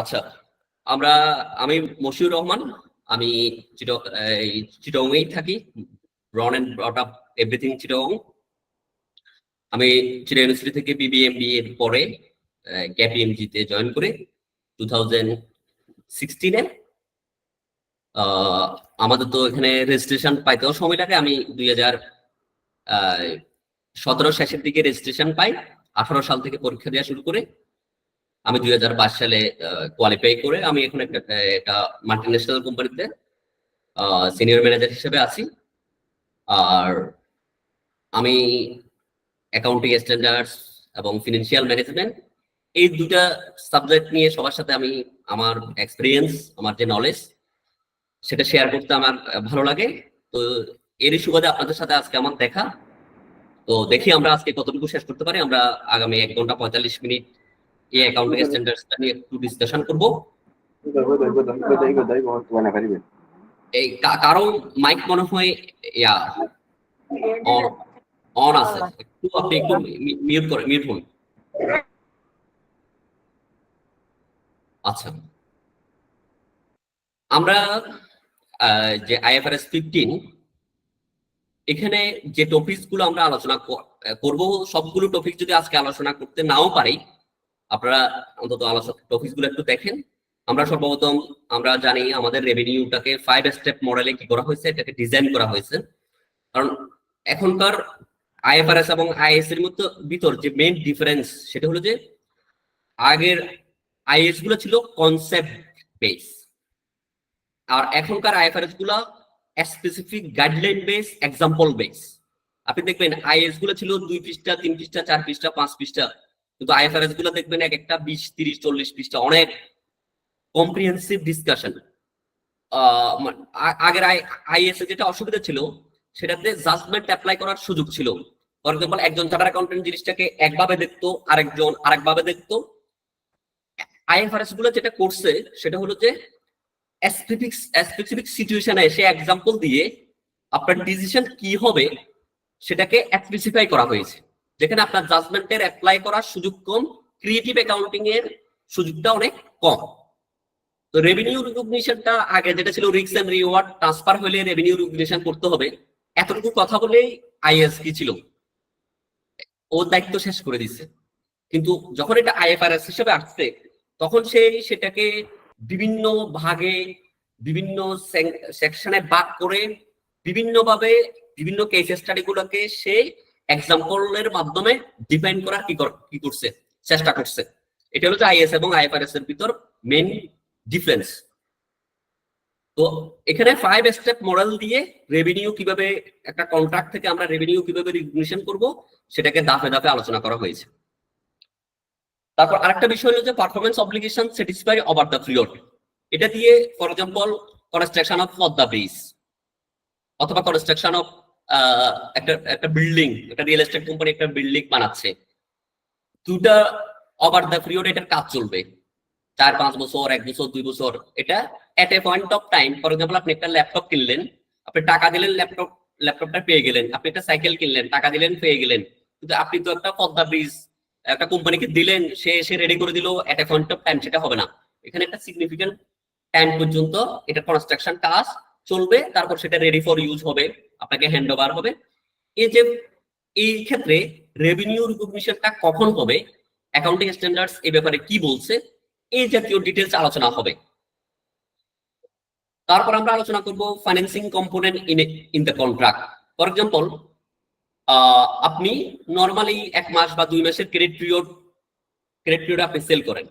আচ্ছা, আমি মশিউর রহমান। আমি চিটগংয়েই থাকি। born and brought up everything Chittagong. আমি চিটগং ইউনিভার্সিটি থেকে বিবিএমবিএ এর পরে কেপিএমজি তে জয়েন করে 2016-এ আমাদের তো এখানে রেজিস্ট্রেশন পাইতেও সময় লাগে। আমি 2017 শেষের দিকে রেজিস্ট্রেশন পাই। 18 সাল থেকে পরীক্ষা দেওয়া শুরু করে আমি 2022 সালে কোয়ালিফাই করে আমি এখন একটা মাল্টিন্যাশনাল কোম্পানিতে সিনিয়র ম্যানেজার হিসেবে আছি। আর আমি অ্যাকাউন্টিং স্ট্যান্ডার্ডস এবং ফিনান্সিয়াল ম্যানেজমেন্ট এই দুটা সাবজেক্ট নিয়ে সবার সাথে আমি আমার এক্সপিরিয়েন্স, আমার যে নলেজ সেটা শেয়ার করতে আমার ভালো লাগে। তো এরই সুবাদে আপনাদের সাথে আজকে আমার দেখা। তো দেখি আমরা আজকে কতটুকু শেষ করতে পারি। আমরা আগামী 1 ঘন্টা 45 মিনিট এই অ্যাকাউন্টিং স্ট্যান্ডার্ডসটা নিয়ে একটু ডিসকাশন করব। এই কারো মাইক মনে হয় অন আছে, আপনি একটু মিউট হন। আচ্ছা, আমরা যে IFRS 15 এখানে যে টপিকস গুলো আমরা আলোচনা করব, সবগুলো টপিক যদি আজকে আলোচনা করতে নাও পারি, আপনারা অন্তত টপিকস গুলো একটু দেখেন। আমরা সর্বপ্রথম আমরা জানি আমাদের রেভিনিউটাকে 5 স্টেপ মডেলে কি করা হয়েছে, এটাকে ডিজাইন করা হয়েছে। কারণ এখনকার IFRS এবং IAS এর মধ্যে ভিতর যে মেইন ডিফারেন্স সেটা হলো যে আগের IAS গুলো ছিল কনসেপ্ট বেস, আর এখনকার IFRS গুলো specific guideline base, example base. আপনি দেখবেন IAS গুলো ছিল 2 পৃষ্ঠা, 3 পৃষ্ঠা, 4 পৃষ্ঠা, 5 পৃষ্ঠা, কিন্তু IFRS গুলো দেখবেন এক একটা 20, 30, 40 পৃষ্ঠা, অনেক কম্প্রিহেন্সিভ ডিসকাশন। আগের IAS এ যেটা অসুবিধা ছিল সেটাতে জাজমেন্ট অ্যাপ্লাই করার সুযোগ ছিল। ফর এক্সাম্পল, একজন চার্টার্ড অ্যাকাউন্টেন্ট জিনিসটাকে একভাবে দেখতো, আরেকজন আরেকভাবে দেখতো। IFRS গুলো যেটা করছে সেটা হলো যে স্পেসিফিক সিচুয়েশনে এসে এক্সাম্পল দিয়ে আপনার ডিসিশন কি হবে সেটাকে স্পেসিফাই করা হয়েছে, যেখানে আপনার জাজমেন্টের অ্যাপ্লাই করার সুযোগ কম, ক্রিয়েটিভ অ্যাকাউন্টিং এর সুযোগটা অনেক কম। তো রেভিনিউ রিকগনিশনটা আগে যেটা ছিল রিস্ক এন্ড রিওয়ার্ড ট্রান্সফার হলে রেভিনিউ রিকগনিশন করতে হবে, এতটুকু কথা বলেই IAS কি ছিল, ও দায়িত্ব শেষ করে দিচ্ছে। কিন্তু যখন এটা IFRS হিসেবে আসছে তখন সেটাকে বিভিন্ন ভাগে, বিভিন্ন সেকশনে ভাগ করে বিভিন্নভাবে বিভিন্ন কেস স্টাডি গুলোকে সে এক্সাম্পলের মাধ্যমে ডিফাইন করার কি করছে, চেষ্টা করছে। এটা হলো IAS এবং IFRS এর ভিতর মেইন ডিফারেন্স। তো এখানে 5 স্টেপ মডেল দিয়ে রেভিনিউ কিভাবে, একটা কন্ট্রাক্ট থেকে আমরা রেভিনিউ কিভাবে রিকগনিশন করব সেটাকে ধাপে ধাপে আলোচনা করা হয়েছে। তারপর আরেকটা বিষয় হলো যে performance obligation satisfy over the period. এটা দিয়ে for example construction of the bridge অথবা কনস্ট্রাকশন অফ একটা বিল্ডিং, একটা রিয়েল এস্টেট কোম্পানি একটা বিল্ডিং বানাচ্ছে, দুটা ওভার দ্য পিরিয়ড এটার কাজ চলবে 4-5 বছর, 1 বছর, 2 বছর। এটা at a point of time, for example আপনি একটা ল্যাপটপ কিনলেন, আপনি টাকা দিলেন, ল্যাপটপটা পেয়ে গেলেন। আপনি একটা সাইকেল কিনলেন, টাকা দিলেন, পেয়ে গেলেন। কিন্তু আপনি তো একটা পদ্মা ব্রিজ একটা কোম্পানিকে দিলেন, সে রেডি করে দিল এট এ পয়েন্ট অফ টাইম, সেটা হবে না। এখানে একটা সিগনিফিকেন্ট টাইম পর্যন্ত এটা কনস্ট্রাকশন কাজ চলবে, তারপর সেটা রেডি ফর ইউজ হবে, আপনাকে হ্যান্ড ওভার হবে। এই ক্ষেত্রে রেভিনিউ রিকগনিশনটা কখন হবে, অ্যাকাউন্টিং স্ট্যান্ডার্ডস এই ব্যাপারে কি বলছে, এই জাতীয় ডিটেলস আলোচনা হবে। তারপর আমরা আলোচনা করব financing component in the contract. For example, আপনি নরমালি 1 মাস বা 2 মাসের ক্রেডিট পিরিয়ড আপনি সেল করেন।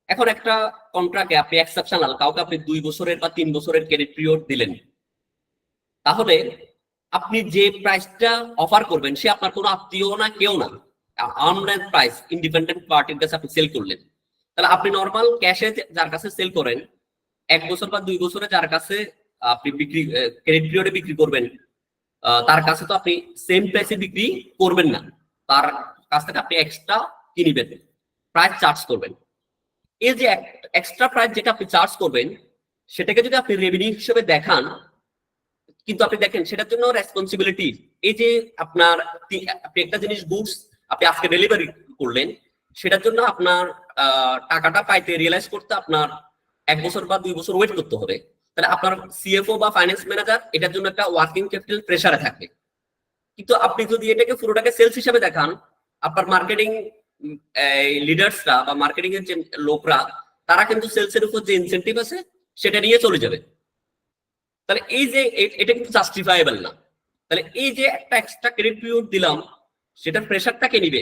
এখন একটা কন্ট্রাক্টে আপনি এক্সেপশনাল কাউকে আপনি 2 বছরের বা 3 বছরের ক্রেডিট পিরিয়ড দিলেন, তাহলে আপনি যে প্রাইসটা অফার করবেন সে আপনার কোনো আত্মীয় না, কেউ না, আর্মড প্রাইস ইন্ডিপেন্ডেন্ট পার্টির কাছে আপনি সেল করলেন। তাহলে আপনি নরমাল ক্যাশে যার কাছে সেল করেন, 1 বছর বা 2 বছরে যার কাছে আপনি ক্রেডিট পিরিয়ডে বিক্রি করবেন, তার কাছে তো আপনি সেম প্রাইসে বিক্রি করবেন না, তার কাছ থেকে আপনি এক্সট্রা কিনবেন, প্রাইস চার্জ করবেন। এই যে এক্সট্রা প্রাইস যেটা আপনি চার্জ করবেন সেটাকে যদি আপনি রেভিনিউ হিসেবে দেখান, কিন্তু আপনি দেখেন সেটার জন্য রেসপন্সিবিলিটি, এই যে আপনি একটা জিনিস গুডস আপনি আজকে ডেলিভারি করলেন, সেটার জন্য আপনার টাকাটা পাইতে রিয়েলাইজ করতে আপনার 1 বছর বা 2 বছর ওয়েট করতে হবে, তাহলে আপনার সিএফও বা ফাইন্যান্স ম্যানেজার এটার জন্য একটা ওয়ার্কিং ক্যাপিটাল প্রেসারে থাকবে। কিন্তু আপনি যদি এটাকে পুরোটাকে সেলস হিসেবে দেখান, আপনার মার্কেটিং লিডার্সরা বা মার্কেটিং এর যে লোকরা, তারা কিন্তু সেলস এর উপর যে ইনসেন্টিভ আছে সেটা নিয়ে চলে যাবে। তাহলে এই যে এটা কিন্তু জাস্টিফাইবল না। তাহলে এই যে একটা এক্সট্রা ক্রেডিট পিরিয়ড দিলাম, সেটার প্রেশারটাকে নিবে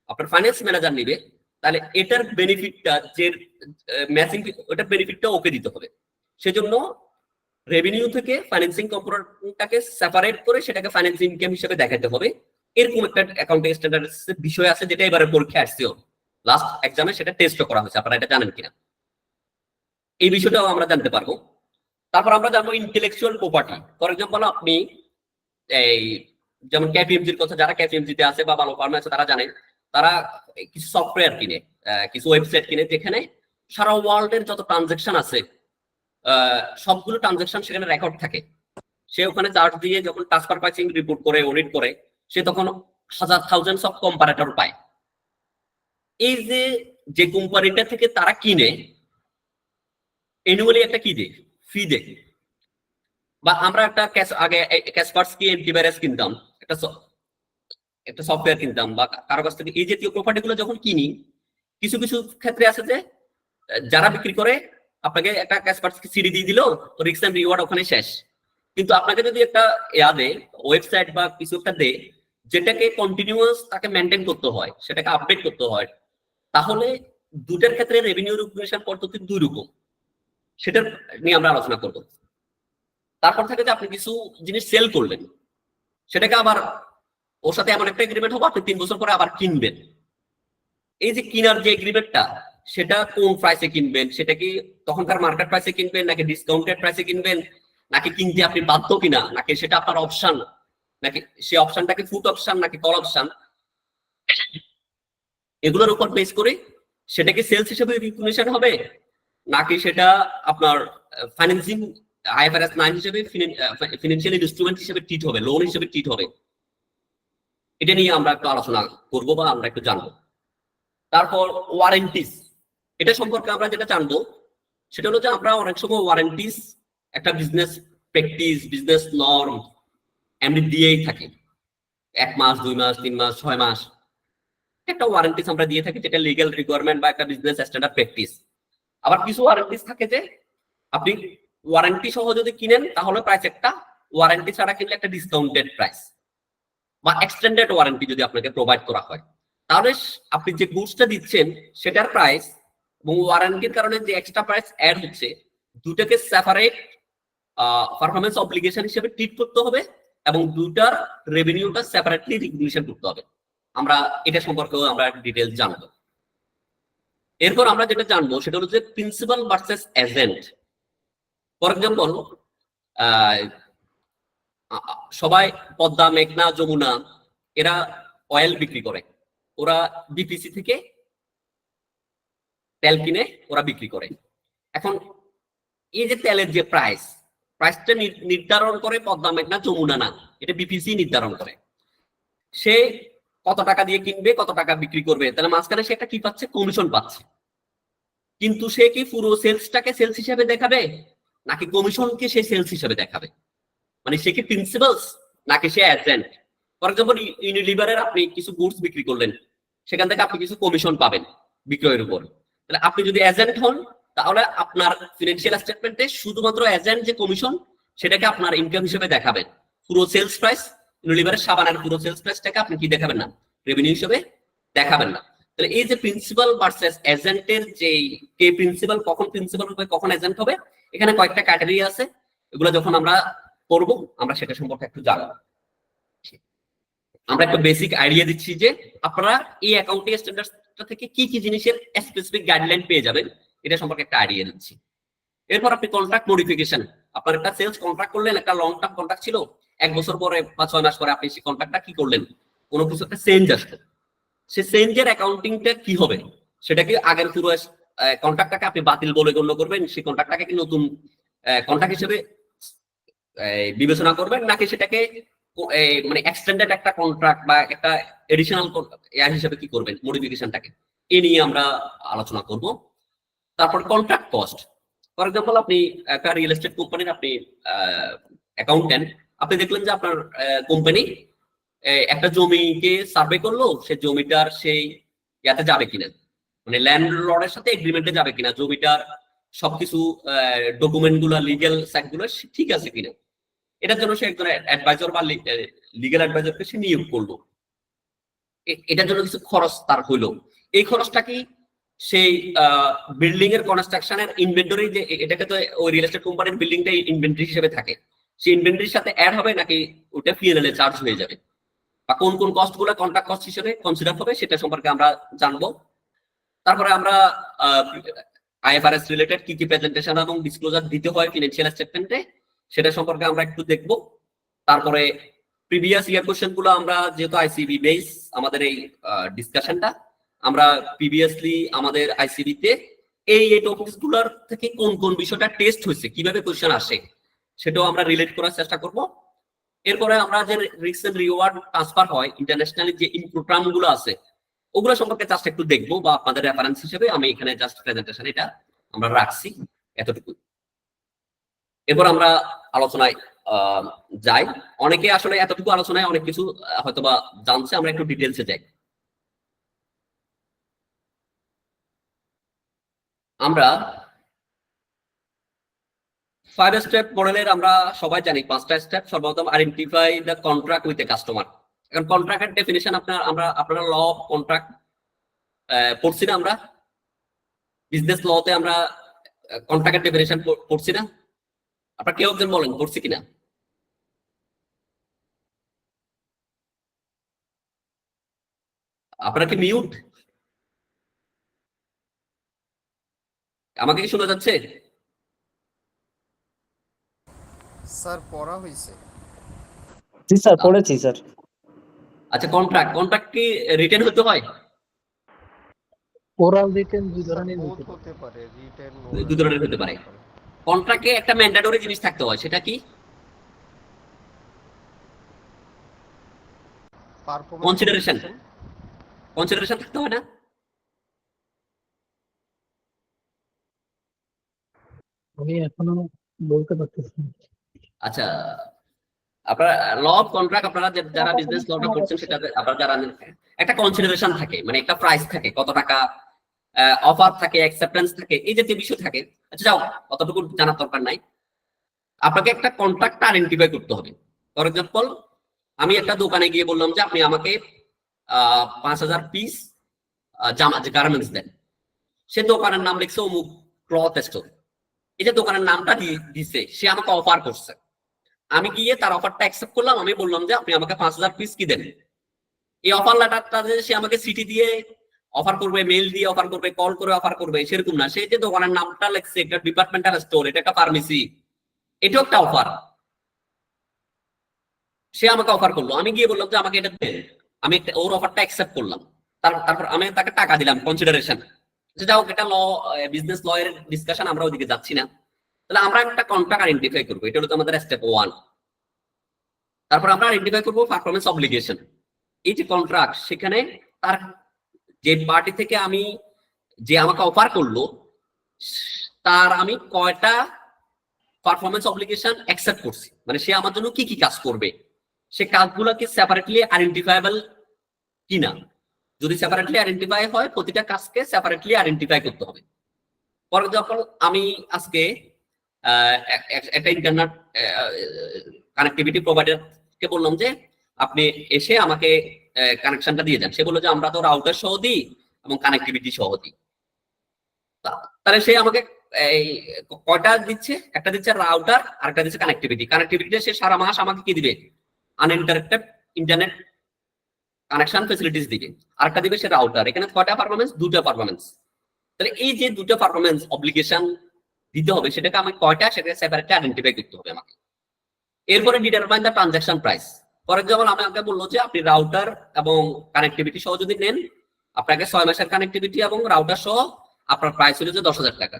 আপনার ফাইন্যান্স ম্যানেজার নিবে। তাহলে এটার বেনিফিটটা যে ম্যাচিং, ওটার বেনিফিটটা ওকে দিতে হবে। সেজন্য রেভিনিউ থেকে ফাইন্যান্সিং কম্পোনেন্টটাকে সেপারেট করে সেটাকে ফাইন্যান্স ইনকাম হিসেবে দেখাতে হবে। এরকম একটা অ্যাকাউন্টিং স্ট্যান্ডার্ডস বিষয় আছে, যেটা এবারে পরীক্ষা আসছেও, লাস্ট এক্সামে সেটা টেস্টও করা হয়েছে। আপনারা এটা জানেন কিনা, এই বিষয়টাও আমরা জানতে পারবো। তারপর আমরা জানবো ইন্টেলেকচুয়াল প্রপার্টি। ফর এক্সাম্পল, আপনি এই যেমন কেপিএমজির কথা, যারা কেপিএমজি তে আছে বা ভালো ফার্মে আছে তারা জানেন, তারা কিছু সফটওয়্যার কিনে, কিছু ওয়েবসাইট কিনে, যেখানে সারা ওয়ার্ল্ডের যত ট্রানজাকশন আছে সবগুলো ট্রানজাকশন সেখানে রেকর্ড থাকে। সে ওখানে চার্জ দিয়ে যখন ট্রান্সফার প্রাইসিং রিপোর্ট করে, অডিট করে, সে তখন হাজার থাউজেন্ডস অফ কম্পারেটর পায়। এই যে কোম্পানিটা থেকে তারা কিনে অ্যানুয়ালি একটা কি দেয়, ফি দেয়। বা আমরা একটা আগে ক্যাসপার্সকি অ্যান্টিভাইরাস কিনতাম, একটা সফটওয়্যার কিনতাম, বা কারো কাছ থেকে এই জাতীয় প্রপার্টি গুলো যখন কিনি, কিছু কিছু ক্ষেত্রে আছে যে যারা বিক্রি করে আপনাকে একটা ক্যাসপার্সকি সিডি দিয়ে দিল, রিস্ক এন্ড রিওয়ার্ড ওখানে শেষ। কিন্তু আপনাকে যদি একটা ওয়েবসাইট বা কিছু একটা দেয়, যেটাকে কন্টিনিউয়াস তাকে মেনটেন করতে হয়, সেটাকে আপডেট করতে হয়, তাহলে দুটার ক্ষেত্রে রেভিনিউ রিকগনিশন পদ্ধতি দুই রকম। সেটার নিয়ে আমরা আলোচনা করব। তারপর থেকে যে আপনি কিছু জিনিস সেল করলেন, সেটাকে আবার ওর সাথে এমন একটা এগ্রিমেন্ট হবে আপনি 3 বছর পরে আবার কিনবেন। এই যে কিনার যে এগ্রিমেন্টটা, সেটা কোন প্রাইসে কিনবেন, সেটা কি তখনকার মার্কেট প্রাইসে কিনবেন, নাকি ডিসকাউন্টেড প্রাইসে কিনবেন, নাকি কিনতে আপনি বাধ্য কিনা, নাকি সেটা আপনার অপশন, নাকি সে অপশনটাকে ফুট অপশন নাকি কল অপশন, এগুলোর উপর বেস করে সেটাকে সেলস হিসেবে রিকগনিশন হবে, নাকি সেটা আপনার ফাইন্যান্সিং আইএফআরএস 9 হিসেবে ফিনান্সিয়াল ইনস্ট্রুমেন্ট হিসেবে ট্রিট হবে, লোন হিসেবে ট্রিট হবে। এটা নিয়ে আমরা একটু আলোচনা করবো বা আমরা একটু জানবো। তারপর ওয়ারেন্টিস, এটা সম্পর্কে আমরা যেটা জানবো সেটা হলো যে আমরা অনেক সময় ওয়ারেন্টিস একটা বিজনেস প্র্যাকটিস, বিজনেস নর্ম এমনি দিয়েই থাকি। 1 মাস, 2 মাস, 3 মাস, 6 মাস একটা ওয়ারেন্টিস আমরা দিয়ে থাকি, যেটা লিগ্যাল রিকোয়ারমেন্ট বা একটা বিজনেস স্ট্যান্ডার্ড প্র্যাকটিস। আবার কিছু ওয়ারেন্টিস থাকে যে আপনি ওয়ারেন্টি সহ যদি কিনেন তাহলে প্রাইস একটা, ওয়ারেন্টি ছাড়া কিনলে একটা ডিসকাউন্টেড প্রাইস, বা এক্সটেন্ডেড ওয়ারেন্টি যদি আপনাকে প্রোভাইড করা হয়, তাহলে আপনি যে গুডসটা দিচ্ছেন সেটার প্রাইস এবং ওয়ারেন্টির কারণে যে এক্সট্রা প্রাইস অ্যাড হচ্ছে, দুটাকে সেপারেট পারফরম্যান্স অব্লিগেশন হিসেবে ট্রিট করতে হবে এবং দুটার রেভিনিউটা সেপারেটলি রিকগনিশন করতে হবে। আমরা এটা সম্পর্কেও আমরা ডিটেইলস জানবো। এরপর আমরা যেটা জানবো সেটা হলো যে principal versus agent. For example, সবাই পদ্মা, মেঘনা, যমুনা এরা অয়েল বিক্রি করে, ওরা বিপিসি থেকে তেল কিনে ওরা বিক্রি করে। এখন এই যে তেলের যে প্রাইসটা নির্ধারণ করে পদ্মা, মেঘনা, যমুনা না, এটা বিপিসি নির্ধারণ করে। সে কত টাকা দিয়ে কিনবে, কত টাকা বিক্রি করবে, তাহলে মাঝখানে সে একটা কি পাচ্ছে, কমিশন পাচ্ছে। কিন্তু সে কি পুরো সেলসটাকে সেলস হিসেবে দেখাবে, নাকি কমিশনকে সে সেলস হিসেবে দেখাবে? মানে সে কি প্রিন্সিপালস নাকি সে এজেন্ট? ফর এক্সাম্পল, ইউনিলিভারের আপনি কিছু গুডস বিক্রি করলেন, সেখান থেকে আপনি কিছু কমিশন পাবেন বিক্রয়ের উপর। তাহলে আপনি যদি এজেন্ট হন, তাহলে আপনার ফিনান্সিয়াল স্টেটমেন্টে শুধুমাত্র এজেন্ট যে কমিশন সেটাকে আপনার ইনকাম হিসেবে দেখাবেন। পুরো সেলস প্রাইস, ইউনিলিভারের সাবানের পুরো সেলস প্রাইসটাকে আপনি কি দেখাবেন না, রেভিনিউ হিসেবে দেখাবেন না। তাহলে এই যে প্রিন্সিপাল ভার্সেস এজেন্টের যে কে প্রিন্সিপাল, কখন প্রিন্সিপাল হবে, কখন এজেন্ট হবে, এখানে কয়েকটা ক্যাটাগরি আছে। এগুলো যখন আমরা করবো আমরা সেটা সম্পর্কে একটু জানবো। আমরা একটা বেসিক আইডিয়া দিচ্ছি যে আপনারা এই অ্যাকাউন্টিং স্ট্যান্ডার্ডটা থেকে কি কি জিনিসের স্পেসিফিক গাইডলাইন পেয়ে যাবেন, এটা সম্পর্কে একটা আইডিয়া দিচ্ছি। এরপর আপনি কন্ট্রাক্ট মডিফিকেশন, আপনার একটা সেলস কন্ট্রাক্ট করলেন, একটা লং টার্ম কন্ট্রাক্ট ছিল, 1 বছর পরে বা 6 মাস পরে আপনি সেই কন্ট্রাক্টটা কি করলেন, কোনো কিছু একটা চেঞ্জ আসলো, সেই চেঞ্জের অ্যাকাউন্টিংটা কি হবে, সেটা কি আগের পুরো কন্ট্রাক্টটাকে আপনি বাতিল বলে গণ্য করবেন, সেই কন্ট্রাক্টটাকে কি নতুন কন্ট্রাক্ট হিসেবে বিবেচনা করবেন, নাকি সেটাকে মানে এক্সটেন্ডেড একটা কন্ট্রাক্ট বা একটা এডিশনাল হিসেবে কি করবেন মডিফিকেশনটাকে? এ নিয়ে আমরা আলোচনা করব। তারপর কন্ট্রাক্ট কস্ট। ফর এক্সাম্পল, আপনি একটা রিয়েল এস্টেট কোম্পানির আপনি অ্যাকাউন্টেন্ট, আপনি দেখলেন যে আপনার কোম্পানি একটা জমিকে সার্ভে করলো, সে জমিটার সেই ইয়াতে যাবে কিনা, মানে ল্যান্ডলর্ডের সাথে এগ্রিমেন্টে যাবে কিনা, জমিটার সবকিছু ডকুমেন্ট গুলো, লিগেল সাইড গুলো ঠিক আছে কিনা। এটার জন্য সে একজন অ্যাডভাইজার বা লিগেল অ্যাডভাইজারকে সে নিয়োগ করলো। এটার জন্য কিছু খরচ তার হইলো। এই খরচটা কি সেই বিল্ডিং এর কনস্ট্রাকশনের ইনভেন্টরি, যে এটাকে তো ওই রিয়েল এস্টেট কোম্পানির বিল্ডিংটা ইনভেন্টরি হিসেবে থাকে, সেই ইনভেন্টরির সাথে অ্যাড হবে নাকি ওটা পিএনএল এ চার্জ হয়ে যাবে, বা কোন কোন কস্ট গুলো কন্ট্রাক্ট কস্ট হিসেবে কনসিডার হবে সেটা সম্পর্কে আমরা জানবো। তারপরে আমরা আইএফআরএস রিলেটেড কি কি প্রেজেন্টেশন এবং ডিসক্লোজার দিতে হয় ফিনান্সিয়াল স্টেটমেন্টে, সেটা সম্পর্কে আমরা একটু দেখব। তারপরে প্রিভিয়াস ইয়ার কোশ্চেন গুলো আমরা, যেহেতু আইসিবি বেস আমাদের এই ডিসকাশনটা, আমরা প্রিভিয়াসলি আমাদের আইসিবি তে এই টপিকস গুলোর থেকে কোন কোন বিষয়টা টেস্ট হয়েছে, কিভাবে কোশ্চেন আসে, সেটাও আমরা রিলেট করার চেষ্টা করব। এরপরে আমরা যে রিস্ক এন্ড রিওয়ার্ড ট্রান্সফার হয় ইন্টারন্যাশনালি, যে প্রোগ্রাম গুলো আছে ওগুলো সম্পর্কে জাস্ট একটু দেখবো, বা আপনাদের রেফারেন্স হিসেবে আমি এখানে জাস্ট প্রেজেন্টেশন এটা আমরা রাখছি এতটুকু। এরপর আমরা আলোচনায় যাই। অনেকে আসলে এতটুকু আলোচনায় অনেক কিছু হয়তোবা জানছে, আমরা একটু ডিটেলসে যাই। আমরা 5 স্টেপ মডেলের আমরা সবাই জানি 5টা স্টেপ। সর্বপ্রথম identify the contract with a customer. এখন কন্ট্রাক্টের ডেফিনিশন আপনারা ল অফ কন্ট্রাক্ট পড়ছি না, আমরা বিজনেস লতে আমরা কন্ট্রাক্টের ডেফিনিশন পড়ছি না? আপনারা কেউ একজন বলেন পড়ছি কিনা। আপনারা কি মিউট? আমাকে কি শোনা যাচ্ছে? স্যার পড়া হয়েছে। জি স্যার, পড়েছি স্যার। আচ্ছা, কন্ট্রাক্ট কি রিটেন হতে হয়? ওরাল রিটেন দুই ধরনের হতে পারে, রিটেন দুই ধরনের হতে পারে। কন্ট্রাক্টে একটা ম্যান্ডেটরি জিনিস থাকতে হয়, সেটা কি? কনসিডারেশন থাকতে হয় না? আমি এখনো বলতে পারতেছি না। আচ্ছা, আপনারা ল অফ কন্ট্রাক্ট, আপনারা যারা বিজনেস লটা করছেন সেটা আপনারা যারা একটা কনসিডারেশন থাকে, মানে একটা প্রাইস থাকে, কত টাকা অফার থাকে, অ্যাকসেপ্টেন্স থাকে, এই যে বিষয় থাকে। আচ্ছা যাও, অতটুকু জানার দরকার নাই। আপনাকে একটা কন্ট্রাক্ট আইডেন্টিফাই করতে হবে। ফর এক্সাম্পল, আমি একটা দোকানে গিয়ে বললাম যে আপনি আমাকে 5000 পিস জামা গার্মেন্টস দেন। সে দোকানের নাম লিখছে অমুক ক্লথ স্টোর। এই যে দোকানের নামটা দিছে, সে আমাকে অফার করছে, আমি গিয়ে তার অফারটা অ্যাকসেপ্ট করলাম। আমি বললাম যে আপনি আমাকে 5000 পিস কি দেন। এই অফার লেটারটা যে সে আমাকে সিটি দিয়ে অফার করবে, মেল দিয়ে অফার করবে, কল করে অফার করবে, সেরকম না। সে যে দোকানের নামটা লিখছে, একটা ডিপার্টমেন্টাল স্টোর, এটা একটা ফার্মেসি, এটাও একটা অফার। সে আমাকে অফার করলো, আমি গিয়ে বললাম যে আমাকে এটা দেন, আমি ওর অফারটা অ্যাকসেপ্ট করলাম। তারপর আমি তাকে টাকা দিলাম, কনসিডারেশন। যাও, এটা বিজনেস ল এর ডিসকাশন, আমরা ওইদিকে যাচ্ছি না। তাহলে আমরা একটা কন্ট্রাক্ট আইডেন্টিফাই করবো, এটা হলো আমাদের স্টেপ 1। তারপর আমরা আইডেন্টিফাই করবো পারফরমেন্স অব্লিগেশন। এই যে কন্ট্রাক্ট, সেখানে তার যে পার্টি থেকে আমি, যে আমাকে অফার করলো, তার আমি কয়টা পারফরমেন্স অব্লিগেশন অ্যাকসেপ্ট করছি, মানে সে আমার জন্য কি কি কাজ করবে, সে কাজগুলোকে সেপারেটলি আইডেন্টিফাইবল কিনা। যদি সেপারেটলি আইডেন্টিফাই হয়, প্রতিটা কাজকে সেপারেটলি আইডেন্টিফাই করতে হবে। পরে যখন আমি আজকে একটা ইন্টারনেট কানেক্টিভিটি প্রোভাইডারকে বললাম যে আপনি এসে আমাকে কানেকশনটা দিয়ে যান, সে বললো যে আমরা তো রাউটার সহ দিই এবং কানেক্টিভিটি সহ দিই। তাহলে সে আমাকে কয়টা দিচ্ছে? একটা দিচ্ছে রাউটার, আরেকটা দিচ্ছে কানেক্টিভিটি। কানেক্টিভিটিতে সে সারা মাস আমাকে কি দিবে? আনইন্টারাপ্টেড ইন্টারনেট কানেকশন ফেসিলিটিস দিবে। আরেকটা দিবে সে রাউটার। এখানে কয়টা পারফরমেন্স? 2টা পারফরমেন্স। তাহলে এই যে 2টা পারফরমেন্স অব্লিগেশন দিতে হবে, সেটাকে আমি কয়টা, সেটাকে সেপারেটলি আইডেন্টিফাই করতে হবে আমাকে। এরপরে determine the transaction price. For example, আমাকে বললো যে আপনি রাউটার এবং কানেক্টিভিটি সহ যদি নেন, আপনাকে 6 মাসের কানেক্টিভিটি এবং রাউটার সহ আপনার প্রাইস হলো যে 10,000 টাকা।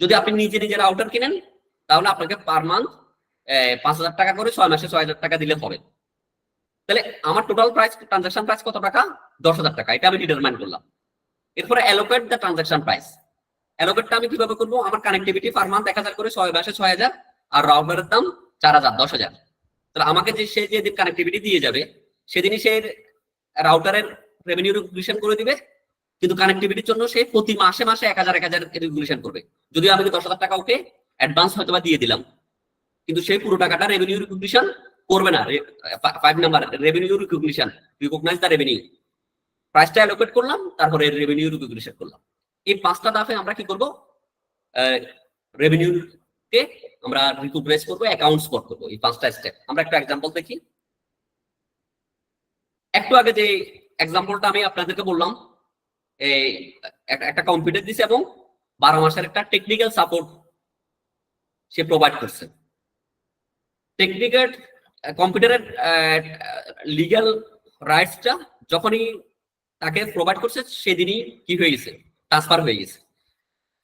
যদি আপনি নিজে নিজে রাউটার কিনেন, তাহলে আপনাকে পার মান্থ 5,000 টাকা করে 6 মাসে 6,000 টাকা দিলে হবে। তাহলে আমার টোটাল প্রাইস, ট্রানজাকশন প্রাইস কত টাকা? 10,000 টাকা। এটা আমি ডিটারমাইন করলাম। এরপরে অ্যালোকেট দ্য ট্রানজাকশন প্রাইস। অ্যালোকেটটা আমি কিভাবে করবো? আমার কানেক্টিভিটি পার মান্থ 1000 করে, 6 মাসে 6000, আর রাউটারের দাম 4000, 10000। তাহলে আমাকে সে যেদিন কানেক্টিভিটি দিয়ে যাবে সেদিনই সে রাউটারের রেভিনিউ রেগুলেশন করে দিবে, কিন্তু কানেক্টিভিটির জন্য সে প্রতি মাসে মাসে 1000 রেগুলেশন করবে। যদিও আমি 10,000 টাকা ওকে অ্যাডভান্স হয়তো বা দিয়ে দিলাম, কিন্তু সেই পুরো টাকাটা রেভিনিউ রিকগনিশন করবে না। 5 number revenue recognition, recognise the revenue. প্রাইসটা অ্যালোকেট করলাম, তারপরে রেভিনিউ রিকগনিশন করলাম। এই 5টা ধাপে আমরা কি করব? রেভিনিউ কে আমরা রিকগনাইজ করব, অ্যাকাউন্টস স্পট করব। এই 5টা স্টেপ আমরা একটা एग्जांपल দেখি। একটু আগে যে एग्जांपलটা আমি আপনাদেরকে বললাম, এই একটা কম্পিউটার দিছে এবং 12 মাসের একটা টেকনিক্যাল সাপোর্ট সে প্রোভাইড করছে। টেকনিক্যাল কম্পিউটারের লিগ্যাল রাইটসটা যখনই তাকে প্রোভাইড করছে সেদিনই কি হয়ে গেছে? ট্রান্সফার হয়ে গেছে।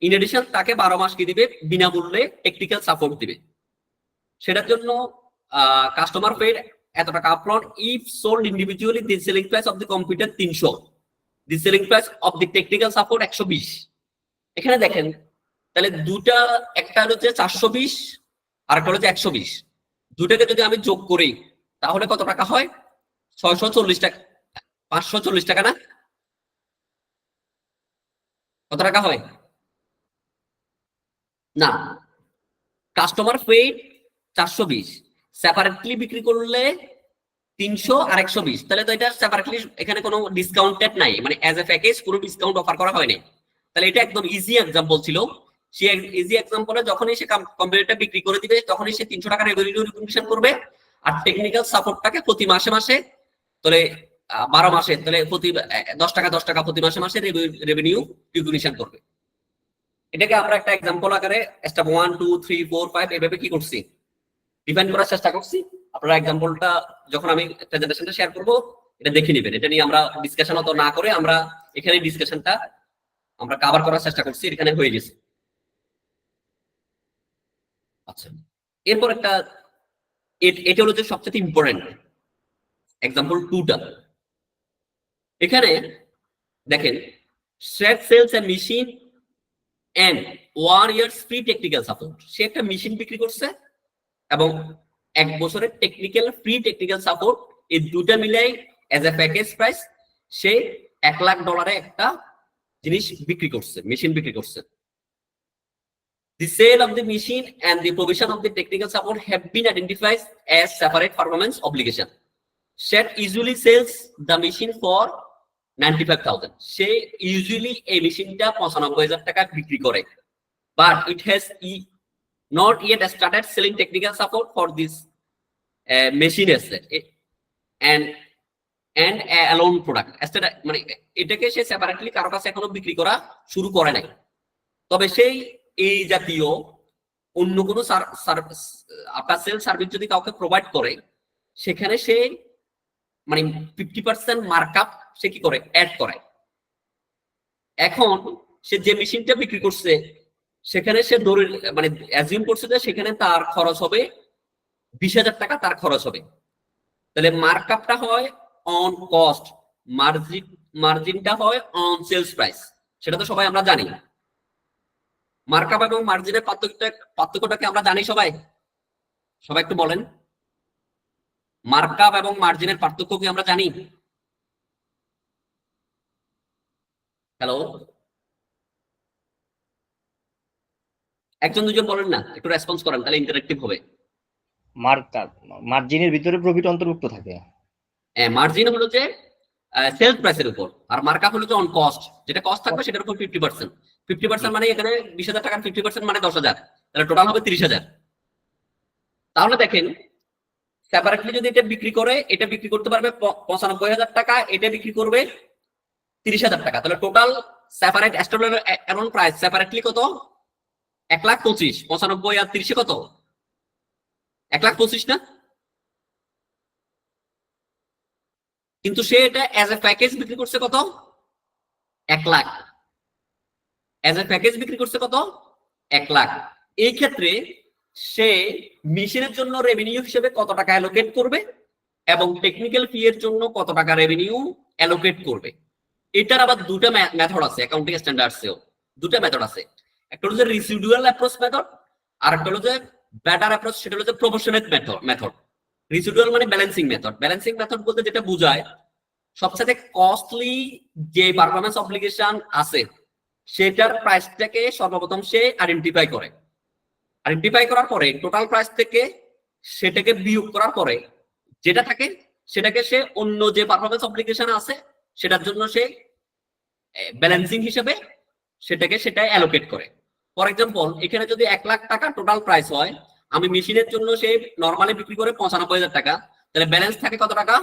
ইন এডিশন তাকে 12 মাস কি দিবে? বিনামূল্যে টেকনিক্যাল সাপোর্ট দিবে। সেটার জন্য কাস্টমার পেড এত টাকা upfront if sold individually. The selling price of the computer 300, the selling price of the technical support 120। এখানে দেখেন তাহলে দুটা, একটা হচ্ছে 420 আর একটা হচ্ছে 120। দুটাকে যদি আমি যোগ করি তাহলে কত টাকা হয়? 640 টাকা, 540 টাকা না? কত টাকা হয়? না, কাস্টমার পেড 420, সেপারেটলি বিক্রি করলে 300 আর 120। তাহলে তো এটা সেপারেটলি, এখানে কোনো ডিসকাউন্টেড নাই, মানে অ্যাজ এ প্যাকেজ কোনো ডিসকাউন্ট অফার করা হয়নি। তাহলে এটা একদম ইজি एग्जांपल ছিল। সে ইজি एग्जांपले যখনই সে কম্পিউটারটা বিক্রি করে দিবে তখনই সে 300 টাকা রেভিনিউ রিকগনিশন করবে, আর টেকনিক্যাল সাপোর্টটাকে প্রতি মাসে মাসে, তাহলে 12 মাসে, তাহলে প্রতি 10 টাকা 10 টাকা প্রতি মাসে মাসে রেভিনিউ রিকগনিশন করবে। এটাকে আমরা একটা एग्जांपल আকারে স্টেপ 1 2 3 4 5 এভাবে কি করছি? ডিফাইন করার চেষ্টা করছি। আপনারা एग्जांपलটা যখন আমি প্রেজেন্টেশনটা শেয়ার করব এটা দেখে নেবেন। এটা নিয়ে আমরা ডিসকাশন অত না করে আমরা এখানে ডিসকাশনটা আমরা কভার করার চেষ্টা করছি, এখানে হয়ে গেছে। আচ্ছা, এরপর একটা, এটা হলো যে সবচেয়ে ইম্পর্টেন্ট एग्जांपल 2টা। এখানে দেখেন straight sales a machine and 1 year free technical support. সে একটা মেশিন বিক্রি করছে এবং 1 বছরের ফ্রি টেকনিক্যাল সাপোর্ট, এই দুটা মিলাই এজ এ প্যাকেজ প্রাইস সে $1,00,000 একটা জিনিস বিক্রি করছে, মেশিন বিক্রি করছে। The sale of the machine and the provision of the technical support have been identified as separate performance obligation. Shed usually sells the machine for 95,000. Say usually এই মেশিনটা 95,000 টাকা বিক্রি করে, but it has not yet started selling technical support for this machine asset and alone product. মানে এটাকে সে separately কারো কাছে এখনো বিক্রি করা শুরু করে নাই। তবে সেই এই জাতীয় অন্য কোনো আফটার সেল সার্ভিস যদি কাউকে প্রোভাইড করে সেখানে সে মানে 50% মার্কআপ সে কি করে? অ্যাড করে। এখন সে যে মেশিনটা বিক্রি করছে সেখানে সে ধরে মানে অ্যাজিউম করছে যে সেখানে তার খরচ হবে 20,000 টাকা, তার খরচ হবে। তাহলে মার্কআপটা হয় অন কস্ট, মার্জিনটা হয় অন সেলস প্রাইস। সেটা তো সবাই আমরা জানি। মার্কআপ এবং মার্জিনের পার্থক্যটাকে আমরা জানি সবাই। সবাই একটু বলেন, মার্কআপ এবং মার্জিনের পার্থক্য কি আমরা জানি? হ্যালো, একজন দুজন বলেন না, একটু রেসপন্স করেন, তাহলে ইন্টারেক্টিভ হবে। মার্কআপ, মার্জিনের ভিতরে প্রফিট অন্তর্ভুক্ত থাকে। মার্জিন হলো যে সেলস প্রাইসের উপর, আর মার্কআপ হলো যে অন কস্ট, যেটা কস্ট থাকবে সেটার উপর 50%। 50% মানে এখানে 20,000 টাকার 50% মানে 10,000, তাহলে টোটাল হবে 30,000। তাহলে দেখেন সেপারেটলি যদি এটা বিক্রি করে, এটা বিক্রি করতে পারবে 95,000 টাকা, এটা বিক্রি করবে 30,000 টাকা। তাহলে total separate amount price separately কত? 1,25,000। 95 আর 30 কত? 1,25,000 না? কিন্তু সে এটা অ্যাজ এ প্যাকেজ বিক্রি করছে কত? 1,00,000। অ্যাজ এ প্যাকেজ বিক্রি করছে কত? 1,00,000। এই ক্ষেত্রে সে মেশিনের জন্য রেভিনিউ হিসেবে কত টাকা অ্যালোকেট করবে এবং টেকনিক্যাল ফি এর জন্য কত টাকা রেভিনিউ অ্যালোকেট করবে, এটার আবার দুটো মেথড আছে অ্যাকাউন্টিং স্ট্যান্ডার্ডসেও, দুটো মেথড আছে। একটা হলো যে রেসিডুয়াল অ্যাপ্রোচ মেথড, আর একটা হলো যে বেটার অ্যাপ্রোচ, সেটা হলো যে প্রপোর্শনেট মেথড। রেসিডুয়াল মানে ব্যালেন্সিং মেথড। ব্যালেন্সিং মেথড বলতে যেটা বোঝায় সবচেয়ে কস্টলি যে পারফরম্যান্স অব্লিগেশন আছে সেটার প্রাইসটাকে সর্বপ্রথম সে আইডেন্টিফাই করে। আইডেন্টিফাই করার পরে টোটাল প্রাইস থেকে সেটাকে বিয়োগ করার পরে যেটা থাকে সেটাকে সে অন্য যে পারফরম্যান্স অব্লিগেশন আছে সেটার জন্য সে ব্যালেন্সিং হিসেবে সেটা অ্যালোকেট করে। ফর এক্সাম্পল, এখানে যদি 1 লাখ টাকা টোটাল প্রাইস হয়, আমি মেশিনের জন্য সে নরমালি বিক্রি করে 95,000 টাকা, তাহলে ব্যালেন্স থাকে কত টাকা?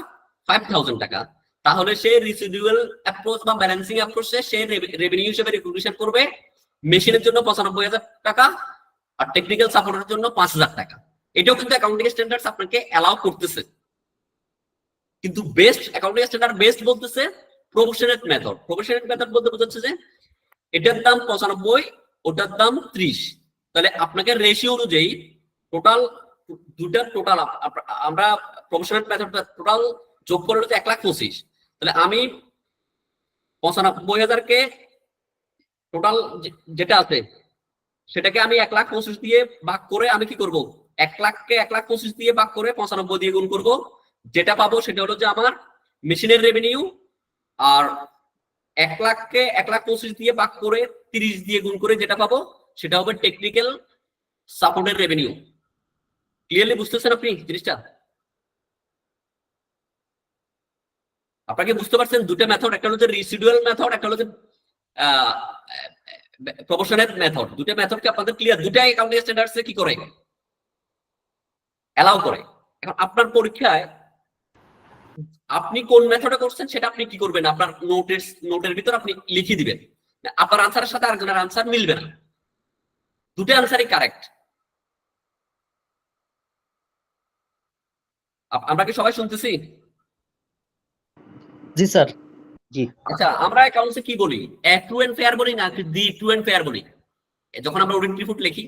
5,000 টাকা। তাহলে সে রেসিডুয়াল অ্যাপ্রোচ বা ব্যালেন্সিং অ্যাপ্রোচে সে রেভিনিউ হিসেবে রিকগনিশন করবে মেশিনের জন্য 95,000 টাকা আর টেকনিক্যাল সাপোর্টের জন্য 5,000 টাকা। এটাও কিন্তু অ্যাকাউন্টিং স্ট্যান্ডার্ডস আপনাকে অ্যালাউ করতেছে, কিন্তু বেস্ট অ্যাকাউন্টিং স্ট্যান্ডার্ড বেস্ট বলতেছে প্রপোর্শনেট মেথড। প্রপোর্শনেট মেথড বলতে বোঝাচ্ছে যে এটার দাম 95, ওটার দাম 30, তাহলে আপনাকে রেশিও অনুযায়ী টোটাল দুটার টোটাল আমরা প্রপোর্শনেট মেথড টোটাল যোগ করে হচ্ছে 1,25,000। তাহলে আমি 95,000 কে টোটাল যেটা আছে সেটাকে আমি 1,25,000 দিয়ে ভাগ করে আমি কি করব? 1 লাখকে 1,25,000 দিয়ে ভাগ করে 95 দিয়ে গুণ করব, যেটা পাবো সেটা হলো যে আমার মেশিনের রেভিনিউ। আর 1 লাখকে 1,25,000 দিয়ে ভাগ করে 30 দিয়ে গুণ করে যেটা পাবো সেটা হবে টেকনিক্যাল সাপোর্টের রেভিনিউ। ক্লিয়ারলি বুঝতেছেন আপনি জিনিসটা? আপনাকে বুঝতে পারছেন দুটো মেথড, একটা হলো যে রেসিডুয়াল মেথড, একটা হলো যে প্রপোর্শনেট মেথড। দুটো মেথডকে আপনাদের ক্লিয়ার? দুটাই অ্যাকাউন্টিং স্ট্যান্ডার্ডসে কি করে? অ্যালাউ করে। এখন আপনার পরীক্ষায় আপনি কোন মেথডে করছেন সেটা আপনি কি করবেন? আপনার নোটের ভিতর আপনি লিখে দিবেন। আপনার আনসারের সাথে আরেকজনের আনসার মিলবে না, দুটো আনসারই কারেক্ট। আমরা কি সবাই শুনতেছি? জি স্যার। জি। আচ্ছা, আমরা অ্যাকাউন্টসে কি বলি? এ ট্রু এন্ড ফেয়ার বলি না দি ট্রু এন্ড ফেয়ার বলি যখন আমরা অডিট রিপোর্ট লিখি?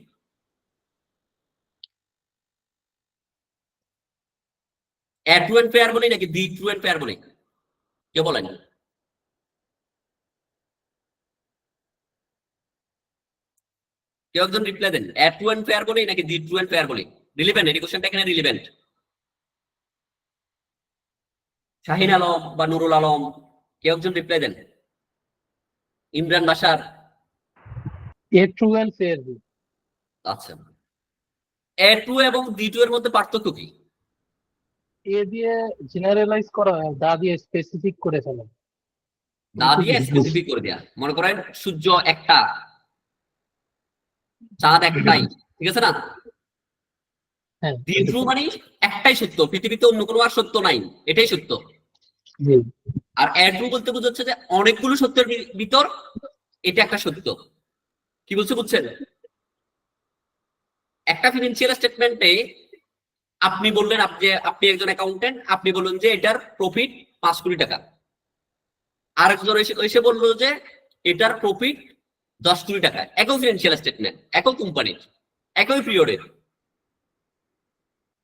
এ ট্রু এন্ড ফেয়ার বলি নাকি দি ট্রু এন্ড ফেয়ার বলি? কে বলেন? কেউ একজন রিপ্লাই দেন। এ ট্রু এন্ড ফেয়ার বলি নাকি দি ট্রু এন্ড ফেয়ার বলি? রিলেভেন্ট, এই কোশ্চেনটা এখানে রিলেভেন্ট। শাহিন আলম বা নুরুল আলম, কেউ একজন রিপ্লাই দেন। Imran Bashar. A true and fair. আচ্ছা, এ ট্রু এবং দি ট্রু এর মধ্যে পার্থক্য কি? এ দিয়ে জেনারেলাইজ করা, দা দিয়ে স্পেসিফিক করে ফেলা। দা দিয়ে স্পেসিফিক করে দেয়া। মনে করেন সূর্য একটা, চাঁদ একটাই, ঠিক আছে না? হ্যাঁ, দি ট্রু মানে একটাই সত্য, পৃথিবীতে অন্য কোনো আর সত্য নাই, এটাই সত্য। জি। আর এ ট্রু বলতে বোঝাচ্ছে যে অনেকগুলো সত্যের ভিতর এটা একটা সত্য। কি বলছে বুঝছেন? একটা ফিনান্সিয়াল স্টেটমেন্টে আপনি বললেন আপনি একজন অ্যাকাউন্টেন্ট, আপনি বললেন যে এটার প্রফিট 5 কোটি টাকা। আরেকজন এসে বললো যে এটার প্রফিট 10 কোটি টাকা। একই ফিনান্সিয়াল স্টেটমেন্ট, একই কোম্পানির, একই পিরিয়ডের।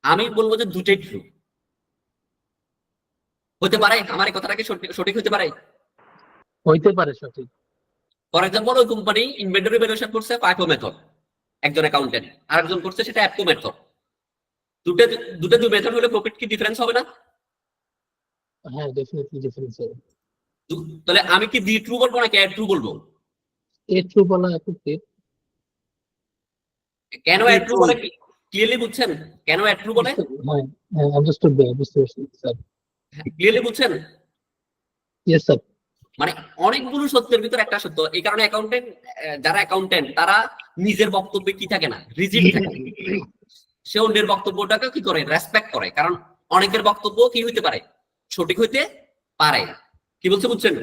আমি বলবো যে দুটোই ট্রু হতে পারে। আমার এই কথাটা কি সঠিক হতে পারে? হইতে পারে সঠিক। ফর এক্সাম্পল, ওই কোম্পানি ইনভেন্টরি ভ্যালুয়েশন করছে FIFO মেথড, একজন অ্যাকাউন্টেন্ট, আরেকজন করছে সেটা অ্যাপকো মেথড। দুটো মেথড হলে প্রফিট কি ডিফারেন্স হবে না? হ্যাঁ, ডেফিনেটলি ডিফারেন্স হবে। তাহলে আমি কি দি ট্রু বলবো নাকি এ ট্রু বলবো? এ ট্রু বলা অ্যাপ্রোপ্রিয়েট। কেন এ ট্রু বলে ক্লিয়ারলি বুঝছেন? কেন এ ট্রু বলে? হ্যাঁ, আন্ডারস্টুড, বুঝতে পারছি স্যার। ক্লিয়ারলি বুঝছেন? Yes sir. মানে অনেকগুলো সত্যের ভিতর একটা সত্য। এই কারণে যারা অ্যাকাউন্টেন্ট তারা নিজের বক্তব্যে কি থাকে না, রিজিড থাকে। সে অন্যের বক্তব্যটাকে কি করে, রেসপেক্ট করে। কারণ অনেকের বক্তব্য কি হইতে পারে, সঠিক হইতে পারে। কি বলছে বুঝছেন?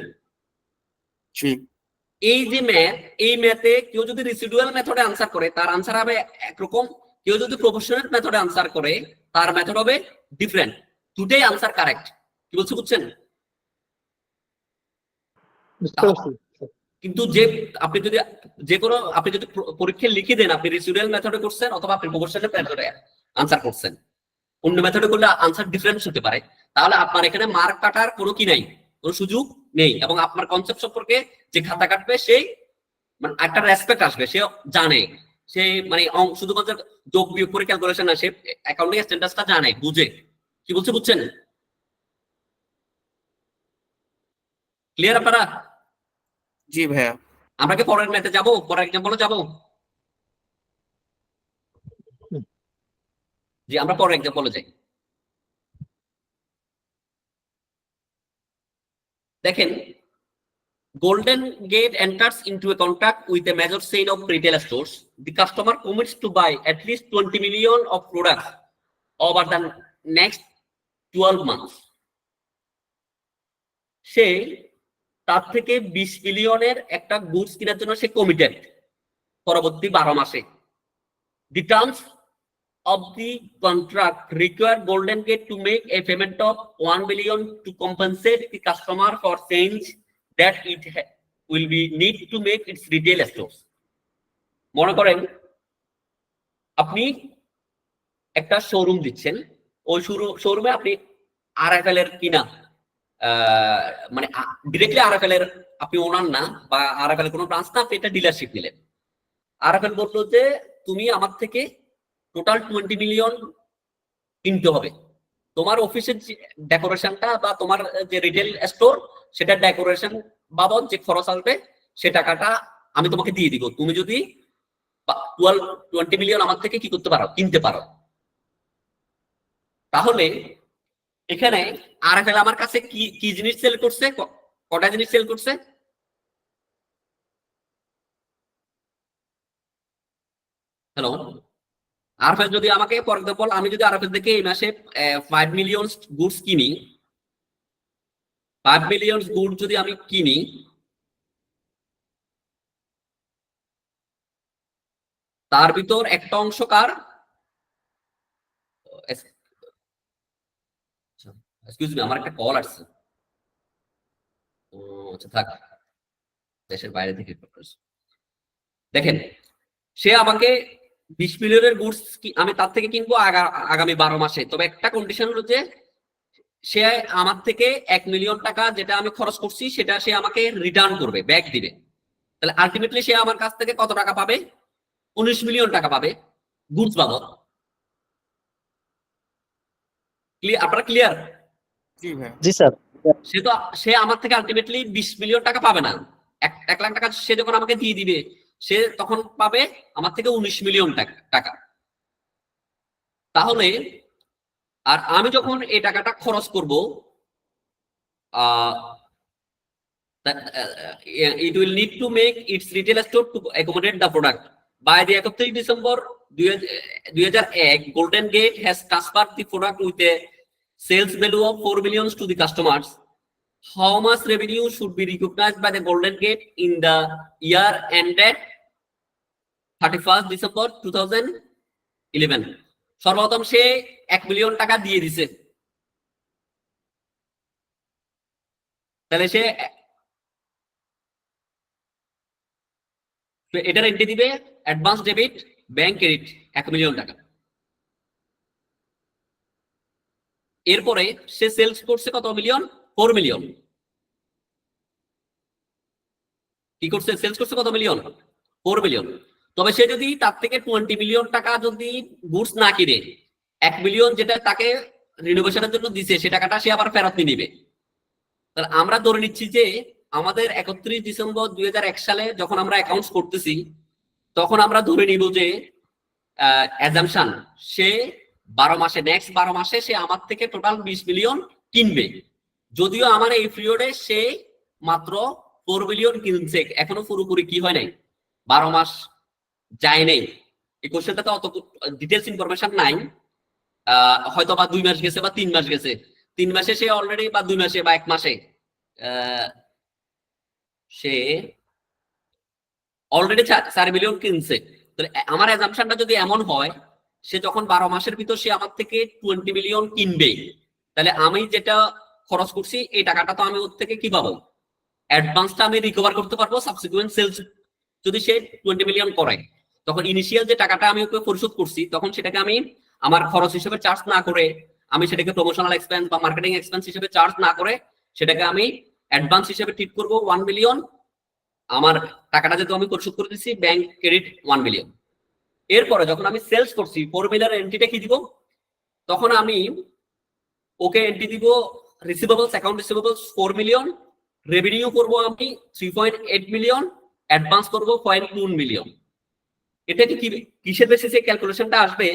এই যে ম্যাথ, এই ম্যাথে কেউ যদি রেসিডুয়াল মেথডে আনসার করে তার আনসার হবে একরকম, কেউ যদি প্রপোর্শনাল মেথডে আনসার করে তার মেথড হবে ডিফারেন্ট। দুটোই আনসার কারেক্ট। কি বলছে বুঝছেন? বুঝতে পারছি। কিন্তু আপনি যদি পরীক্ষায় লিখে দেন আপনি রেসিডুয়াল মেথডে করছেন অথবা আপনি প্রপোর্শনাল মেথডে আনসার করছেন, অন্য মেথডে করলে আনসার ডিফারেন্স হতে পারে, তাহলে আপনার এখানে মার্ক কাটার কোনো কি নাই, কোনো সুযোগ নেই। এবং আপনার কনসেপ্ট সম্পর্কে যে খাতা কাটবে সেই মানে একটা রেসপেক্ট আসবে, সে জানে, সে মানে শুধুমাত্র যোগ বিয়োগ করে ক্যালকুলেশন না, সে অ্যাকাউন্টিং স্ট্যান্ডার্ডটা জানে, বুঝে। কি বলছে বুঝছেন? ক্লিয়ার আপনারা? জি ভাইয়া। আমরা কি পরের ম্যাথে যাবো, পরের এক্সাম্পলে যাবো? জি, আমরা পরের এক্সাম্পলে যাই। দেখেন, Golden Gate enters into a contract with a major chain of retail stores. The customer commits to buy at least 20 million of products over the next 12 months. সে তার থেকে 20 মিলিয়নের একটা গুডস কেনার জন্য সে কমিটেড পরবর্তী 12 মাসে। The terms of the contract require Golden Gate to make a payment of 1 million to compensate the customer for change that it will be need to make its retail stores. মনে করেন আপনি একটা showroom দিচ্ছেন, ওই শোরুমে আপনি RFL এর কিনা মানে ডিরেক্টলি আরএফএল এর আপনি ওনার না, বা আরএফএল এর কোনো ব্রাঞ্চ না, আপনি এটা ডিলারশিপ নিলেন। আরএফএল বললো যে তুমি আমার থেকে টোটাল 20 মিলিয়ন কিনতে হবে, তোমার অফিসের ডেকোরেশনটা বা তোমার যে রিটেল স্টোর সেটা ডেকোরেশন বাবদ যে খরচ আসবে সে টাকাটা আমি তোমাকে দিয়ে দিব, তুমি যদি 20 মিলিয়ন আমার থেকে কি করতে পারো, কিনতে পারো। তাহলে এখানে আরএফএল আমার কাছে কি কি জিনিস সেল করছে, কটা জিনিস সেল করছে? হ্যালো, আরএফএল যদি আমাকে ফর এক্সাম্পল আমি যদি আরএফএল থেকে এই মাসে 5 মিলিয়ন গুডস কিনি, 5 মিলিয়ন গুড যদি আমি কিনি, তার ভিতর একটা অংশ কার, এক্সকিউজ মি, আমার একটা কল আসছে। আচ্ছা থাক, দেশের বাইরে থেকে। দেখেন, সে আমাকে 20 মিলিয়নের গুডস আমি তার থেকে কিনবো আগামী 12 মাসে। তবে একটা কন্ডিশন হলো যে সে আমার থেকে 1 মিলিয়ন টাকা যেটা আমি খরচ করছি সেটা সে আমাকে রিটার্ন করবে, ব্যাক দিবে। তাহলে আলটিমেটলি সে আমার কাছ থেকে কত টাকা পাবে? 19 মিলিয়ন টাকা পাবে গুডস বাবদ। আপনারা ক্লিয়ার? জি ভাইয়া। জি স্যার। সে আমার থেকে আলটিমেটলি 20 মিলিয়ন টাকা পাবে না, 1 লাখ টাকা সে যখন আমাকে দিয়ে দিবে সে তখন পাবে আমার থেকে 19 মিলিয়ন টাকা। তাহলে আর আমি যখন এই টাকাটা খরচ করব, it will need to make its retail store to accommodate the product. By the 31 December 2001, Golden Gate has transferred the product with a sales value of 4 million to the customers. How much revenue should be recognized by the Golden Gate in the year ended 31st December 2011? সর্বপ্রথম সে 1 million টাকা দিয়ে দিছে, তাহলে সে এটার entry দিবে advance debit, bank credit 1 million টাকা। এরপরে সে sales করছে কত মিলিয়ন? 4 মিলিয়ন। কি করছে? সেলস করছে কত মিলিয়ন? 4 মিলিয়ন। তবে সে যদি তার থেকে 20 মিলিয়ন টাকা যদি গুডস না কিনে, 1 মিলিয়ন যেটা তাকে রিনোভেশনের জন্য দিছে সে টাকাটা সে আবার ফেরত নিবে। তাহলে আমরা ধরে নিচ্ছি যে আমাদের 31 ডিসেম্বর 2001 সালে যখন আমরা অ্যাকাউন্টস করতেছি তখন আমরা ধরে নিব যে অ্যাজাম্পশন সে 12 মাসে, নেক্সট 12 মাসে সে আমার থেকে টোটাল 20 মিলিয়ন কিনবে। যদিও আমার এই পিরিয়ডে সে মাত্র 4 মিলিয়ন কিনছে, এখনো পুরোপুরি কি হয় নাই, 12 মাস যায় নাই। এই কোশ্চেনটা তো অত ডিটেলস ইনফরমেশন নাই, হয়তো বা 2 মাস গেছে বা 3 মাস গেছে। 3 মাসে সে অলরেডি, বা 2 মাসে বা 1 মাসে সে অলরেডি 4 মিলিয়ন কিনছে। তাহলে আমার অ্যাজাম্পশনটা যদি এমন হয় সে যখন 12 মাসের ভিতর সে আমার থেকে 20 মিলিয়ন কিনবে, তাহলে আমি যেটা খরচ করছি এই টাকাটা তো আমি ওর থেকে কি পাবো? অ্যাডভান্সটা আমি রিকভার করতে পারবো সাবসিকুয়েন্ট সেলস যদি সে 20 মিলিয়ন করে। তখন ইনিশিয়াল যে টাকাটা আমি ওকে পরিশোধ করছি তখন সেটাকে আমি আমার খরচ হিসেবে চার্জ না করে, আমি সেটাকে প্রমোশনাল এক্সপেন্স বা মার্কেটিং এক্সপেন্স হিসেবে চার্জ না করে সেটাকে আমি অ্যাডভান্স হিসেবে ট্রিট করব 1 মিলিয়ন, আমার টাকাটা যেহেতু আমি পরিশোধ করে দিচ্ছি, ব্যাংক ক্রেডিট 1 মিলিয়ন। এরপরে যখন আমি সেলস করছি 4 মিলিয়ন এন্ট্রিটা কি দিব, তখন আমি ওকে এন্ট্রি দিব receivables, account receivables 4 million, revenue করব আমি 3.8 মিলিয়ন, অ্যাডভান্স করব 0.2 মিলিয়ন। এটা কি কিসের বেসিসে ক্যালকুলেশনটা আসবে,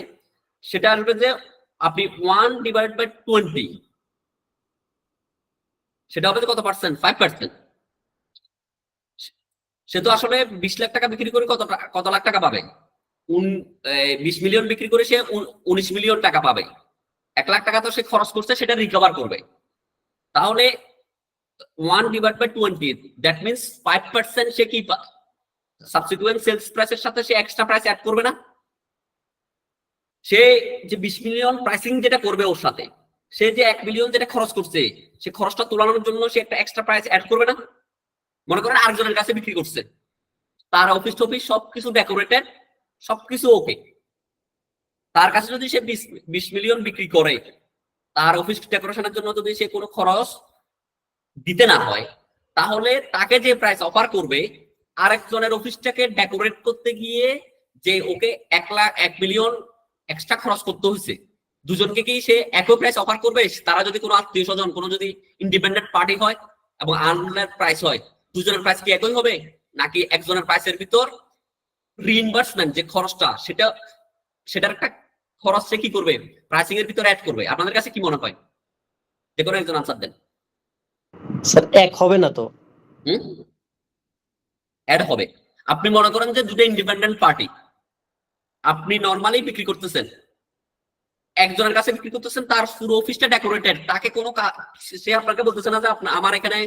সেটা আসবে যে আপনি 1/20, সেটা হবে কত পার্সেন্ট, 5%। সে তো আসলে 20 লাখ টাকা বিক্রি করে কত লাখ টাকা পাবে, 20 মিলিয়ন বিক্রি করে সে 19 মিলিয়ন টাকা পাবে। 1 লাখ টাকা তো সে খরচ করছে, সেটা রিকভার করবে। তাহলে 1/20, দ্যাট মিনস 5% সে কি সাবসিকুয়েন্ট সেলস প্রাইসের সাথে সে এক্সট্রা প্রাইস অ্যাড করবে না। সে যে 20 মিলিয়ন প্রাইসিং যেটা করবে ওর সাথে, সে যে 1 মিলিয়ন যেটা খরচ করছে, সে খরচটা তোলানোর জন্য সে একটা এক্সট্রা প্রাইস অ্যাড করবে না। মনে করেন আরেকজনের কাছে বিক্রি করছে, তার অফিস টফিস সবকিছু ডেকোরেটেড, সবকিছু ওকে, তার কাছে যদি সে 20 মিলিয়ন বিক্রি করে, তার অফিস ডেকোরেশনের জন্য যদি সে কোনো খরচ দিতে না হয়, তাহলে তাকে যে প্রাইস অফার করবে, আরেকজনের অফিসটাকে ডেকোরেট করতে গিয়ে যে ওকে 1 মিলিয়ন এক্সট্রা খরচ করতে হয়েছে, দুজনকে কি সে একই প্রাইস অফার করবে? তারা যদি কোনো আত্মীয় স্বজন, কোনো যদি ইন্ডিপেন্ডেন্ট পার্টি হয় এবং আনলার প্রাইস হয়, দুজনের প্রাইস কি একই হবে? নাকি একজনের প্রাইসের ভিতর রিইনভার্সমেন্ট যে খরচটা, সেটার একটা খরচ সে কি করবে, প্রাইসিং এর ভিতরে অ্যাড করবে? আপনাদের কাছে কি মনে হয়? যে কোনো একজন আনসার দেন। স্যার এক হবে না তো? অ্যাড হবে। আপনি মনে করেন যে দুটো ইন্ডিপেন্ডেন্ট পার্টি, আপনি নরমালি বিক্রি করতেছেন, একজনের কাছে বিক্রি করতেছেন, তার পুরো অফিসটা ডেকোরেটেড, তাকে কোনো সে আপনাকে বলতেছে না যে আমার এখানে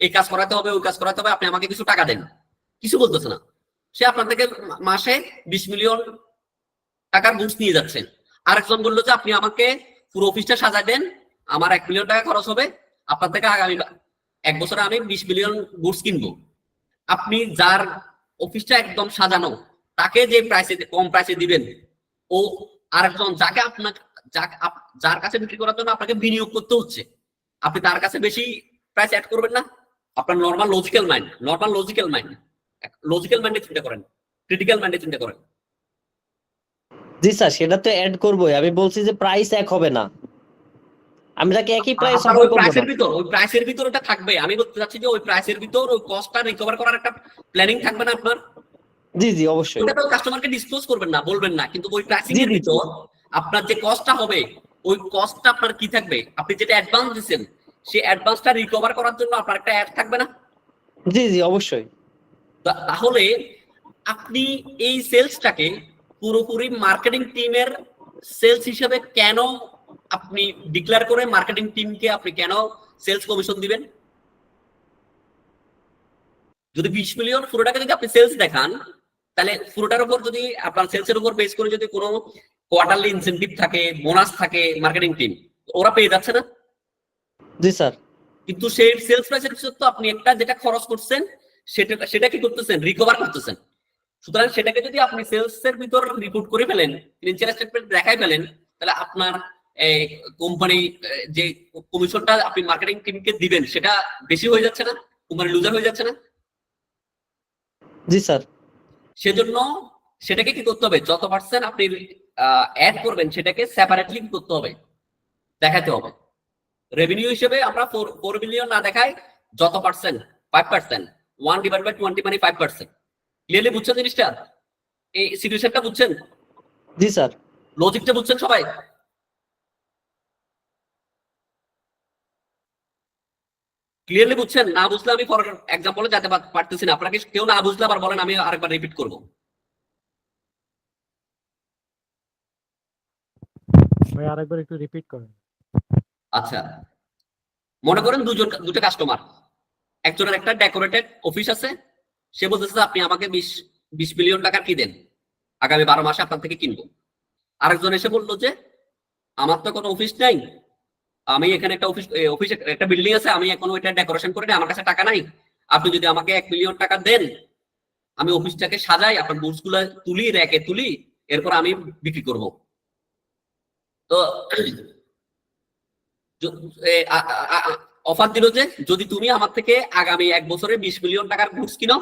এই কাজ করাতে হবে, ওই কাজ করাতে হবে, আপনি আমাকে কিছু টাকা দেন, কিছু বলতেছে না। সে আপনার থেকে মাসে 20 মিলিয়ন টাকার গুডস নিয়ে যাচ্ছেন। আরেকজন বললো যে আপনি আমাকে পুরো অফিসটা সাজায় দেন, আমার 1 মিলিয়ন টাকা খরচ হবে, আপনার থেকে আগামী 1 বছরে আমি 20 মিলিয়ন গুডস কিনবো। আপনি যার অফিসটা একদম সাজানো, তাকে যে প্রাইসে, কম প্রাইসে দিবেন, ও আরেকজন যাকে যার কাছে বিক্রি করার জন্য আপনাকে বিনিয়োগ করতে হচ্ছে, আপনি তার কাছে বেশি প্রাইস অ্যাড করবেন না? আপনার নর্মাল লজিক্যাল মাইন্ডে চিন্তা করেন, ক্রিটিক্যাল মাইন্ডে চিন্তা করেন। জি স্যার, সেটা তো অ্যাড করবোই। আমি বলছি যে প্রাইস এক হবে না, আমি তাকে একই প্রাইস অফার করব না। ওই প্রাইসের ভিতর ওটা থাকবে। আমি বলতে চাচ্ছি যে ওই প্রাইসের ভিতর ওই কস্টটা রিকভার করার একটা প্ল্যানিং থাকবে না আপনার? জি জি অবশ্যই। ওটা তো কাস্টমারকে ডিসক্লোজ করবেন না, বলবেন না, কিন্তু ওই প্রাইসিং এর ভিতর আপনার যে কস্টটা হবে, ওই কস্টটা আপনার কি থাকবে? আপনি যেটা অ্যাডভান্স দিবেন, সেই অ্যাডভান্সটা রিকভার করার জন্য আপনার একটা অ্যাড থাকবে না? জি জি অবশ্যই। তাহলে আপনি এই সেলসটাকে পুরোপুরি মার্কেটিং টিমের সেলস হিসেবে কেন আপনি ডিক্লেয়ার করে মার্কেটিং টিমকে আপনি কেন সেলস কমিশন দিবেন? যদি 20 মিলিয়ন পুরোটাকে যদি আপনি সেলস দেখান, তাহলে পুরোটার উপর যদি আপনার সেলসের উপর বেস করে যদি কোনো কোয়ার্টারলি ইনসেনটিভ থাকে, বোনাস থাকে, মার্কেটিং টিম ওরা পেয়ে যাচ্ছে না? জি স্যার। কিন্তু সেই সেলস প্রাইসের পিছনে তো আপনি একটা যেটা খরচ করছেন, সেটা কি করতেছেন, রিকভার করতেছেন। সুতরাং সেটাকে যদি আপনি সেলস এর ভিতর রিপোর্ট করে ফেলেন, ফিনান্সিয়াল স্টেটমেন্ট দেখাই ফেলেন, তাহলে আপনার কোম্পানি যে কমিশনটা আপনি মার্কেটিং টিমকে দিবেন, সেটা বেশি হয়ে যাচ্ছে না? কোম্পানি লুজার হয়ে যাচ্ছে না? জি স্যার। সেজন্য সেটাকে কি করতে হবে, যত পার্সেন্ট আপনি অ্যাড করবেন সেটাকে সেপারেটলি কি করতে হবে, দেখাতে হবে। রেভিনিউ হিসেবে আমরা 4 মিলিয়ন না দেখাই, যত পার্সেন্ট 5%, 1/20 মানে 5%। ক্লিয়ারলি বুঝছেন জিনিসটা? এই সিচুয়েশনটা বুঝছেন? জি স্যার। লজিকটা বুঝছেন সবাই? ক্লিয়ারলি বুঝছেন? না বুঝলে আমি ফর এক্সাম্পলে যেতে পারতেছি না। আপনাকে কেউ না বুঝলে আবার বলেন, আমি আরেকবার রিপিট করব। ভাই আরেকবার একটু রিপিট করেন। আচ্ছা, মনে করেন দুটো কাস্টমার, একজনের একটা ডেকোরেটেড অফিস আছে, সে বলতেছে আপনি আমাকে 20 মিলিয়ন টাকার কি দেন, আগামী 12 মাসে আপনার থেকে কিনবো। আরেকজন এসে বললো যে আমার তো কোনো অফিস নাই, আমি এখানে একটা অফিস একটা বিল্ডিং আছে, আমি এখনো ওইটা ডেকোরেশন করে নিই, আমার কাছে টাকা নাই, আপনি যদি আমাকে 1 মিলিয়ন টাকা দেন, আমি অফিসটাকে সাজাই, আপনার বুটস গুলো তুলি, র্যাকে তুলি, এরপর আমি বিক্রি করব। তো অফার দিল যে যদি তুমি আমার থেকে আগামী 1 বছরে 20 মিলিয়ন টাকার গুডস কিনো,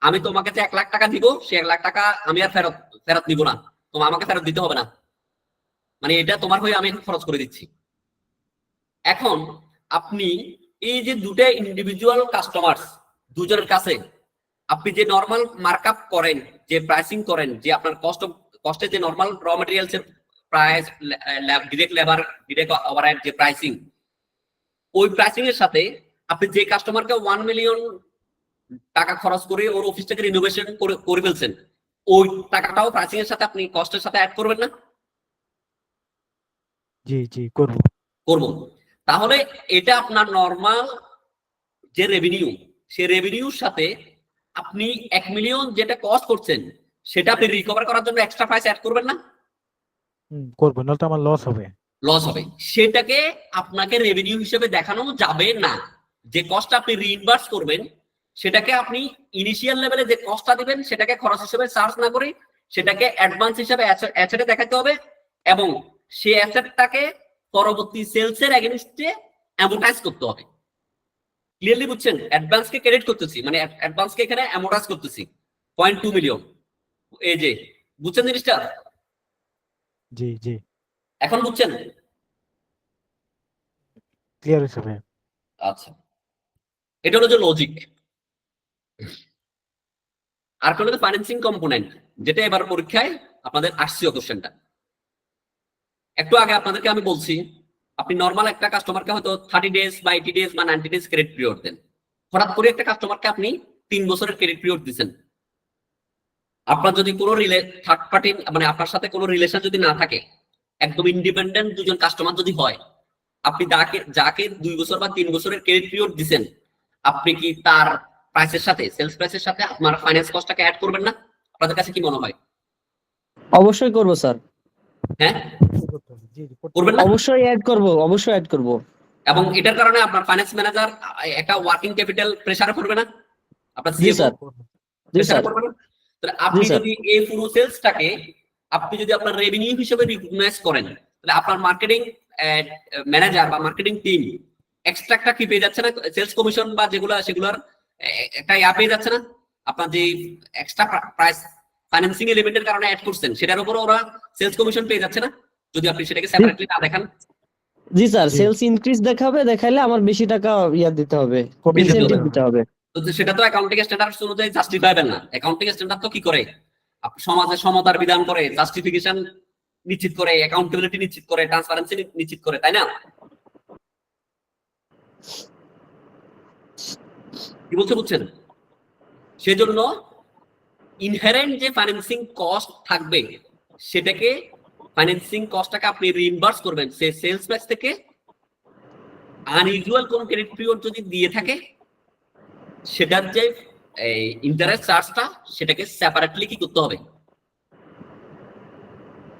আমি তোমাকে যে 1 লাখ টাকা দিব, সে 1 লাখ টাকা আমি আর ফেরত দিব না, তোমার আমাকে ফেরত দিতে হবে না, মানে এটা তোমার হয়ে আমি খরচ করে দিচ্ছি। এখন আপনি এই যে দুটো ইন্ডিভিজুয়াল কাস্টমার, দুজনের কাছে আপনি যে নরমাল মার্কআপ করেন, যে প্রাইসিং করেন, যে আপনার কস্টে যে নরমাল র মেটেরিয়ালস এর price, direct labour, direct overhead যে প্রাইসিং, ওই প্রাইসিং এর সাথে আপনি যে কাস্টমারকে 1 মিলিয়ন টাকা খরচ করে ওর অফিসটাকে রিনোভেশন করে ফেলছেন, ওই টাকাটাও প্রাইসিং এর সাথে আপনি কস্টের সাথে অ্যাড করবেন না? জি জি করবো। করব। তাহলে এটা আপনার নরমাল যে রেভিনিউ, সেই রেভিনিউর সাথে আপনি 1 মিলিয়ন যেটা কস্ট করছেন সেটা আপনি রিকভার করার জন্য এক্সট্রা প্রাইস অ্যাড করবেন না? করবো, নাহলে তো আমার লস হবে। লস হবে। সেটাকে আপনাকে রেভিনিউ হিসেবে দেখানো যাবে না। যে কস্টটা আপনি রিইনভার্স করবেন সেটাকে আপনি ইনিশিয়াল লেভেলে যে কস্টটা দিবেন সেটাকে খরচ হিসেবে চার্জ না করে সেটাকে অ্যাডভান্স হিসেবে অ্যাসেটে দেখাতে হবে, এবং সেই অ্যাসেটটাকে পরবর্তী সেলসের এগেইনস্টে অ্যামোর্টাইজ করতে হবে। ক্লিয়ারলি বুঝছেন? অ্যাডভান্সকে ক্রেডিট করতেছি, মানে অ্যাডভান্সকে এখানে অ্যামোর্টাইজ করতেছি 0.2 মিলিয়ন। এই যে বুঝছেন জিনিসটা? জি জি এখন বুঝছেন? ক্লিয়ার হয়েছে ভাই। আচ্ছা, এটা হলো যে লজিক। আর কোন ফাইন্যান্সিং কম্পোনেন্ট, যেটা এবার পরীক্ষায় আপনাদের আসছে কোশ্চেনটা। একটু আগে আপনাদেরকে আমি বলছি, আপনি নরমাল একটা কাস্টমারকে হয়তো 30 ডেজ বা 80 ডেজ বা 90 ডেজ ক্রেডিট পিরিয়ড দেন। হঠাৎ করে একটা কাস্টমারকে আপনি 3 বছরের ক্রেডিট পিরিয়ড দিচ্ছেন। আপনার যদি কোনো থার্ড পার্টি, মানে আপনার সাথে কোনো রিলেশন যদি না থাকে, একদম ইন্ডিপেন্ডেন্ট দুজন কাস্টমার যদি হয়, আপনি যাকে 2 বছর বা 3 বছরের ক্রেডিট পিরিয়ড দিচ্ছেন, আপনি কি তার প্রাইসের সাথে, সেলস প্রাইসের সাথে আপনার ফাইন্যান্স কস্টটাকে অ্যাড করবেন না? আপনাদের কাছে কি মনে হয়? অবশ্যই করব স্যার, হ্যাঁ, করতে হবে। জি জি করতে করবেন না? অবশ্যই অ্যাড করব, অবশ্যই অ্যাড করব। এবং এটার কারণে আপনার ফাইন্যান্স ম্যানেজার একটা ওয়ার্কিং ক্যাপিটাল প্রেসারে পড়বে না? আপনার জি সিএফও স্যার, জি প্রেসারে স্যার, পড়বে না? তাহলে আপনি জি স্যার। যদি এই পুরো সেলসটাকে আপনি যদি আপনার রেভিনিউ হিসেবে রিকগনাইজ করেন, তাহলে আপনার মার্কেটিং ম্যানেজার বা মার্কেটিং টিম এক্সট্রা একটা কি পেয়ে যাচ্ছে না? সেলস কমিশন বা সেগুলার একটা পেয়ে যাচ্ছে না? আপনার যে এক্সট্রা প্রাইস ফাইন্যান্সিং এলিমেন্টের কারণে অ্যাড করছেন, সেটার উপর ওরা সেলস কমিশন পেয়ে যাচ্ছে না, যদি আপনি সেটাকে সেপারেটলি না দেখান? জি স্যার, জি। সেলস ইনক্রিজ দেখাইলে আমার বেশি টাকা দিতে হবে, Commission ইনসেনটিভ দিতে দিতে হবে। তো সেটা তো অ্যাকাউন্টিং স্ট্যান্ডার্ডস অনুযায়ী জাস্টিফাইবেল না। অ্যাকাউন্টিং স্ট্যান্ডার্ড তো কি করে? সমাজে সমতার বিধান করে, জাস্টিফিকেশন নিশ্চিত করে, অ্যাকাউন্টেবিলিটি নিশ্চিত করে, ট্রান্সপারেন্সি নিশ্চিত করে, তাই না? কি বলছে বুঝছেন? সেজন্য ইনহেরেন্ট যে ফাইন্যান্সিং কস্ট থাকবে, সেটাকে ফাইন্যান্সিং কস্টটাকে আপনি রিইনভার্স করবেন সেই সেলস প্রাইস থেকে। আনইউজুয়াল কোন ক্রেডিট পিরিয়ড যদি দিয়ে থাকে, সেটার যে ইন্টারেস্ট চার্জটা, সেটাকে সেপারেটলি কি করতে হবে?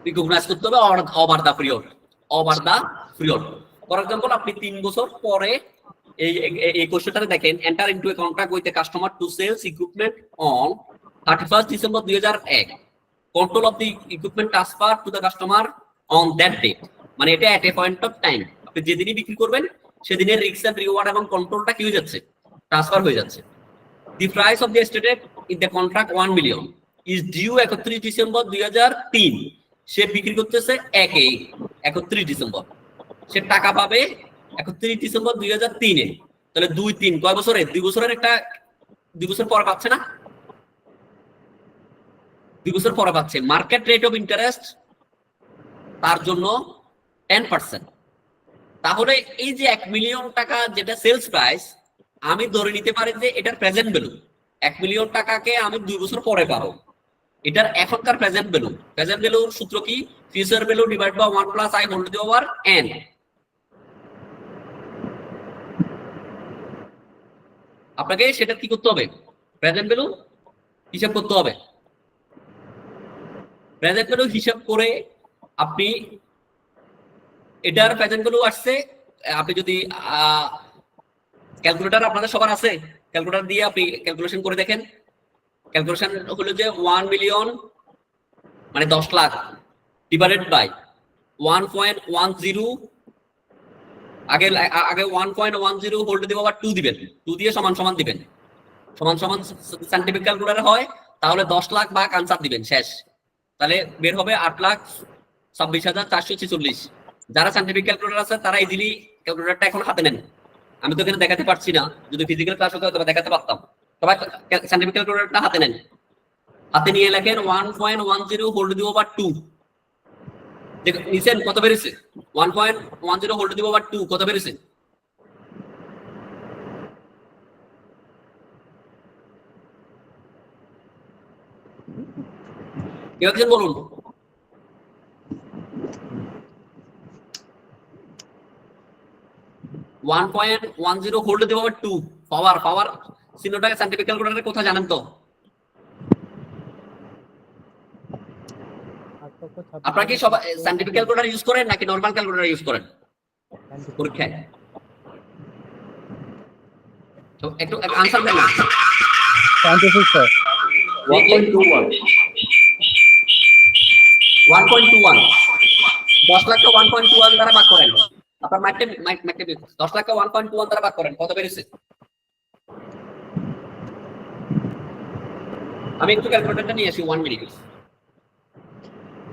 রিকগনাইজ করতে হবে over the period, over the period. For example, আপনি 3 বছর পরে এই কোশ্চেনটা দেখেন, enter into a contract with a customer to sales equipment on 31st December 2001, control of the equipment transfer to the customer on that date. মানে এটা at a point of time, আপনি যেদিনই বিক্রি করবেন সেদিনের রিস্ক এন্ড রিওয়ার্ড এবং কন্ট্রোলটা কি হয়ে যাচ্ছে? ট্রান্সফার হয়ে যাচ্ছে। The price of the stated in the contract 1 million is due 31 December 2003। সে বিক্রি করতেছে 31 ডিসেম্বর, সে টাকা পাবে 31 ডিসেম্বর 2003-এ। তাহলে 2-3 কয় বছরে? 2 বছরের একটা 2 বছর পরে পাচ্ছে না? 2 বছর পরে পাচ্ছে। মার্কেট রেট অফ ইন্টারেস্ট তার জন্য 10%। তাহলে এই যে 1 মিলিয়ন টাকা যেটা সেলস প্রাইস, আমি ধরে নিতে পারি যে এটার প্রেজেন্ট ভ্যালু 1 মিলিয়ন টাকাকে আমি 2 বছর পরে পাবো। এটার এখনকার প্রেজেন্ট ভ্যালুর সূত্র কি? Future value divide by 1 + i whole to the power n। আপনাকে সেটা কি করতে হবে? প্রেজেন্ট ভ্যালু হিসাব করতে হবে। প্রেজেন্ট ভ্যালু হিসাব করে আপনি এটার প্রেজেন্ট ভ্যালু আসছে, আপনি যদি ক্যালকুলেটর আপনাদের সবার আছে, ক্যালকুলেটর দিয়ে আপনি ক্যালকুলেশন করে দেখেন। ক্যালকুলেশন হলো যে 1 মিলিয়ন মানে 10 লাখ ডিভাইডেড বাই 1.10 আগে আগে 1.10 হোল্ড দিব আবার 2 দিবেন, 2 দিয়ে সমান সমান দিবেন, সমান সমান সায়েন্টিফিক ক্যালকুলেটর হয় তাহলে 10 লাখ ভাগ আনসার দিবেন, শেষ। তাহলে বের হবে 8,26,446। যারা সায়েন্টিফিক ক্যালকুলেটর আছে তারা ইজিলি ক্যালকুলেটরটা এখন হাতে নেন। আমি তো এখানে দেখাতে পারছি না, যদি ফিজিক্যাল ক্লাস হতো তবে দেখাতে পারতাম। সবাই সায়েন্টিফিক ক্যালকুলেটরটা হাতে নেন, হাতে নিয়ে লেখেন 1.10 হোল্ড দিব আবার 2। দেখুন নিচেন কত বেরিয়েছে, 1.10 হোল্ড দিব আবার 2 কত বেরিয়েছে? কেউ একজন বলুন। 1.10 হোল্ড দিব আবার 2 পাওয়ার চিহ্নটাকে সায়েন্টিফিক ক্যালকুলেটরে কোথায় জানেন তো? আপনারা কি সবাই সায়েন্টিফিক ক্যালকুলেটর ইউজ করেন নাকি নরমাল ক্যালকুলেটর ইউজ করেন পরীক্ষায়? তো একটু আনসার দেন না। সায়েন্টিফিক স্যার 1.21 10 লাখকে 1.21 দ্বারা ভাগ করেন। আপনার মাইটে 10 লাখকে 1.21 দ্বারা ভাগ করেন, কত বেরিয়েছে? আমি একটু ক্যালকুলেটরটা নিয়ে আসি 1 মিনিট।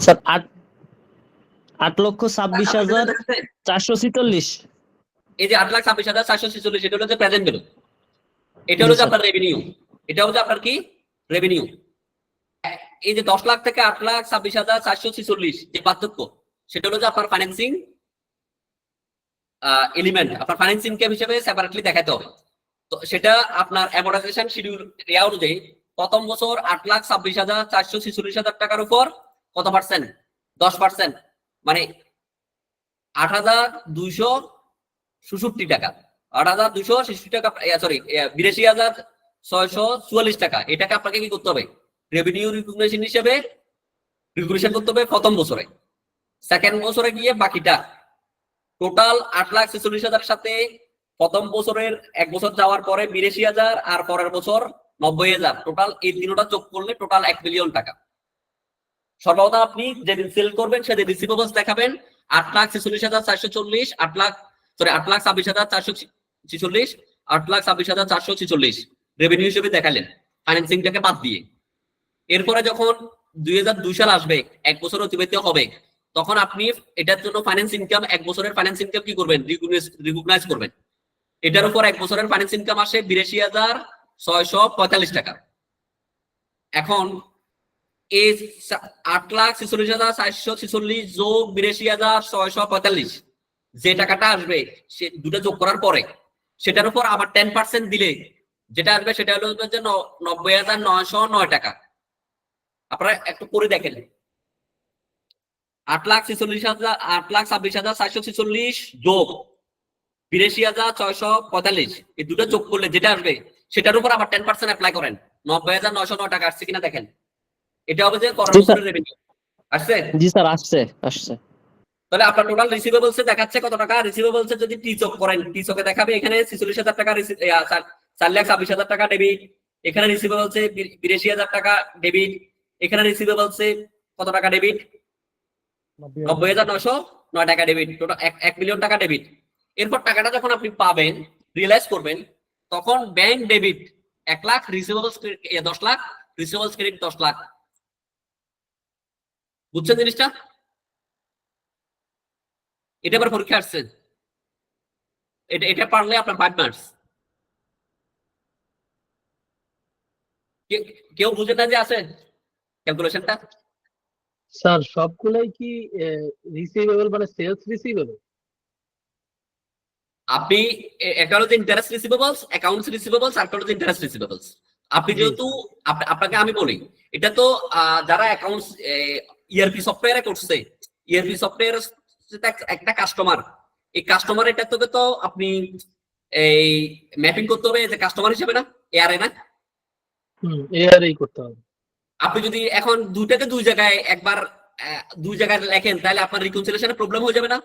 স্যার 8,26,446। এই যে 8,26,446 এটা হলো যে প্রেজেন্ট ভ্যালু, এটা হলো যে আপনার রেভিনিউ, এটা হলো যে আপনার কি রেভিনিউ। এই যে 10 লাখ থেকে 8,26,446 যে পার্থক্য, সেটা হলো যে আপনার ফাইন্যান্সিং এলিমেন্ট, আপনার ফাইন্যান্স ইনকাম হিসেবে সেপারেটলি দেখাতে হবে। তো সেটা আপনার অ্যামোর্টাইজেশন শিডিউল রিয়া অনুযায়ী প্রথম বছর 8,26,446 টাকার উপর কত পার্সেন্ট? 10%, মানে 8,266 টাকা, 8,266 টাকা, সরি 82,644 টাকা। এটাকে আপনাকে কি করতে হবে? রেভিনিউ রিকগনিশন হিসেবে রিকগনিশন করতে হবে প্রথম বছরে। সেকেন্ড বছরে গিয়ে বাকিটা টোটাল 8,46,000 সাথে প্রথম বছরের এক বছর যাওয়ার পরে 82,000 আর পরের বছর 90,000, টোটাল এই তিনটা যোগ করলে টোটাল 1 মিলিয়ন টাকা। সর্বদা আপনি যেদিন সেল করবেন সেদিন রিসিভেবলস দেখাবেন 8,46,440, 8,26,446, 8,26,446 রেভিনিউ হিসেবে দেখালেন ফাইন্যান্সিংটাকে বাদ দিয়ে। এরপরে যখন 2002 সাল আসবে, এক বছর অতিবাহিত হবে, তখন আপনি এটার জন্য ফাইন্যান্স ইনকাম, এক বছরের ফাইন্যান্স ইনকাম কি করবেন? রিকগনাইজ করবেন। এটার উপর এক বছরের ফাইন্যান্স ইনকাম আসে 82,645 টাকা। এখন এই 8,46,446 যোগ 82,645 যে টাকাটা আসবে, সে দুটো যোগ করার পরে সেটার উপর আবার 10% দিলে যেটা আসবে সেটা হলো যে 90,909 টাকা। আপনারা একটু করে দেখেন, 8,26,446 যোগ 82,645 এই দুটো যোগ করলে যেটা আসবে সেটার উপর আবার 10% অ্যাপ্লাই করেন, 90,909 টাকা আসছে কিনা দেখেন। এটা হবে যে পরের বছরের রেভিনিউ আসছে। জি স্যার, আসছে। তাহলে আপনার টোটাল রিসিভেবলস এ দেখাচ্ছে কত টাকা? রিসিভেবলস এ যদি টি চক করেন, টি চকে দেখাবে এখানে 46,000 টাকা, 4,26,000 টাকা ডেবিট, এখানে রিসিভেবলস এ 82,000 টাকা ডেবিট, এখানে রিসিভেবলস এ কত টাকা ডেবিট? 90,909 টাকা ডেবিট, টোটাল 1 মিলিয়ন টাকা ডেবিট। এরপর টাকাটা যখন আপনি পাবেন, রিয়েলাইজ করবেন, তখন bank debit 1 lakh, receivables 10 lakh, receivables credit 10 lakh. বুঝছেন জিনিসটা? এটা আবার পরীক্ষা আসছে, এটা পারলে আপনার 5 মার্কস। কেউ বুঝে না যে আছে ক্যালকুলেশনটা? স্যার সবগুলাই কি রিসিভেবল মানে সেলস রিসিভেবল? আপনি একটা হলো ইন্টারেস্ট রিসিভেবলস, অ্যাকাউন্টস রিসিভেবলস, আর একটা হলো ইন্টারেস্ট রিসিভেবলস। আপনি যেহেতু আপনাকে আমি বলি, এটা তো যারা অ্যাকাউন্টস ইআরপি সফটওয়্যারে করছে, ইআরপি সফটওয়্যার একটা কাস্টমার, এই কাস্টমার এটা তোকে তো আপনি এই ম্যাপিং করতে হবে যে কাস্টমার হিসেবে না, এআরএ না? এআরই করতে হবে। আপনি যদি এখন দুইটাকে দুই জায়গায় একবার দুই জায়গায় লেখেন তাহলে আপনার রিকনসিলিয়েশনে প্রবলেম হয়ে যাবে না?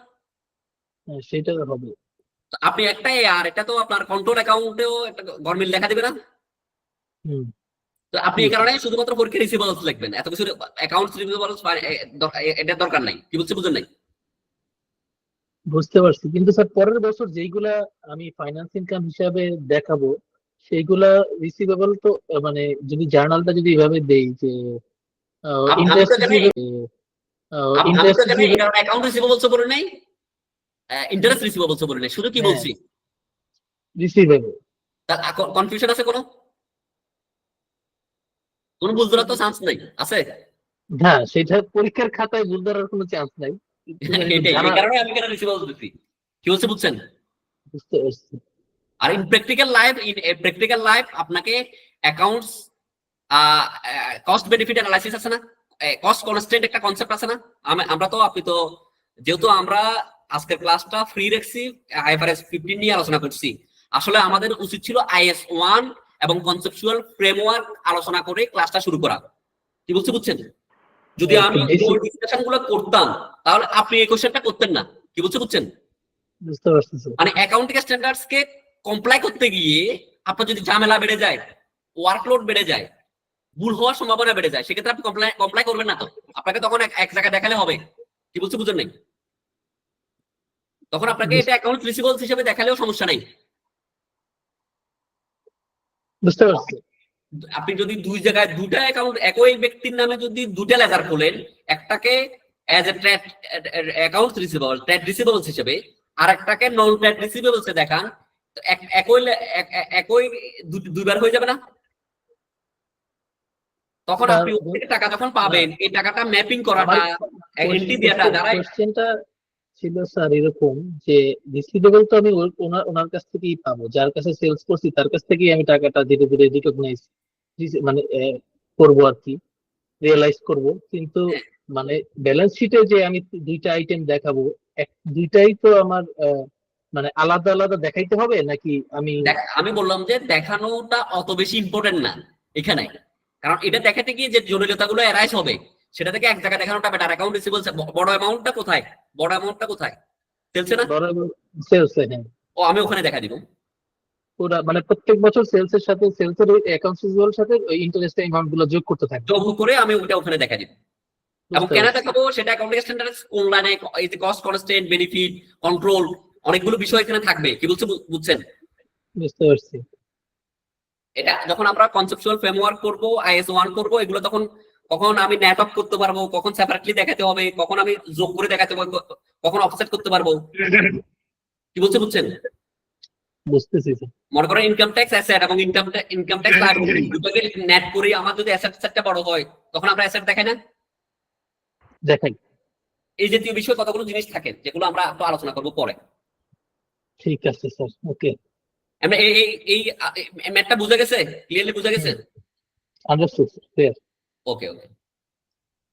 সেটা হবে। আপনি একটা আর এটা তো আপনার কন্ট্রোল অ্যাকাউন্টেও একটা গরমিল লেখা দিবে না? তো আপনি এই কারণে শুধুমাত্র পরীক্ষা রিসিভেবলস লিখবেন, এত কিছু অ্যাকাউন্টস রিসিভেবলস এটা দরকার নাই। কি বলছে বুঝেন নাই? বুঝতে পারছি, কিন্তু স্যার পরের বছর যেইগুলা আমি ফাইন্যান্স ইনকাম হিসাবে দেখাবো সেইগুলা রিসিভেবল তো, মানে যদি জার্নালটা যদি এভাবে দেই যে আমি তো ইন্টারেস্ট এখানে আমি তো এখানে রিসিভেবল, অ্যাকাউন্ট রিসিভেবলস বলি নাই, ইন্টারেস্ট রিসিভেবলস বলি নাই, শুধু কি হ্যাঁ বলছি? রিসিভেবল। কনফিউশন আছে কোনো? কোনো ভুল ধরার তো চান্স নাই, আছে? হ্যাঁ, সেটা পরীক্ষার খাতায় ভুল ধরার কোনো চান্স নাই, কিন্তু এটাই, জানা। এই কারণে আমি এখানে রিসিভেবলস দিচ্ছি। কি বলছে বুঝছেন? বুঝতে পারছি। আর ইন প্র্যাকটিক্যাল লাইফ আপনাকে অ্যাকাউন্টস কস্ট বেনিফিট অ্যানালাইসিস আছে না, কস্ট কনস্ট্যান্ট একটা কনসেপ্ট আছে না? আমরা তো, আপনি তো, যেহেতু আমরা আজকের ক্লাসটা ফ্রি রাখছি, আইএফআরএস 15 নিয়ে আলোচনা করছি, আসলে আমাদের উচিত ছিল IS 1 এবং কনসেপচুয়াল ফ্রেমওয়ার্ক আলোচনা করে ক্লাসটা শুরু করা। কি বলছি বুঝছেন? যদি আমি ওই ডিসকাশন গুলো করতাম তাহলে আপনি এই কোশ্চেনটা করতেন না। কি বলছি বুঝছেন? বুঝতে পারছি স্যার। মানে অ্যাকাউন্টিং স্ট্যান্ডার্ডস কে কমপ্লাই করতে গিয়ে আপনার যদি ঝামেলা বেড়ে যায়, ওয়ার্কলোড বেড়ে যায়, ভুল হওয়ার সম্ভাবনা বেড়ে যায়, সেক্ষেত্রে আপনি কমপ্লাই করবেন না। তো আপনাকে তখন এক জায়গায় দেখালে হবে। কি বলছি বুঝেন নাই? তখন আপনাকে এটা অ্যাকাউন্ট রিসিভেবলস হিসেবে দেখালেও সমস্যা নাই। বুঝতে পারছি। আপনি যদি দুই জায়গায় দুটা অ্যাকাউন্ট, একই ব্যক্তির নামে যদি দুটা লেজার খোলেন, একটাকে as a trade account receivable, trade receivables হিসেবে, আর একটাকে নন ট্রেড রিসিভেবলস এ দেখান, তো একই দুইবার হয়ে যাবে না? তখন আপনি ওই থেকে টাকা যখন পাবেন, এই টাকাটা ম্যাপিং করাটা, এন্ট্রি দেওয়াটা দ্বারা কোশ্চেনটা ছিল স্যার এরকম যে রিসিভেবল তো আমি ওনার কাছ থেকেই পাবো, যার কাছে সেলস করছি তার কাছ থেকেই আমি টাকাটা ধীরে ধীরে রিকগনাইজ, মানে করবো আর কি, রিয়েলাইজ করব। কিন্তু মানে ব্যালেন্স শিটে যে আমি দুইটা আইটেম দেখাবো, দুইটাই তো আমার মানে আলাদা আলাদা দেখাইতে হবে নাকি? আমি বললাম যে দেখানোটা অত বেশি ইম্পর্টেন্ট না এখানে, কারণ এটা দেখাতে গিয়ে যে জটিলতাগুলো এরাইজ হবে সেটা থেকে এক জায়গায় দেখানোটা বেটার। অ্যাকাউন্ট রিসিভেবলস বড় অ্যামাউন্টটা কোথায়? বড় অ্যামাউন্টটা কোথায়? সেলস না? সেলস, হ্যাঁ। ও আমি ওখানে দেখা দিব। পুরা মানে প্রত্যেক বছর সেলস এর সাথে, সেলস এর অ্যাকাউন্টস রিসিভেবল সাথে ওই ইন্টারেস্ট অ্যামাউন্ট গুলো যোগ করতে থাকবে, যোগ করে আমি ওটা ওখানে দেখা দিব। এবং কেন দেখাবো সেটা অ্যাকাউন্টিং স্ট্যান্ডার্ডস কোন লাইনে, এই যে কস্ট কনস্ট্যান্ট, বেনিফিট, কন্ট্রোল, অনেকগুলো বিষয় এখানে থাকবে। কি বলছে বুঝছেন? বুঝতে পারছি। এটা যখন আমরা কনসেপচুয়াল ফ্রেমওয়ার্ক করব, IS 1 করব, এগুলো তখন কখন আমি নেট অফ করতে পারবো, কখন সেপারেটলি দেখাতে হবে, কখন আমি যোগ করে দেখাতে পারবো, কখন অফসেট করতে পারবো। কি বলছে বুঝছেন? বুঝতেছি স্যার। মনে করেন ইনকাম ট্যাক্স অ্যাসেট এবং ইনকাম ট্যাক্স লায়াবিলিটি দুটোকে নেট করে আমার যদি অ্যাসেট সেটটা বড় হয়, তখন আমরা অ্যাসেট দেখাই না? দেখাই। এই জাতীয় বিষয় কতগুলো জিনিস থাকে যেগুলো আমরা একটু আলোচনা করবো পরে। ঠিক আছে স্যার, ওকে। আমরা এই ম্যাথটা বুঝে গেছে? ক্লিয়ারলি বুঝে গেছে? Understood sir, clear. Okay okay,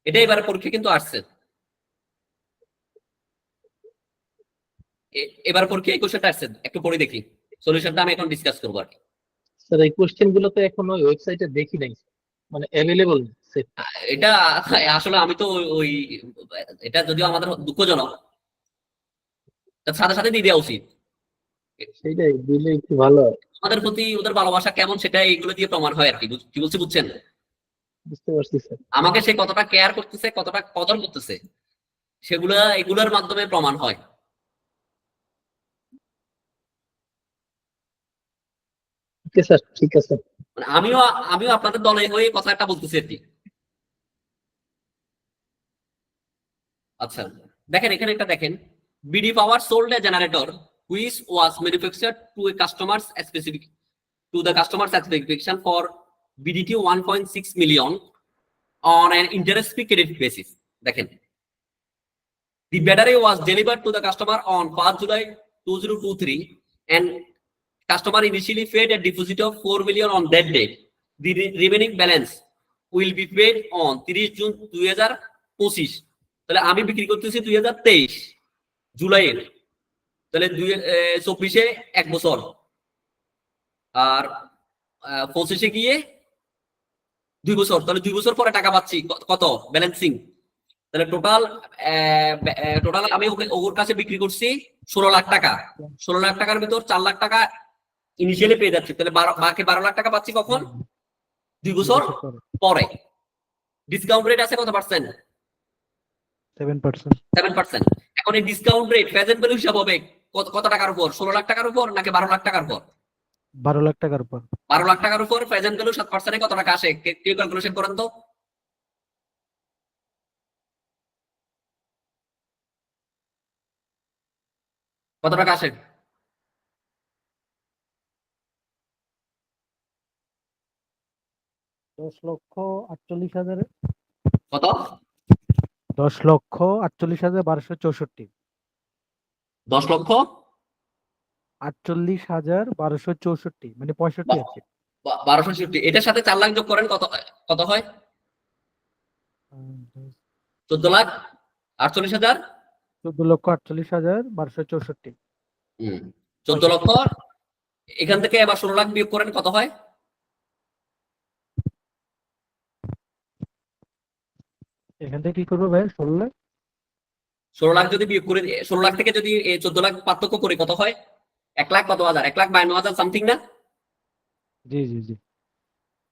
এটা এবারে পরীক্ষা কিন্তু আসছে। এবার পরীক্ষা এই কোশ্চেনটা আসছে, একটু পরে দেখি, সলিউশনটা আমি এখন ডিসকাস করবো আর কি। স্যার এই কোশ্চেন গুলো তো এখন ওই ওয়েবসাইটে দেখি নাই, মানে অ্যাভেলেবল এটা আসলে আমি তো ওই, এটা যদিও আমাদের দুঃখজনক, তার সাথে সাথে দিয়ে দেওয়া উচিত। সেটাই দিলে একটু ভালো হয়। আমাদের প্রতি ওদের ভালোবাসা কেমন সেটা এইগুলো দিয়ে প্রমাণ হয় আর কি। কি বলছি বুঝছেন? বুঝতে পারছি স্যার। আমাকে সে কতটা কেয়ার করতেছে, কতটা কদর করতেছে, সেগুলা এগুলোর মাধ্যমে প্রমাণ হয়। ওকে স্যার, ঠিক আছে। মানে আমিও আপনাদের দলে হয়ে কথাটা বলতেছি আর কি। আচ্ছা দেখেন, এখানে একটা দেখেন, BD Power sold a generator which was manufactured to a customer's specific to the customer's specification for BDT 1.6 million on an interest-free credit basis. দেখেন, the battery was delivered to the customer on 1st July 2023 and customer initially paid a deposit of 4 million on that date. The remaining balance will be paid on 30 June 2025. তাহলে আমি বিক্রি করতেছি 2023 জুলাইয়ের, তাহলে 24-এ 1 বছর, আর 25-এ গিয়ে 2 বছর, তাহলে 2 বছর পরে টাকা পাচ্ছি কত? ব্যালেন্সিং। তাহলে টোটাল আমি ওর কাছে বিক্রি করছি 16 লাখ টাকা। 16 লাখ টাকার ভিতর 4 লাখ টাকা ইনিশিয়ালি পেয়ে যাচ্ছি, তাহলে বাকি 12 লাখ টাকা পাচ্ছি কখন? 2 বছর পরে। ডিসকাউন্ট রেট আছে কত পার্সেন্ট? 7%। 7%। এখন এই ডিসকাউন্ট রেট প্রেজেন্ট ভ্যালু হিসাব হবে কত টাকার উপর? 16 লাখ টাকার উপর নাকি 12 লাখ টাকার উপর? 12 লাখ টাকার উপর। 12 লাখ টাকার উপর প্রেজেন্ট ভ্যালু 7% কত টাকা আসে? কেউ ক্যালকুলেশন করেন তো। কত টাকা আসে? 10,48,000 কত? 10,48,1264 10 লক্ষ 48,1264 মানে 65 আছে। 1260। এটার সাথে 4 লাখ যোগ করেন কত কত হয়? 14 লাখ 48,000। 14,48,1264 14 লক্ষ এখান থেকে এবার 16 লাখ বিয়োগ করেন কত হয়? এখান থেকে কি করবো ভাই? 16 লাখ 16 লাখ যদি বিয়োগ করে 16 লাখ থেকে যদি 14 লাখ পার্থক্য করি কত হয়? 1 লাখ কত হাজার? 1,52,000 সামথিং না? জি জি জি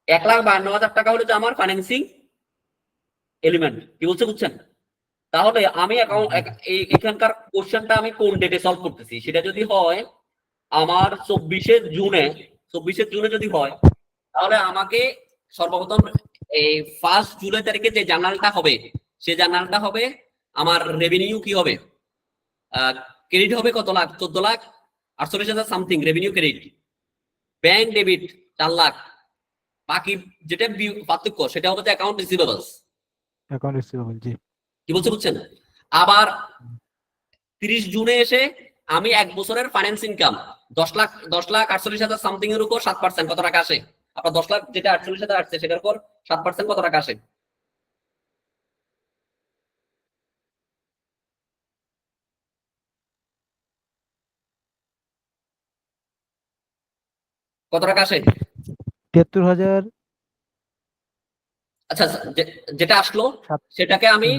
1,52,000 টাকা হলো যে আমার ফাইন্যান্সিং এলিমেন্ট। কি বলছে বুঝছেন? তাহলে আমি এখানকার কোশ্চেনটা আমি কোন ডেটে সলভ করতেছি, সেটা যদি হয় আমার 24শে জুনে যদি হয়, তাহলে আমাকে সর্বপ্রথম এই 1 জুলাই তারিখে যে জার্নালটা হবে, সেই জার্নালটা হবে আমার রেভিনিউ কি হবে? ক্রেডিট হবে কত lakh? 14 lakh 48,000 something revenue credit. Bank debit 4 lakh. বাকি যেটা পার্থক্য সেটা হবে অ্যাকাউন্ট রিসিভেবলস। অ্যাকাউন্ট রিসিভেবল জি কি বলছে বুঝছেন? আবার 30 জুনে এসে আমি 1 বছরের ফাইন্যান্স ইনকাম 10,48,000 সামথিং এর উপর 7% কত টাকা আসে? আপনার 10 লাখ যেটা 48,000 আসছে সেটার উপর 7% কত টাকা আসে? কত টাকা আসে? 73,000 আচ্ছা যেটা আসলো সেটাকে আমি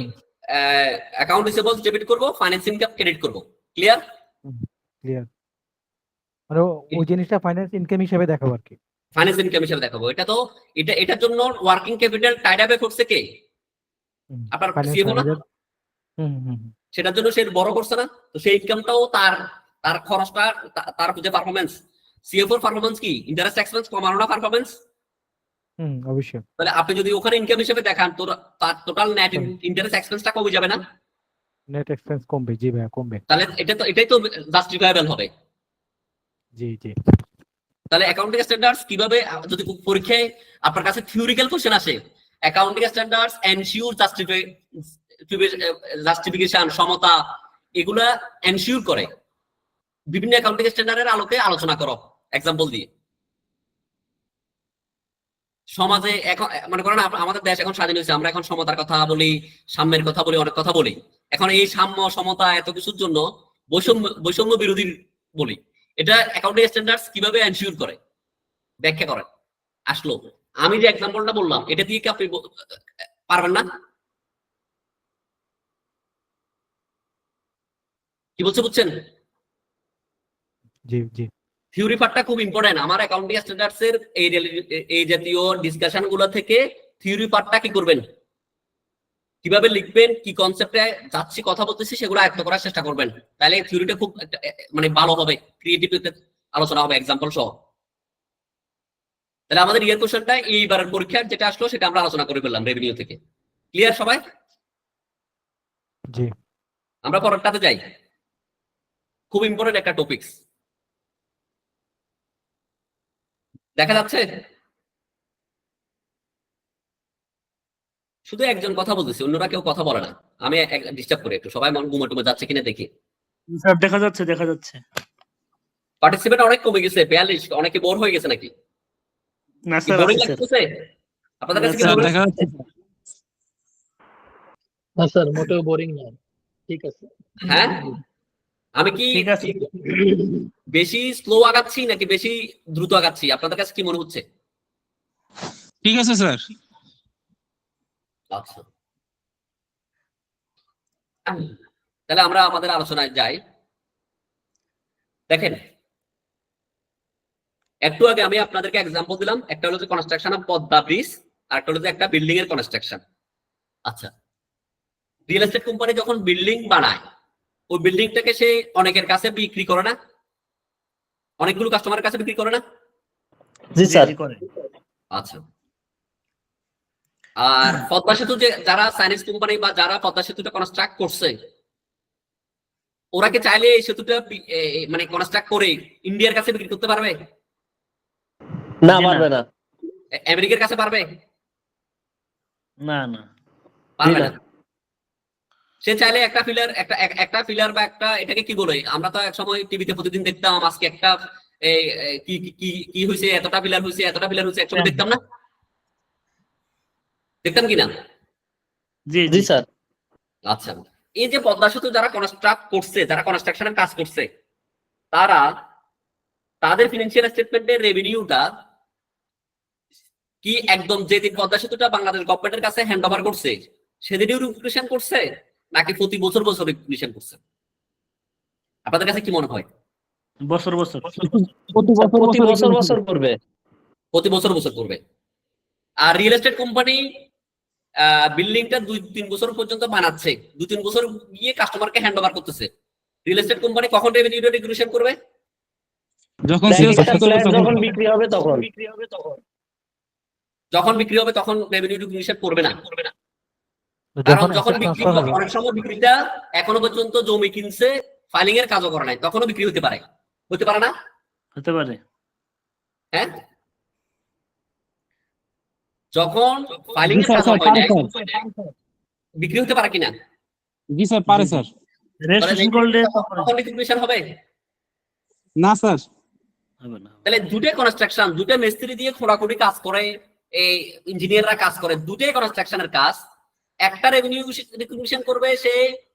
অ্যাকাউন্ট রিসিভেবলস ডেবিট করব, ফাইন্যান্স ইনকাম ক্রেডিট করব। ক্লিয়ার? ক্লিয়ার মানে ওই জিনিসটা ফাইন্যান্স ইনকাম হিসেবে দেখাবো আর কি। ফাইন্যান্স ইনকাম হিসেবে দেখাবো। এটা তো এটার জন্য ওয়ার্কিং ক্যাপিটাল টাইড আপ করছে কে? আপনার ফাইন্যান্স সিএফও না? ম্যানেজার। হুম সেটার জন্য সে বড় করছে না? তো সেই ইনকামটাও তার খরচটা তার যে পারফরমেন্স, সিএফওর পারফরমেন্স কি? ইন্টারেস্ট এক্সপেন্স কমানো না পারফরমেন্স? অবশ্যই। তাহলে আপনি যদি ওখানে ইনকাম হিসেবে দেখান তো তার টোটাল নেট ইন্টারেস্ট এক্সপেন্সটা কমে যাবে না? নেট এক্সপেন্স কমবে জি ভাই কমবে। তাহলে এটাই তো জাস্টিফাইবল হবে। জি জি তাহলে অ্যাকাউন্টিং স্ট্যান্ডার্ডস কিভাবে, যদি পরীক্ষায় আপনার কাছে থিওরিক্যাল কোশ্চেন আসে, অ্যাকাউন্টিং স্ট্যান্ডার্ডস এনশিওর জাস্টিফিকেশন, সমতা, এগুলা এনশিওর করে। বিভিন্ন অ্যাকাউন্টিং স্ট্যান্ডার্ডের আলোকে আলোচনা করো এক্সাম্পল দিয়ে। সমাজে এখন মনে করেন আমাদের দেশ এখন স্বাধীন হয়েছে, আমরা এখন সমতার কথা বলি, সাম্যের কথা বলি, অনেক কথা বলি। এখন এই সাম্য সমতা এত কিছুর জন্য বৈষম্য বিরোধী বলি। এটা অ্যাকাউন্টিং স্ট্যান্ডার্ডস কিভাবে এনশিওর করে ব্যাখ্যা করেন। আসলো আমি যে এক্সাম্পলটা বললাম এটা দিয়ে কি আপনি পারবেন না? কি বলছে বুঝছেন? জি জি থিওরি পার্টটা খুব ইম্পর্টেন্ট। আমার অ্যাকাউন্টিং স্ট্যান্ডার্ডস এর এই জাতীয় ডিসকাশন গুলো থেকে থিওরি পার্টটা কি করবেন, কিভাবে লিখবেন, কি কনসেপ্টে যাচ্ছি কথা বলতেছি সেগুলো আয়ত্ত করার চেষ্টা করবেন। তাহলে থিওরিটা খুব মানে ভালো হবে, ক্রিয়েটিভ আলোচনা হবে এক্সাম্পল সহ। তাহলে আমাদের ইয়ার কোশ্চেনটা এইবারের পরীক্ষার যেটা আসলো সেটা আমরা আলোচনা করে ফেললাম রেভিনিউ থেকে। ক্লিয়ার সবাই? জি আমরা পরেরটাতে যাই। খুব ইম্পর্টেন্ট একটা টপিকস দেখা যাচ্ছে। শুধু একজন কথা বলতেছি, অন্যরা কেউ কথা বলে না। আমি ডিস্টার্ব করি একটু, সবাই মন ঘুমে যাচ্ছে কিনা দেখি। স্যার দেখা যাচ্ছে দেখা যাচ্ছে। পার্টিসিপেন্ট অনেক কমে গেছে, 42। অনেকে বোর হয়ে গেছে নাকি? না স্যার বোরিং আছে স্যার। লাগতেছে আপনাদের কাছে? কি স্যার boring দেখা লাগছে? যাচ্ছে। না স্যার মোটেও বোরিং না, ঠিক আছে। হ্যাঁ, আমি কি ঠিক আছে। বেশি স্লো আগাচ্ছি নাকি বেশি দ্রুত আগাচ্ছি? আপনাদের কাছে কি মনে হচ্ছে? ঠিক আছে স্যার। আচ্ছা, তাহলে আমরা আমাদের আলোচনায় যাই। দেখেন, একটু আগে আমি আপনাদেরকে এক্সাম্পল দিলাম, একটা হলো যে কনস্ট্রাকশন অফ পদ্মা ব্রিজ, আর একটা হলো যে একটা বিল্ডিং এর কনস্ট্রাকশন। আচ্ছা, রিয়েল এস্টেট কোম্পানি যখন বিল্ডিং বানায় ওই বিল্ডিংটাকে সে অনেকের কাছে বিক্রি করে না, অনেকগুলো কাস্টমারের কাছে বিক্রি করে না। জি স্যার। করে। আচ্ছা, আর পদ্মা সেতু যে যারা চাইনিজ কোম্পানি বা যারা পদ্মা সেতুটা কনস্ট্রাক্ট করছে, ওরা কি চাইলে এই সেতুটা মানে কনস্ট্রাক্ট করে ইন্ডিয়ার কাছে বিক্রি করতে পারবে? না, জি না। পারবে না। আমেরিকার কাছে পারবে? না না পারবে না। না। সে চাইলে একটা ফিলার বা একটা এটাকে কি বলে, আমরা তো এক সময় টিভিতে প্রতিদিন দেখতাম, আজকে একটা কি কি কি হয়েছে, এতটা ফিলার হয়েছে, এতটা ফিলার হয়েছে, একসময় দেখতাম না? দেখতাম কিনা? জি জি স্যার। আচ্ছা, এই যে পদ্মা সেতু যারা কনস্ট্রাক্ট করছে, যারা কনস্ট্রাকশনের কাজ করছে, তারা তাদের ফিনান্সিয়াল স্টেটমেন্টের রেভিনিউটা কি একদম যেদিন পদ্মা সেতুটা বাংলাদেশ গভর্নমেন্টের কাছে হ্যান্ড ওভার করছে সেদিনই রিকুলেশন করছে, নাকি প্রতি বছর বছর রিকুলেশন করছে? আপনাদের কাছে কি মনে হয়? বছর বছর প্রতি স্যার, প্রতি বছর বছর বছর করবে। প্রতি বছর বছর করবে। আর রিয়েল এস্টেট কোম্পানি বিল্ডিংটা 2-3 বছর পর্যন্ত বানাচ্ছে, 2-3 বছর গিয়ে কাস্টমারকে হ্যান্ড ওভার করতেছে। রিয়েল এস্টেট কোম্পানি কখন রেভিনিউ রেগুলেশন করবে? যখন এক সেলস একটা ফ্ল্যাট যখন বিক্রি হবে তখন। যখন বিক্রি হবে তখন রেভিনিউ রেগুলেশন করবে না। কারণ যখন বিক্রি, অনেক সময় বিক্রিটা এখনো পর্যন্ত জমি কিনছে, ফাইলিং এর কাজও করে নাই, তখনও বিক্রি হতে পারে না? হতে পারে। হ্যাঁ, যখন ফাইলিং এর জি স্যার, কাজ হয় নাই স্যার, বিক্রি হতে পারে কিনা? জি স্যার, পারে স্যার। রেজিস্ট্রেশন করলে তখন রেগুলেশন হবে না স্যার, হবে না। তাহলে দুটোই কনস্ট্রাকশন, দুটো মিস্ত্রি দিয়ে খোঁড়াখুড়ি কাজ করে, এই ইঞ্জিনিয়াররা কাজ করে, দুটোই কনস্ট্রাকশনের কাজ। একটা রেভিনিউ রিকগনিশন করবে সে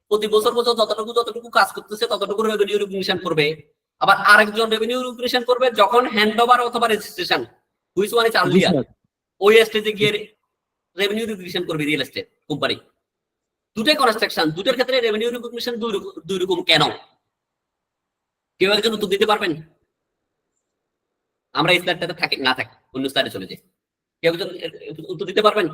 প্রতি বছর বছর যতটুকু কাজ করতেছে ততটুকু রেভিনিউ রিকগনিশন করবে। আবার আরেকজন রেভিনিউ রিকগনিশন করবে যখন হ্যান্ড ওভার অথবা registration, which one is G earlier, sir. ওই স্টেজে গিয়ে রেভিনিউ রিকগনিশন করবে রিয়েল এস্টেট কোম্পানি। দুটোই কনস্ট্রাকশন, দুটোর ক্ষেত্রে রেভিনিউ রিকগনিশন দুই রকম কেন? কেউ একজন উত্তর দিতে পারবেন? আমরা এই স্লাইডটাতে থাকি না থাকি, অন্য স্লাইডে চলে যাই। কেউ একজন উত্তর দিতে পারবেন?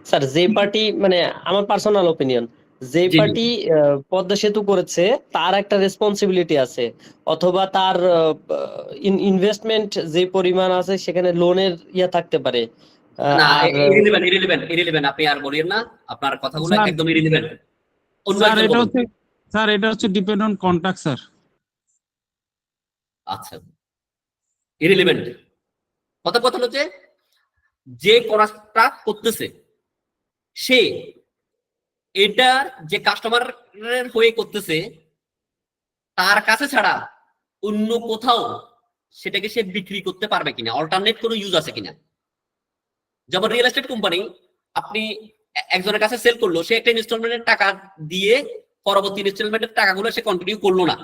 স্যার, যে পার্টি, মানে আমার পার্সোনাল ওপিনিয়ন, যে জি, জি। পার্টি পদ্মা সেতু করেছে তার একটা রেসপন্সিবিলিটি আছে, অথবা তার ইনভেস্টমেন্ট যে পরিমাণ আছে সেখানে লোনের ইয়া থাকতে পারে। না, আর ইরিলেভেন্ট, আপনি আর বলিয়েন না, আপনার কথাগুলো স্যার, একদম ইরিলেভেন্ট। অন্য স্যার একজন এটা বলুন। হচ্ছে, স্যার এটা হচ্ছে ডিপেন্ড অন কন্ট্রাক্ট স্যার। আচ্ছা, ইরিলেভেন্ট। কথা হলো যে কনস্ট্রাক্ট করতেছে সে এটা যে কাস্টমারের হয়ে করতেছে তার কাছে ছাড়া অন্য কোথাও সেটাকে সে বিক্রি করতে পারবে কিনা, অল্টারনেট কোনো ইউজ আছে কিনা। যেমন রিয়েল এস্টেট কোম্পানি, আপনি একজনের কাছে সেল করলো, সে একটা ইনস্টলমেন্টের টাকা দিয়ে পরবর্তী ইনস্টলমেন্টের টাকাগুলো সে কন্টিনিউ করলো না,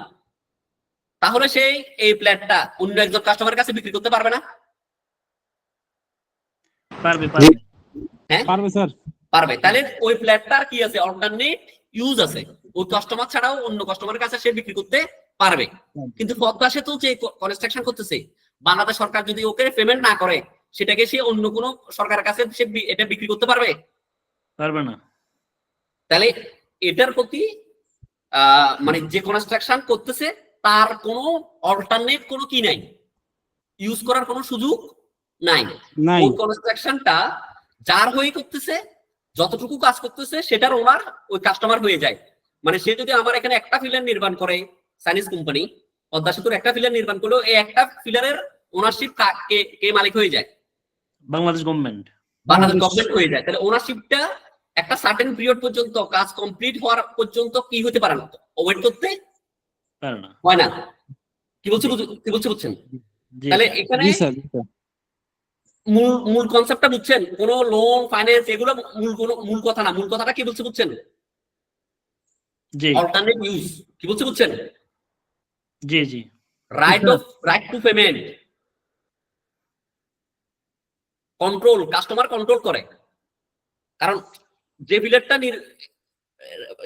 তাহলে সে এই প্ল্যাটটা অন্য একজন কাস্টমারের কাছে বিক্রি করতে পারবে না? পারবে পারবে। হ্যাঁ, পারবে স্যার। পারবে। তাহলে ওই প্ল্যাটটার কি আছে, অল্টারনেট ইউজ আছে, ওই কাস্টমার ছাড়াও অন্য কাস্টমারের কাছে সে বিক্রি করতে পারবে। কিন্তু পদ্মা সেতু যে কনস্ট্রাকশন করতেছে, বাংলাদেশ সরকার যদি ওকে পেমেন্ট না করে, সেটাকে সে অন্য কোনো সরকারের কাছে সে এটা বিক্রি করতে পারবে? পারবে না। তাহলে এটার প্রতি মানে যে কনস্ট্রাকশন করতেছে তার কোনো অল্টারনেট কোনো কি নাই, ইউজ করার কোনো সুযোগ নাই। নাই। ওই কনস্ট্রাকশনটা যার হয়ে করতেছে, যতটুকু কাজ করতেছে সেটার ওনার ওই কাস্টমার হয়ে যায়। মানে সে যদি আমার এখানে একটা ফিলার নির্মাণ করে, চাইনিজ কোম্পানি পদ্মা সেতুর একটা ফিলার নির্মাণ করলেও এই একটা ফিলারের ওনারশিপ কে মালিক হয়ে যায়? বাংলাদেশ গভর্নমেন্ট। বাংলাদেশ গভর্নমেন্ট হয়ে যায়। তাহলে ওনারশিপটা একটা সার্টেন পিরিয়ড পর্যন্ত, কাজ কমপ্লিট হওয়ার পর্যন্ত কি হতে পারে না, ওয়েট করতে পারে না। হয় না। কি বলছে বুঝছেন? জি তাহলে এখানে জি স্যার, জি স্যার। মূল কনসেপ্টটা বুঝছেন? কোন লোন ফাইন্যান্স এগুলো মূল কথা না, মূল কথাটা কি বলছে বুঝছেন? জি অল্টারনেট ইউজ কি বলছে বুঝছেন? জি জি right to payment, control, customer control করে। কারণ যে ফিলারটা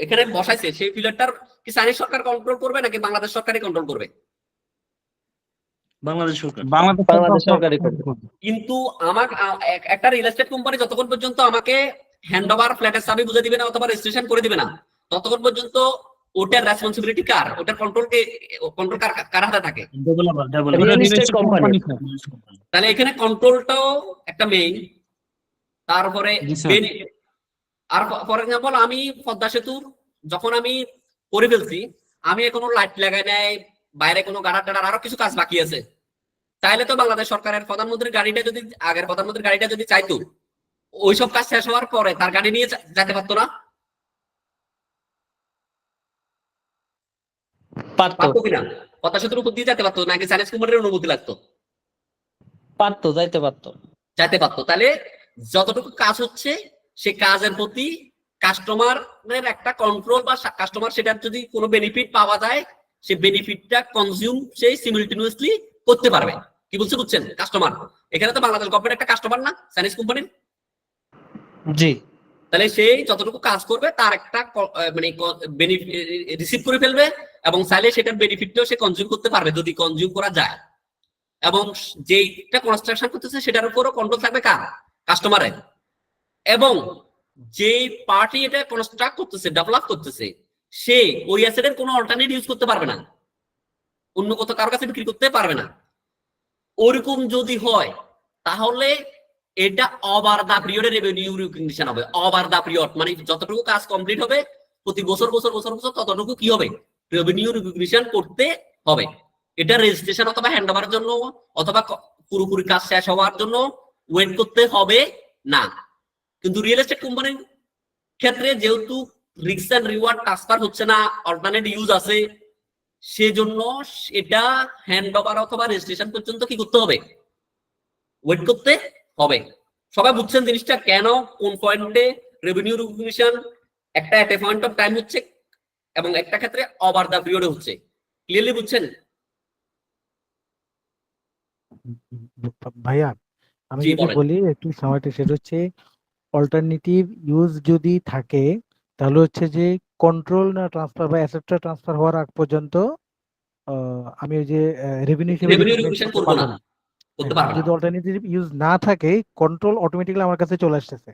এখানে বসাইছে সেই ফিলারটার কি চাইনিজ সরকার কন্ট্রোল করবে নাকি বাংলাদেশ সরকারই কন্ট্রোল করবে? বাংলাদেশ সরকার। বাংলাদেশ সরকারই করবে। কিন্তু আমার একটা রিয়েল এস্টেট কোম্পানি যতক্ষণ পর্যন্ত আমাকে হ্যান্ড ওভার ফ্ল্যাটের চাবি বুঝে দিবে না অথবা রেজিস্ট্রেশন করে দিবে না, ততক্ষণ পর্যন্ত ওটার রেসপন্সিবিলিটি কার, ওটার কন্ট্রোল কার হাতে থাকে? Developer Real estate company। তাহলে এখানে কন্ট্রোলটাও একটা মেইন। তারপরে জি স্যার। আর ফর এক্সাম্পল আমি পদ্মা সেতুর যখন আমি করে ফেলছি, আমি এখনো লাইট লাগাই নাই, বাইরে কোনো গাড়া টাড়ার আরো কিছু কাজ বাকি আছে, তাইলে তো বাংলাদেশ সরকারের প্রধানমন্ত্রীর গাড়িটা যদি আগের প্রধানমন্ত্রীর গাড়িটা যদি চাইতো, ওইসব কাজ শেষ হওয়ার পরে তার গাড়ি নিয়ে যেতে পারতো না? পারতো পারতো কিনা? পদ্মা সেতুর উপর দিয়ে যেতে পারতো নাকি চাইনিজ কোম্পানির অনুমতি লাগতো? পারতো যাইতে পারতো। যাইতে পারতো। তাহলে যতটুকু কাজ হচ্ছে সে কাজের প্রতি কাস্টমারের একটা কন্ট্রোল বা কাস্টমার সেটার যদি কোনো বেনিফিট পাওয়া যায়, সে বেনিফিটটা কনজিউম সেই সিমিলটেনিয়াসলি করতে পারবে। কি বলছে বুঝছেন? কাস্টমার এখানে তো বাংলাদেশ গভর্নমেন্ট একটা কাস্টমার না চাইনিজ কোম্পানির? জি তাহলে সে যতটুকু কাজ করবে তার একটা মানে রিসিভ করে ফেলবে এবং চাইলে সেটার বেনিফিটটাও সে কনজিউম করতে পারবে যদি কনজিউম করা যায়। এবং যেটা কনস্ট্রাকশন করতেছে সেটার উপরও কন্ট্রোল থাকবে কার? কাস্টমারের। এবং যে পার্টি এটা কনস্ট্রাক্ট করতেছে, ডেভেলপ করতেছে, সে ওই অ্যাসেটের কোনো অল্টারনেট ইউজ করতে পারবে না, অন্য কোথাও কারো কাছে বিক্রি করতে পারবে না। ওরকম যদি হয় তাহলে এটা ওভার দা পিরিয়ডের রেভিনিউ রিকগনিশন হবে। ওভার দা পিরিয়ড মানে যতটুকু কাজ কমপ্লিট হবে প্রতি বছর বছর বছর বছর ততটুকু কি হবে? রেভিনিউ রিকগনিশন করতে হবে। এটা রেজিস্ট্রেশন অথবা হ্যান্ড ওভারের জন্য অথবা পুরোপুরি কাজ শেষ হওয়ার জন্য ওয়েট করতে হবে না। কিন্তু রিয়েল এস্টেট কোম্পানির ক্ষেত্রে যেহেতু রিস্ক এন্ড রিওয়ার্ড ট্রান্সফার হচ্ছে না, অল্টারনেট ইউজ আছে, সেজন্য এটা হ্যান্ড ওভার অথবা রেজিস্ট্রেশন পর্যন্ত কি করতে হবে? ওয়েট করতে হবে। সবাই বুঝছেন জিনিসটা কেন কোন পয়েন্টে রেভিনিউ রিকগনিশন একটা এট এ পয়েন্ট অফ টাইম হচ্ছে এবং একটা ক্ষেত্রে ওভার দা পিরিয়ডে হচ্ছে? ক্লিয়ারলি বুঝছেন? ভাইয়া আমি জি যদি বলেন। বলি একটু সময়টা, সেটা হচ্ছে অল্টারনেটিভ ইউজ যদি থাকে তাহলে হচ্ছে যে কন্ট্রোল না ট্রান্সফার বা অ্যাসেটটা ট্রান্সফার হওয়ার আগ পর্যন্ত আমি ওই যে রেভিনিউ হিসেবে রেভিনিউ রিকগনাইজ রিকগনিশন করতে করবো পারবো না, না। করতে হ্যাঁ, পারবে না। যদি অল্টারনেটিভ ইউজ না থাকে কন্ট্রোল অটোমেটিক্যালি আমার কাছে চলে আসতেছে,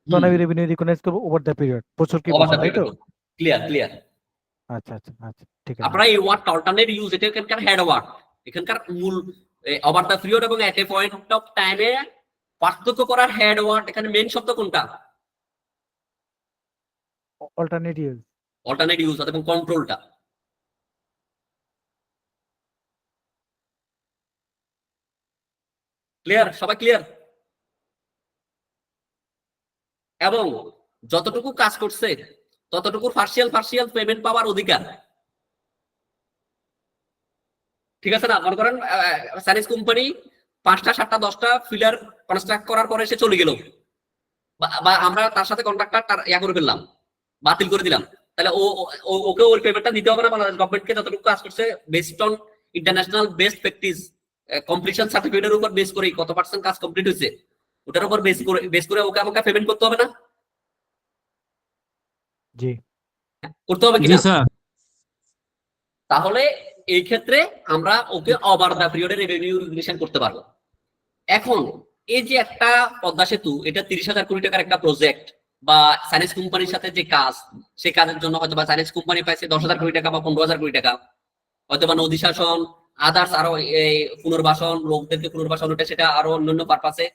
তখন আমি রেভিনিউ রিকগনাইজ করবো ওভার দ্য পিরিয়ড, বছর কি ওভার বছর, দা তাই তো? পিরিয়ড। Clear clear. আচ্ছা আচ্ছা আচ্ছা, ঠিক আছে। আপনারা এই ওয়ার্ড অল্টারনেট ইউজ এটা এখানকার হেড ওয়ার্ড, এখানকার মূল ওভার দা পিরিয়ড এবং এট এ পয়েন্ট অফ টাইমে পার্থক্য করার হেড ওয়ার্ড এখানে মেইন শব্দ কোনটা? Alternate use. অল্টারনেট ইউজ এবং কন্ট্রোলটা। ক্লিয়ার? সবাই ক্লিয়ার? এবং যতটুকু কাজ করছে ততটুকু পার্সিয়াল পেমেন্ট পাওয়ার অধিকার। ঠিক আছে না? মনে করেন চাইনিজ কোম্পানি 5টা 7টা 10টা ফিলার কনস্ট্রাক্ট করার পরে সে চলে গেল, বা আমরা তার সাথে কন্ট্রাক্টটা ইয়া করে ফেললাম, বাতিল করে দিলাম, তাহলে ওকে ওই পেমেন্টটা দিতে হবে না বাংলাদেশ গভর্নমেন্টকে যতটুকু কাজ করছে based on international best practice completion সার্টিফিকেটের উপর বেস করে কত পার্সেন্ট কাজ কমপ্লিট হয়েছে ওটার উপর বেস করে ওকে আমাকে পেমেন্ট করতে হবে না? জি করতে হবে জি কিনা? স্যার। তাহলে এই ক্ষেত্রে আমরা ওকে ওভার দা পিরিয়ডে রেভিনিউ রিকগনিশন করতে পারবো। এখন এই যে একটা পদ্মা সেতু, এটা 30,000 কোটি টাকার একটা প্রজেক্ট, বা চাইনিজ কোম্পানির সাথে যে কাজ, সেই কাজের জন্য হয়তো বা চাইনিজ কোম্পানি পাইছে 10,000 কোটি টাকা বা 15,000 কোটি টাকা, হয়তো বা নদী শাসন, আদার্স আরো পুনর্বাসন, লোকদেরকে পুনর্বাসন, ওটা সেটা আরো অন্যান্য পারপাসে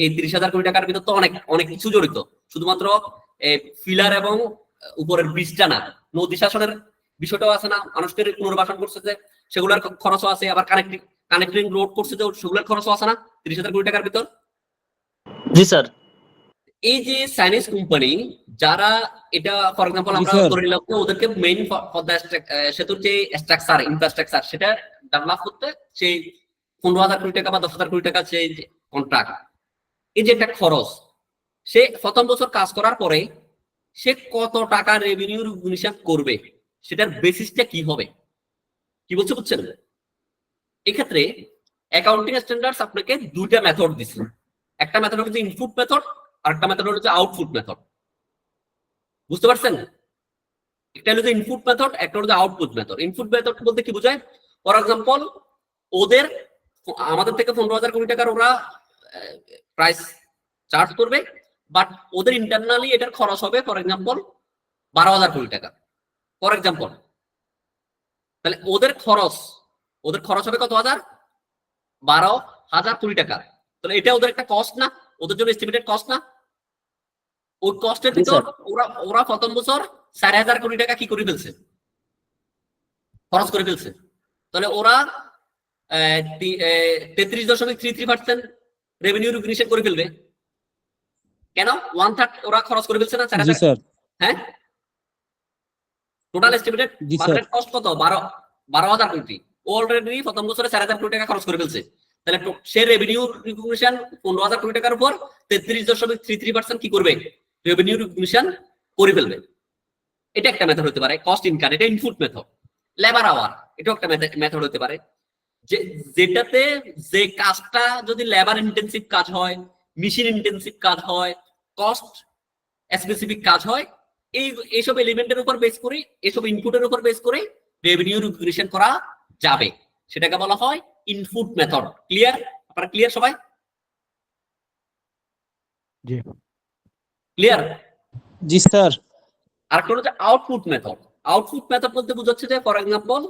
এই 30,000 কোটি টাকার ভিতর তো অনেক অনেক কিছু জড়িত। শুধুমাত্র ফিলার এবং উপরের ব্রিজটা না, নদী শাসনের বিষয়টাও আছে না, মানুষকে পুনর্বাসন করছে যে সেগুলোর খরচও আছে, আবার কানেক্টিং রোড করছে যে সেগুলোর খরচও আছে না 30,000 কোটি টাকার ভিতর। জি স্যার। এই যে চাইনিজ কোম্পানি যারা এটা ফর এক্সাম্পল আমরা স্যার। ধরে নিলাম ওদেরকে মেইন সেতুর যে স্ট্রাকচার ইনফ্রাস্ট্রাকচার সেটা ডেভেলপ করতে সেই 15,000 কোটি টাকা বা 10,000 কোটি টাকা যে কন্ট্রাক্ট, এই যে একটা খরচ, সে প্রথম বছর কাজ করার পরে সে কত টাকা রেভিনিউ রিকগনিশন করবে, সেটার বেসিসটা কি হবে? কি বলছে বুঝছেন? এক্ষেত্রে অ্যাকাউন্টিং স্ট্যান্ডার্ডস আপনাকে দুইটা মেথড দিচ্ছে। একটা মেথড হচ্ছে ইনপুট মেথড আর একটা মেথড হচ্ছে আউটপুট মেথড। বুঝতে পারছেন? একটা হচ্ছে ইনপুট মেথড, একটা হচ্ছে আউটপুট মেথড। ইনপুট মেথড বলতে কি বোঝায়? ফর এক্সাম্পল ওদের আমাদের থেকে 15,000 কোটি টাকার ওরা প্রাইস চার্জ করবে, বাট ওদের ইন্টারনালি এটার খরচ হবে ফর এক্সাম্পল 12,000 কোটি টাকা, ফর এক্সাম্পল। তাহলে ওদের খরচ হবে কত হাজার? 12,000 কোটি টাকা। তাহলে এটা ওদের একটা কস্ট না, ওদের জন্য এস্টিমেটেড কস্ট না? ওই কস্টের ভিতর ওরা প্রথম বছর 4,000 কোটি টাকা কি করে ফেলছে, খরচ করে ফেলছে। তাহলে ওরা 33.33% রেভিনিউ রিকগনিশন করে ফেলবে। কেন? 1/3 ওরা খরচ করে ফেলছে না 4,000? জি স্যার। হ্যাঁ, টোটাল এস্টিমেটেড জি স্যার। বাজেট কস্ট কত? 12,000 কোটি। অলরেডি প্রথম বছরে 4,000 কোটি টাকা খরচ করে ফেলছে। তাহলে সে রেভিনিউ রিকগনিশন 15,000 কোটি টাকার উপর 33.33% কি করবে? রেভিনিউ রিকগনিশন করে ফেলবে। এটা একটা মেথড হতে পারে কস্ট ইনকাম, এটা ইনপুট মেথড। লেবার আওয়ার, এটাও একটা মেথড হতে পারে, যেটাতে যে কাজটা যদি লেবার ইন্টেন্সিভ কাজ হয়, মেশিন ইন্টেন্সিভ কাজ হয়, কস্ট স্পেসিফিক কাজ হয়, এইসব এলিমেন্টের উপর বেস করে, এইসব ইনপুটের উপর বেস করে রেভিনিউ রিকগনিশন করা যাবে। সেটাকে বলা হয় ইনপুট মেথড। ক্লিয়ার? আপনারা ক্লিয়ার সবাই? জি। ক্লিয়ার? জি স্যার। আরেকটা হচ্ছে আউটপুট মেথড। আউটপুট মেথড বলতে বোঝাচ্ছে যে ফর এক্সাম্পল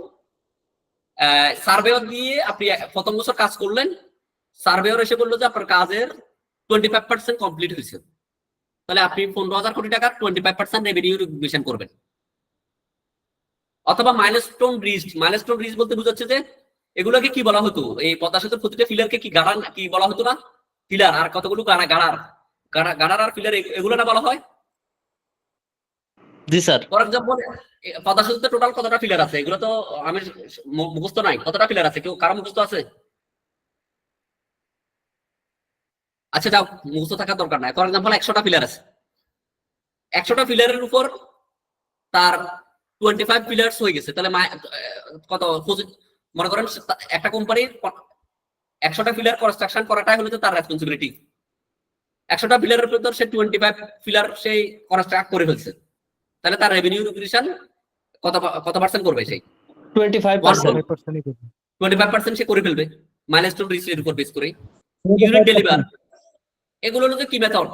সার্ভেয়র দিয়ে আপনি প্রথম বছর কাজ করলেন, সার্ভেয়র এসে বললো যে আপনার কাজের 25% কমপ্লিট হয়েছে, তাহলে আপনি 15,000 কোটি টাকার 25% রেভিনিউ রিকগনিশন করবেন। অথবা মাইলস্টোন রিচ বলতে বোঝাচ্ছে যে এগুলোকে কি বলা হতো, এই পদ্মা সেতুর প্রতিটা ফিলারকে কি গাড়ার কি বলা হতো না? ফিলার আর কতগুলো গাড়ার আর ফিলার, এগুলো না বলা হয়? জি স্যার। ফর এক্সাম্পল পদ্মা সেতুতে টোটাল কতটা ফিলার আছে? এগুলো তো আমি মুখস্থ নাই। কতটা ফিলার আছে? কেউ কারো মুখস্থ আছে? আচ্ছা যাও, মুখস্থ থাকার দরকার নাই। ফর এক্সাম্পল 100টা ফিলার আছে, 100টা ফিলারের উপর তার 25 পিলার্স হয়ে গেছে, তাহলে কত? মনে করেন একটা কোম্পানির 100টা ফিলার কনস্ট্রাকশন করাটাই হলো তার রেসপন্সিবিলিটি। 100টা ফিলারের ভিতর সে 25 ফিলার সেই কনস্ট্রাক্ট করে ফেলছে, তাহলে তার রেভিনিউ রিকগনিশন কত পার্সেন্ট করবে? সেই 25%। 25% সে করে ফেলবে মাইলস্টোন রিচ এর উপর বেস করে। ইউনিট ডেলিভার, এগুলো হলো কি মেথড?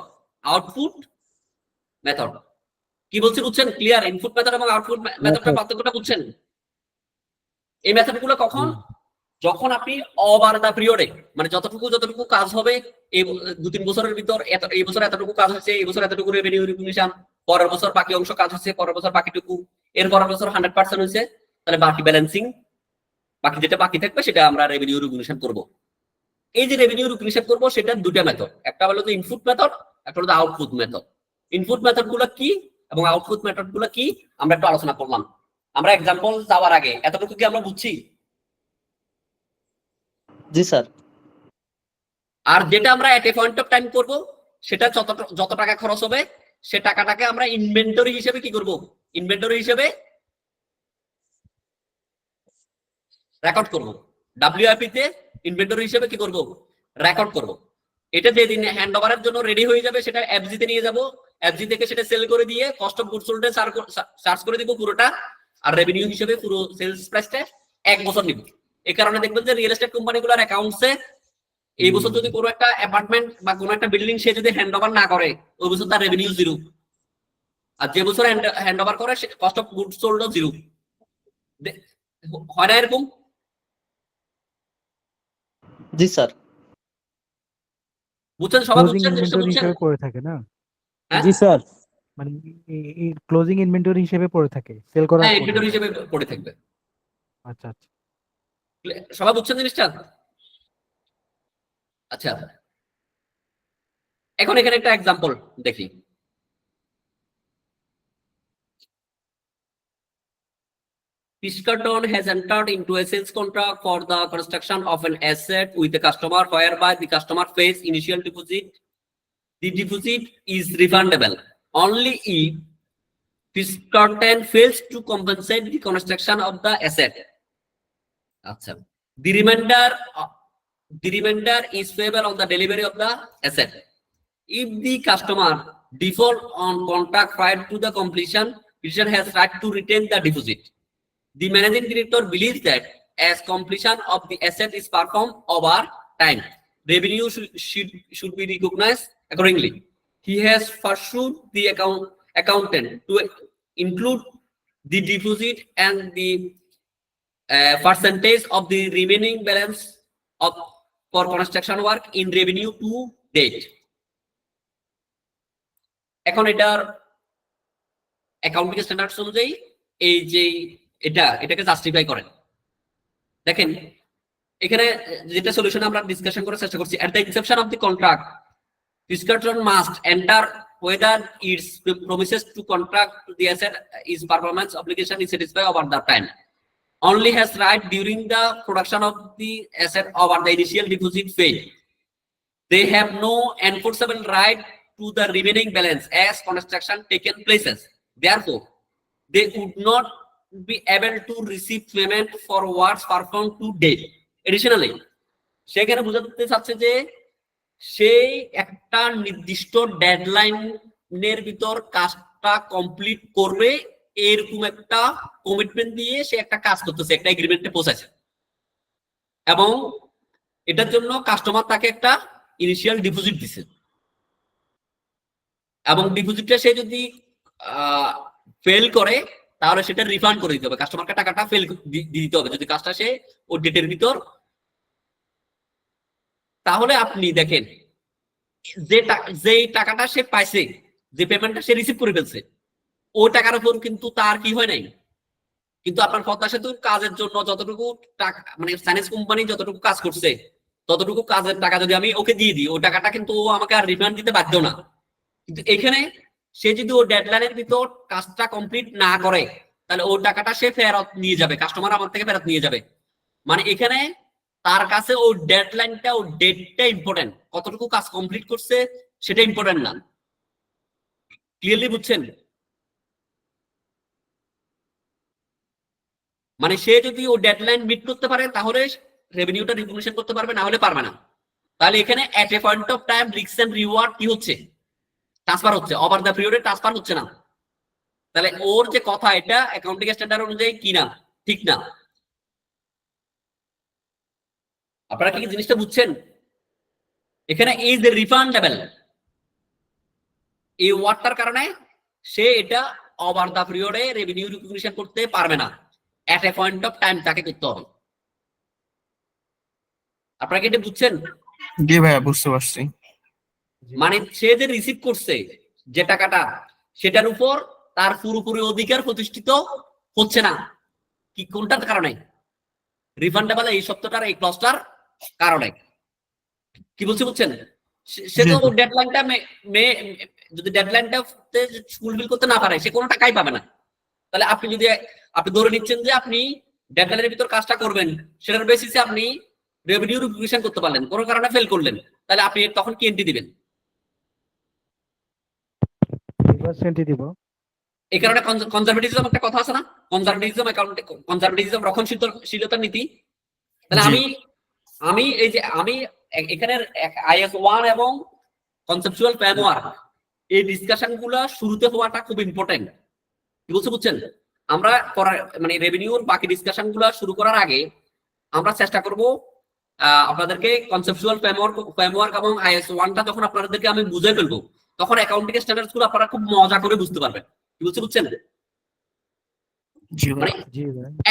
Output method. কি বলছি বুঝছেন? ক্লিয়ার? ইনপুট মেথড এবং আউটপুট মেথডটা পার্থক্যটা বুঝছেন? এই মেথডগুলো কখন? যখন আপনি ওভার দা পিরিয়ডে, মানে যতটুকু কাজ হবে এই 2-3 বছরের ভিতর, এই বছর এতটুকু কাজ হচ্ছে, এই বছর এতটুকু রেভিনিউ রিকগনিশন, পরের বছর বাকি অংশ কাজ হচ্ছে, পরের বছর বাকিটুকু, এর পরের বছর 100% হয়েছে, তাহলে বাকি ব্যালেন্সিং, বাকি যেটা বাকি থাকবে সেটা আমরা রেভিনিউ রিকগনিশন করব। এই যে রেভিনিউ রিকগনিশন করব, সেটা দুটো মেথড, একটা হলো যে ইনপুট মেথড, একটা হলো আউটপুট মেথড। ইনপুট মেথড গুলো কি এবং আউটপুট মেথড গুলো কি আমরা একটু আলোচনা করলাম। আমরা এক্সাম্পল যাওয়ার আগে এতটুকু কি আমরা বুঝছি? জি স্যার। আর যেটা আমরা এট এ পয়েন্ট অফ টাইম করব, সেটা যত টাকা খরচ হবে সে টাকাটাকে আমরা ইনভেন্টরি হিসেবে কি করব? ইনভেন্টরি হিসেবে রেকর্ড করব। ডব্লিউআইপি তে ইনভেন্টরি হিসেবে কি করব? রেকর্ড করব। এটা যেদিন হ্যান্ড ওভারের জন্য রেডি হয়ে যাবে সেটা এফজি তে নিয়ে যাব, এফজি থেকে সেটা সেল করে দিয়ে কস্ট অফ গুডস সোল্ডে চার্জ করে দিব পুরোটা, আর রেভিনিউ হিসেবে পুরো সেলস প্রাইসটা 1 বছর নিব। এই কারণে দেখবেন যে রিয়েল এস্টেট কোম্পানিগুলোর অ্যাকাউন্টসে এই বছর যদি কোনো একটা অ্যাপার্টমেন্ট বা কোনো একটা বিল্ডিং সে যদি হ্যান্ড ওভার না করে, ওই বছর তার রেভিনিউ 0, আর যে বছর হ্যান্ড ওভার করে কস্ট অফ গুডস সোল্ড 0। হয় না এরকম? জি স্যার। বুঝছেন? সবাই ক্লোজিং বুঝছেন? জিনিসটা ইনভেন্টরি বুঝছেন? হিসেবে পড়ে থাকে না? হ্যাঁ? জি স্যার। মানে ক্লোজিং ইনভেন্টরি হিসেবে পড়ে থাকে সেল করার হ্যাঁ, পরে। ইনভেন্টরি হিসেবে পড়ে থাকবে। আচ্ছা আচ্ছা। সবাই বুঝছেন জিনিসটা? আচ্ছা, এখন এখানে একটা এক্সাম্পল দেখি। Piscaton has entered into a sales contract for the construction of an asset with the customer, whereby the customer pays initial deposit. The deposit is refundable only if Piscaton fails to compensate the construction of the asset. Acha. The remainder is payable on the delivery of the asset. If the customer default on contract prior to the completion, Piscaton has right to retain the deposit. The managing director believes that as completion of the asset is performed over time, revenue should be recognized accordingly. he has pursued the accountant to include the deposit and the percentage of the remaining balance of for construction work in revenue to date. এখন এটার accounting standards অনুযায়ী এই যে এটাকে justify করেন। দেখেন এখানে যেটা সলিউশন আমরা ডিসকাশন করার চেষ্টা করছি, at the inception of the contract discussion must enter whether its promises to contract to the asset is performance obligation is satisfied over the time. Only has right during the production of the asset over the initial deposit phase. They have no enforceable right to the remaining balance as construction taken places. Therefore, they would not be able to receive payment for works performed to date. Additionally, সেখানে বোঝাতে চাচ্ছে যে সেই একটা নির্দিষ্ট ডেডলাইনের ভিতর কাজটা complete করবে এরকম একটা কমিটমেন্ট দিয়ে সে একটা কাজ করতেছে, একটা এগ্রিমেন্টে পৌঁছাছে, এবং এটার জন্য কাস্টমার তাকে একটা ইনিশিয়াল ডিপোজিট দিছে, এবং ডিপোজিটটা সে যদি ফেল করে তাহলে সেটা রিফান্ড করে দিতে হবে, কাস্টমারকে টাকাটা ফেল দিতে হবে যদি কাজটা সে ওই ডেটের ভিতর। তাহলে আপনি দেখেন যে টাকাটা সে পাইছে, যে পেমেন্টটা সে রিসিভ করে ফেলছে, ওই টাকার উপর কিন্তু তার কি হয় নাই, কিন্তু আপনার পদ্মা সেতুর কাজের জন্য যতটুকু টাকা মানে ফাইন্যান্স কোম্পানি যতটুকু কাজ করছে ততটুকু কাজের টাকা যদি আমি ওকে দিয়ে দিই, ওই টাকাটা কিন্তু ও আমাকে আর রিফান্ড দিতে বাধ্য না। কিন্তু এখানে সে যদি ও ডেডলাইনের ভিতর কাজটা কমপ্লিট না করে তাহলে ওই টাকাটা সে ফেরত নিয়ে যাবে, কাস্টমার আমার থেকে ফেরত নিয়ে যাবে। মানে এখানে তার কাছে ওই ডেডলাইনটা, ওই ডেটটা ইম্পর্টেন্ট, কতটুকু কাজ কমপ্লিট করছে সেটা ইম্পর্টেন্ট না। ক্লিয়ারলি বুঝছেন? মানে সে যদি ও ডেডলাইন মিট করতে পারে তাহলে রেভিনিউটা রিকগনিশন করতে পারবে, না হলে পারবে না। তাহলে এখানে at a point of time risk and reward কি হচ্ছে, ট্রান্সফার হচ্ছে, ওভার দ্য পিরিয়ডে ট্রান্সফার হচ্ছে না। তাহলে ওর যে কথা এটা অ্যাকাউন্টিং স্ট্যান্ডার্ড অনুযায়ী কি না, ঠিক না। আপনারা কি জিনিসটা বুঝছেন? এখানে এই যে রিফান্ডেবল এই ওয়ার্ডটার কারণে সে এটা ওভার দ্য পিরিয়ডে রেভিনিউ রিকগনিশন করতে পারবে না, এট এ পয়েন্ট অফ টাইম তাকে করতে হবে। আপনারা কি এটা বুঝছেন? জি ভাইয়া বুঝতে পারছি। মানে সে যে রিসিভ করছে যে টাকাটা, সেটার উপর তার পুরোপুরি অধিকার প্রতিষ্ঠিত হচ্ছে না। কি কোনটার কারণে? রিফান্ডেবল এই শব্দটার এই ক্লজটার কারণে। কি বলছি বুঝছেন? সে তো ডেডলাইনটা যদি ডেডলাইনটা ফুলফিল করতে না পারে সে কোনো টাকাই পাবে না। তাহলে আপনি যদি আপনি ধরে নিচ্ছেন যে আপনি ডেডলাইনের ভিতর কাজটা করবেন, সেটার বেসিসে আপনি রেভিনিউ রিকগনিশন করতে পারলেন, কোনো কারণে ফেল করলেন, তাহলে আপনি তখন কি এন্ট্রি দিবেন? এই কারণে কনজারভেটিজম একটা কথা আছে না, কনজারভেটিজম অ্যাকাউন্টে কনজারভেটিজম রক্ষণশীলতার নীতি। তাহলে আমি এই যে আমি এখানে IS 1 এবং কনসেপচুয়াল ফ্রেমওয়ার্ক এই ডিসকাশন গুলা শুরুতে হওয়াটা খুব ইম্পর্টেন্ট। কি বলতে বুঝছেন? আমরা মানে রেভিনিউর বাকি ডিসকাশন গুলা শুরু করার আগে আমরা চেষ্টা করব আপনাদেরকে কনসেপচুয়াল ফ্রেমওয়ার্ক এবং IS 1টা যখন আপনাদেরকে আমি বুঝিয়ে ফেলবো তখন অ্যাকাউন্টিং স্ট্যান্ডার্ডস গুলো আপনারা খুব মজা করে বুঝতে পারবেন। কি বলতে বুঝছেন? মানে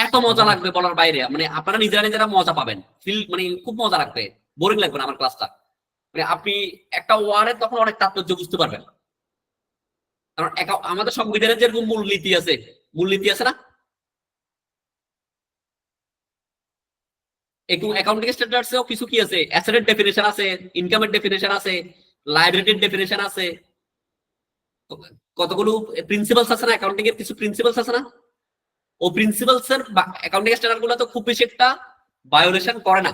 এত মজা লাগবে বলার বাইরে, মানে আপনারা নিজেরা মজা পাবেন, ফিল মানে খুব মজা লাগবে, বোরিং লাগবে না আমার ক্লাসটা। মানে আপনি একটা ওয়ার্ডের তখন অনেক তাৎপর্য বুঝতে পারবেন। কারণ আমাদের সংবিধানের যেরকম মূলনীতি আছে না, একটু অ্যাকাউন্টিং স্ট্যান্ডার্ডসেও কিছু কি আছে, অ্যাসেটের ডেফিনিশন আছে, ইনকামের ডেফিনিশন আছে, লায়াবিলিটির ডেফিনিশন আছে, কতগুলো প্রিন্সিপালস আছে না, অ্যাকাউন্টিং এর কিছু প্রিন্সিপালস আছে না, ও প্রিন্সিপালস এর অ্যাকাউন্টিং স্ট্যান্ডার্ড গুলো তো খুব বেশি একটা ভায়োলেশন করে না।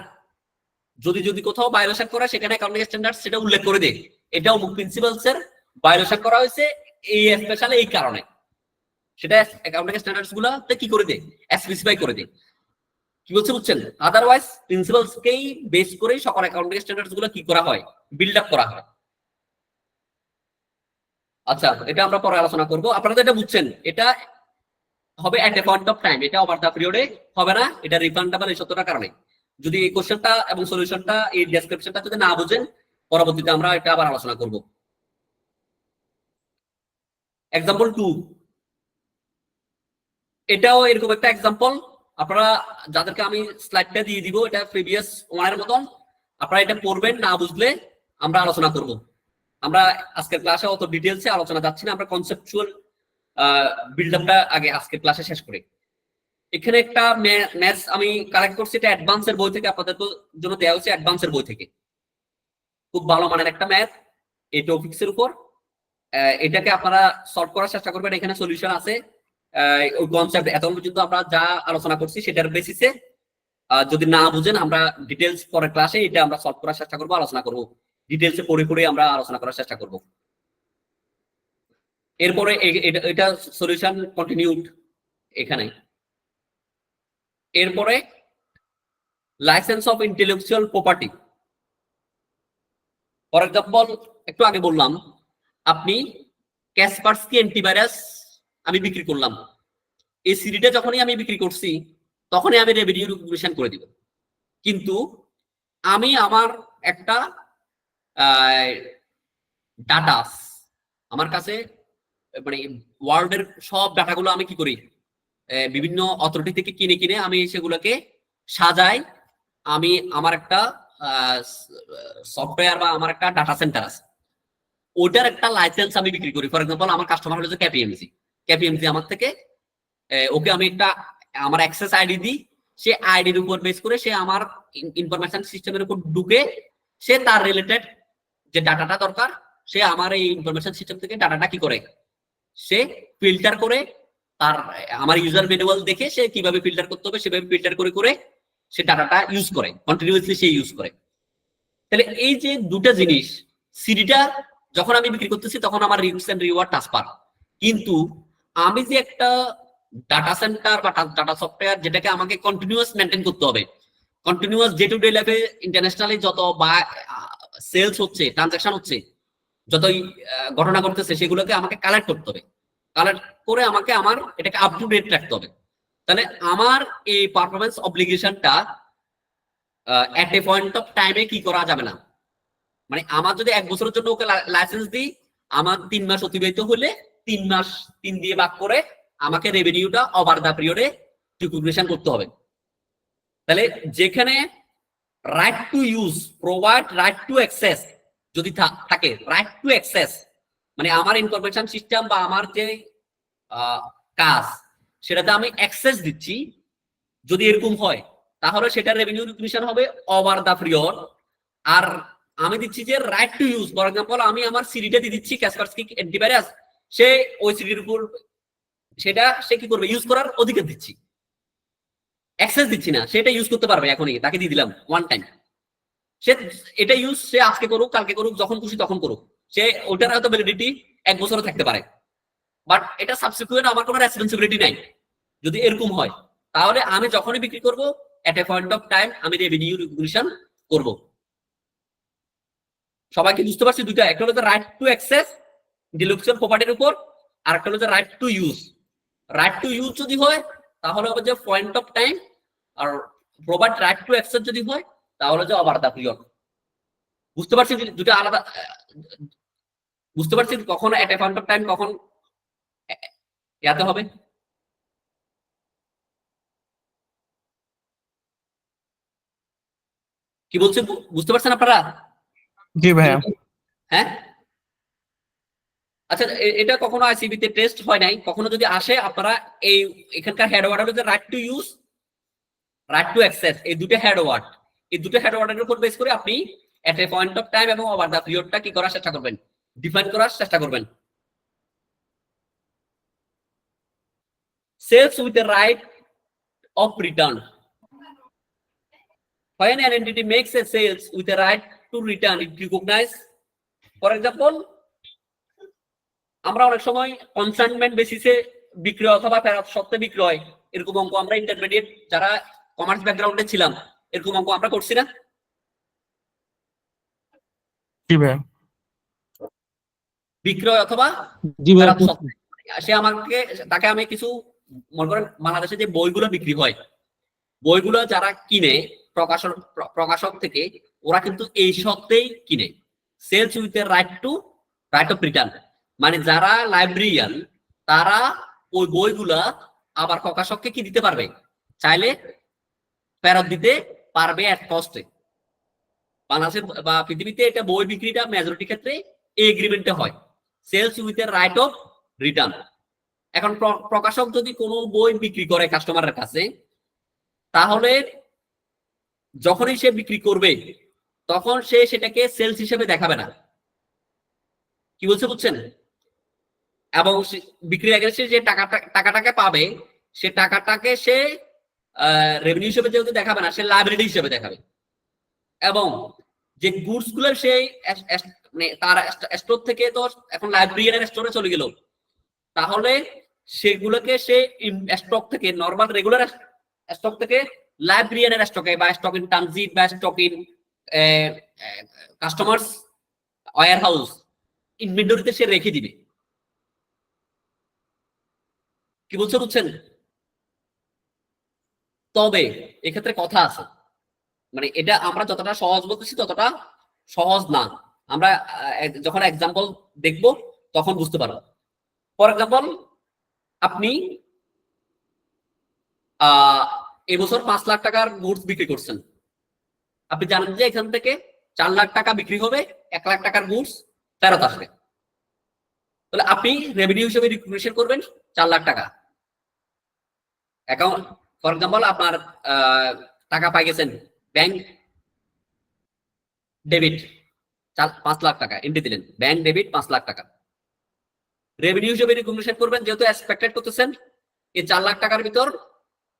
যদি কোথাও ভায়োলেশন করে সেখানে অ্যাকাউন্টিং স্ট্যান্ডার্ড সেটা উল্লেখ করে দেয়, এটা অমুক প্রিন্সিপালস এর ভায়োলেশন করা হয়েছে এই স্পেশালি এই কারণে, সেটা অ্যাকাউন্টিং স্ট্যান্ডার্ডস গুলোতে কি করে দেয়, স্পেসিফাই করে দেয়। কি বলছে বুঝছেন? আদারওয়াইজ প্রিন্সিপালস কেই বেস করে সকল অ্যাকাউন্টিং স্ট্যান্ডার্ডস গুলো কি করা হয়, বিল্ড আপ করা হয়। আচ্ছা, এটা আমরা পরে আলোচনা করব। আপনারা তো এটা বুঝছেন, এটা হবে এট এ পয়েন্ট অফ টাইম, এটা ওভার দা পিরিয়ডে হবে না, এটা রিফান্ডেবল এই সত্যটার কারণে। যদি এই কোশ্চেনটা এবং সলিউশনটা এই ডেসক্রিপশনটা যদি না বুঝেন পরবর্তীতে আমরা এটা আবার আলোচনা করব। এক্সাম্পল 2, এটাও এরকম একটা এক্সাম্পল। আপনারা যাদেরকে আমি স্লাইডটা দিয়ে দিব, এটা প্রিভিয়াস ওয়ানের মতন, আপনারা এটা পড়বেন, না বুঝলে আমরা আলোচনা করব। আমরা আজকের ক্লাসে অত ডিটেলসে আলোচনা যাচ্ছি না, আমরা কনসেপচুয়াল বিল্ড আপটা আগে আজকের ক্লাসে শেষ করি। এখানে একটা ম্যাথস আমি কালেক্ট করছি, এটা অ্যাডভান্সের বই থেকে আপনাদের জন্য দেওয়া হয়েছে, অ্যাডভান্সের বই থেকে। খুব ভালো মানের একটা ম্যাথ এই টপিক্সের উপর। এটাকে আপনারা সলভ করার চেষ্টা করবেন, এখানে সলিউশন আছে। ওই কনসেপ্ট এতক্ষণ পর্যন্ত আমরা যা আলোচনা করছি সেটার বেসিসে যদি না বুঝেন, আমরা ডিটেলস পরের ক্লাসে এটা আমরা সলভ করার চেষ্টা করবো, আলোচনা করবো, ডিটেলসে পড়ে পড়ে আমরা আলোচনা করার চেষ্টা করব। এরপরে এটা সলিউশন কন্টিনিউড এখানে। এরপরে licence of intellectual property. For example, একটু আগে বললাম, আপনি ক্যাসপারস্কি অ্যান্টিভাইরাস আমি বিক্রি করলাম, এই সিডিটা যখনই আমি বিক্রি করছি তখনই আমি রেভিনিউ রিকগনিশন করে দিব। কিন্তু আমি আমার একটা ডাটা আমার কাছে, মানে ওয়ার্ল্ডের সব ডাটাগুলো আমি কি করি, বিভিন্ন অথরিটি থেকে কিনে কিনে আমি সেগুলোকে সাজাই। আমি আমার একটা সফটওয়্যার বা আমার একটা ডাটা সেন্টার আছে, ওটার একটা লাইসেন্স আমি বিক্রি করি। ফর এক্সাম্পল, আমার কাস্টমার হলো যে কেপিএমসি আমার থেকে, ওকে আমি একটা আমার অ্যাক্সেস আইডি দিই, সে আইডির উপর বেস করে সে আমার ইনফরমেশন সিস্টেমের উপর ঢুকে সে তার রিলেটেড যে ডাটাটা দরকার, সে আমার এই ইনফরমেশন সিস্টেম থেকে ডাটাটা কি করে, সে ফিল্টার করে, তার আমার ইউজার ম্যানুয়াল দেখে সে কিভাবে ফিল্টার করতে হবে সেভাবে ফিল্টার করে করে সে ডাটাটা ইউজ করে, কন্টিনিউয়াসলি সে ইউজ করে। তাহলে এই যে দুটো জিনিস, সিডিটা যখন আমি বিক্রি করতেছি তখন আমার রিস্ক এন্ড রিওয়ার্ড ট্রান্সফার। কিন্তু আমি যে একটা ডাটা সেন্টার বা ডাটা সফটওয়্যার যেটাকে আমাকে কন্টিনিউয়াস মেনটেন করতে হবে, কন্টিনিউয়াস ডে টু ডে লাইফে ইন্টারন্যাশনালি যত বা সেলস হচ্ছে, ট্রানজাকশন হচ্ছে, যতই ঘটনা ঘটতেছে সেগুলোকে আমাকে কালেক্ট করতে হবে, কালেক্ট করে আমাকে আমার এটাকে আপ টু ডেট রাখতে হবে। তাহলে আমার এই পারফরমেন্স অব্লিগেশনটা এট এ পয়েন্ট অফ টাইমে কি করা যাবে না। মানে আমার যদি 1 বছরের জন্য ওকে লাইসেন্স দিই, আমার 3 মাস অতিবাহিত হলে 3 মাস 3 দিয়ে ভাগ করে আমাকে রেভিনিউটা ওভার দা পিরিয়ডে রিকগনিশন করতে হবে। তাহলে যেখানে right to use, provide right to access যদি থাকে, রাইট টু অ্যাক্সেস মানে আমার ইনফরমেশন সিস্টেম বা আমার যে কাজ সেটাতে আমি অ্যাক্সেস দিচ্ছি, যদি এরকম হয় তাহলে সেটা রেভিনিউ রিকগনিশন হবে ওভার দা পিরিয়ড। আর আমি দিচ্ছি যে right to use, for example আমি আমার সিডিটা দিয়ে দিচ্ছি ক্যাসপারস্কি অ্যান্টিভাইরাস, সে ওই সিডির উপর সেটা সে কি করবে, ইউজ করার অধিকার দিচ্ছি, অ্যাক্সেস দিচ্ছি না, সেটা ইউজ করতে পারবে এখনই, তাকে দিয়ে দিলাম ওয়ান টাইম, সে এটা ইউজ সে আজকে করুক, কালকে করুক, যখন খুশি তখন করুক, সে ওটার হয়তো ভ্যালিডিটি 1 বছরও থাকতে পারে, বাট এটা সাবসিকুয়েন্ট আমার কোনো রেসপন্সিবিলিটি নাই। যদি এরকম হয় তাহলে আমি যখনই বিক্রি করব এট এ পয়েন্ট অফ টাইম আমি রেভিনিউ রিকগনিশন করব। সবাইকে বুঝতে পারছি দুইটা, একটা হলো রাইট টু অ্যাক্সেস ইন্টেলেকচুয়াল প্রপার্টির উপর, আর একটা হলো right to use. Right to use যদি হয় তাহলে হবে যে পয়েন্ট অফ টাইম, আর প্রোভাইড রাইট টু অ্যাক্সেস যদি হয় তাহলে যে ওভার দা পিরিয়ড। বুঝতে পারছি দুটো আলাদা, বুঝতে পারছি কখন এট এ পয়েন্ট অফ টাইম কখন ইয়াতে হবে। কি বলছে বুঝতে পারছেন আপনারা? জি ভাইয়া। হ্যাঁ, আচ্ছা, এটা কখনো আইসিবি তে টেস্ট হয় নাই, কখনো যদি আসে আপনারা এই এখানকার হেড ওয়ার্ড হলো right to use, right to access, এই দুটো হেড ওয়ার্ড, এই দুটো হেড ওয়ার্ডের উপর বেস করে আপনি at a point of time এবং ওভার দা পিরিয়ডটা কি করার চেষ্টা করবেন, ডিফাইন করার চেষ্টা করবেন। Sales with a right of return. When an entity makes a sales with a right to return, it recognizes, for example, আমরা অনেক সময় কনসাইনমেন্ট বেসিসে বিক্রয় অথবা ফেরত সত্ত্বে বিক্রয়, এরকম অঙ্ক আমরা ইন্টারমিডিয়েট যারা কমার্স ব্যাকগ্রাউন্ডে ছিলাম এরকম অঙ্ক আমরা করছি না? জি ভাইয়া। বিক্রয় অথবা জি ভাই, সে আমাকে তাকে আমি কিছু মনে করেন বাংলাদেশে যে বইগুলো বিক্রি হয়, বইগুলো যারা কিনে প্রকাশক থেকে, ওরা কিন্তু এই সত্ত্বেই কিনে sales with a right of return, মানে যারা লাইব্রেরিয়ান তারা ওই বইগুলা আবার প্রকাশককে কি দিতে পারবে, চাইলে ফেরত দিতে পারবে এট কস্টে। বাংলাদেশের বা পৃথিবীতে এটা বই বিক্রিটা মেজরিটি ক্ষেত্রে এগ্রিমেন্টে হয়, sales with a right of return. এখন প্রকাশক যদি কোনো বই বিক্রি করে কাস্টমারের কাছে, তাহলে যখনই সে বিক্রি করবে তখন সে সেটাকে সেলস হিসেবে দেখাবে না। কি বলছে বুঝছেন? এবং বিক্রির আগে সে যে টাকাটাকে পাবে, সে টাকাটাকে সে রেভিনিউ হিসেবে যেহেতু দেখাবে না, সে লাইবিলিটি হিসেবে দেখাবে। এবং যে গুডস গুলো সেই তার স্টোর থেকে তো এখন লাইব্রেরিয়ানের স্টোরে চলে গেল, তাহলে সেগুলোকে সে স্টক থেকে নর্মাল রেগুলার স্টক থেকে লাইব্রেরিয়ানের স্টকে বা স্টক ইন ট্রানজিট বা stock in customers warehouse ইনভেন্টরিতে সে রেখে দিবে। কি বলছে বুঝছেন? তবে এক্ষেত্রে কথা আছে, মানে এটা আমরা যতটা সহজ বলতেছি ততটা সহজ না। আমরা যখন এক্সাম্পল দেখব তখন বুঝতে পারবো। ফর এক্সাম্পল, আপনি এবছর 5 লাখ টাকার গুডস বিক্রি করছেন। আপনি জানেন যে এখান থেকে 4 লাখ টাকা বিক্রি হবে, 1 লাখ টাকার গুডস ফেরত আসবে। তাহলে আপনি রেভিনিউ হিসেবে রিকগনিশন করবেন 4 লাখ টাকা অ্যাকাউন্ট। ফর এক্সাম্পল, আপনার টাকা পাই গেছেন ব্যাংক ডেবিট 5 লাখ টাকা এন্ট্রি দিলেন, ব্যাংক ডেবিট 5 লাখ টাকা। রেভিনিউ হিসেবে রিকগনিশন করবেন, যেহেতু এক্সপেক্টেড করতেছেন এই 4 লাখ টাকার ভিতর,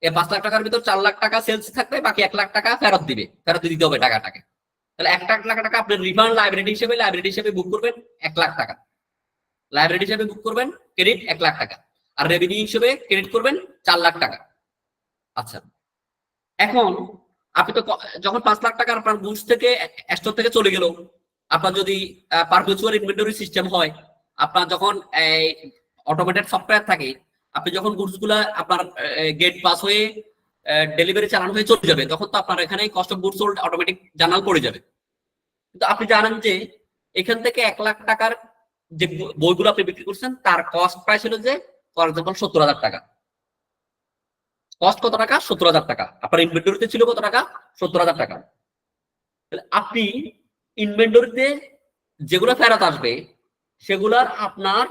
এই 5 লাখ টাকার ভিতর 4 লাখ টাকা সেলস থাকবে, বাকি 1 লাখ টাকা ফেরত দিতে হবে টাকাটাকে। তাহলে 1 লাখ টাকা আপনি রিফান্ড লাইবিলিটি হিসেবে বুক করবেন 1 লাখ টাকা, লাইবিলিটি হিসেবে বুক করবেন ক্রেডিট 1 লাখ টাকা, আর রেভিনিউ হিসেবে ক্রেডিট করবেন 4 লাখ টাকা। আচ্ছা, এখন আপনি তো যখন 5 লাখ টাকা আপনার গুডস থেকে স্টোর থেকে চলে গেল, আপনার যদি পারপেচুয়াল ইনভেন্টরি সিস্টেম হয়, আপনার যখন অটোমেটেড সফটওয়্যার থাকে, আপনি যখন গুডস গুলা আপনার গেট পাস হয়ে ডেলিভারি চালানো হয়ে চলে যাবে, তখন তো আপনার এখানে cost of goods sold automatic journal পড়ে যাবে। কিন্তু আপনি জানেন যে এখান থেকে 1 লাখ টাকার যে বইগুলো আপনি বিক্রি করছেন তার কস্ট প্রাইস হলো যে ফর এক্সাম্পল 70,000 টাকা। কস্ট কত টাকা? 70,000 টাকা। আপনার ইনভেন্টরিতে ছিল কত টাকা? 70,000 টাকা। আপনি ইনভেন্টরিতে যেগুলো ফেরত আসবে সেগুলার আপনার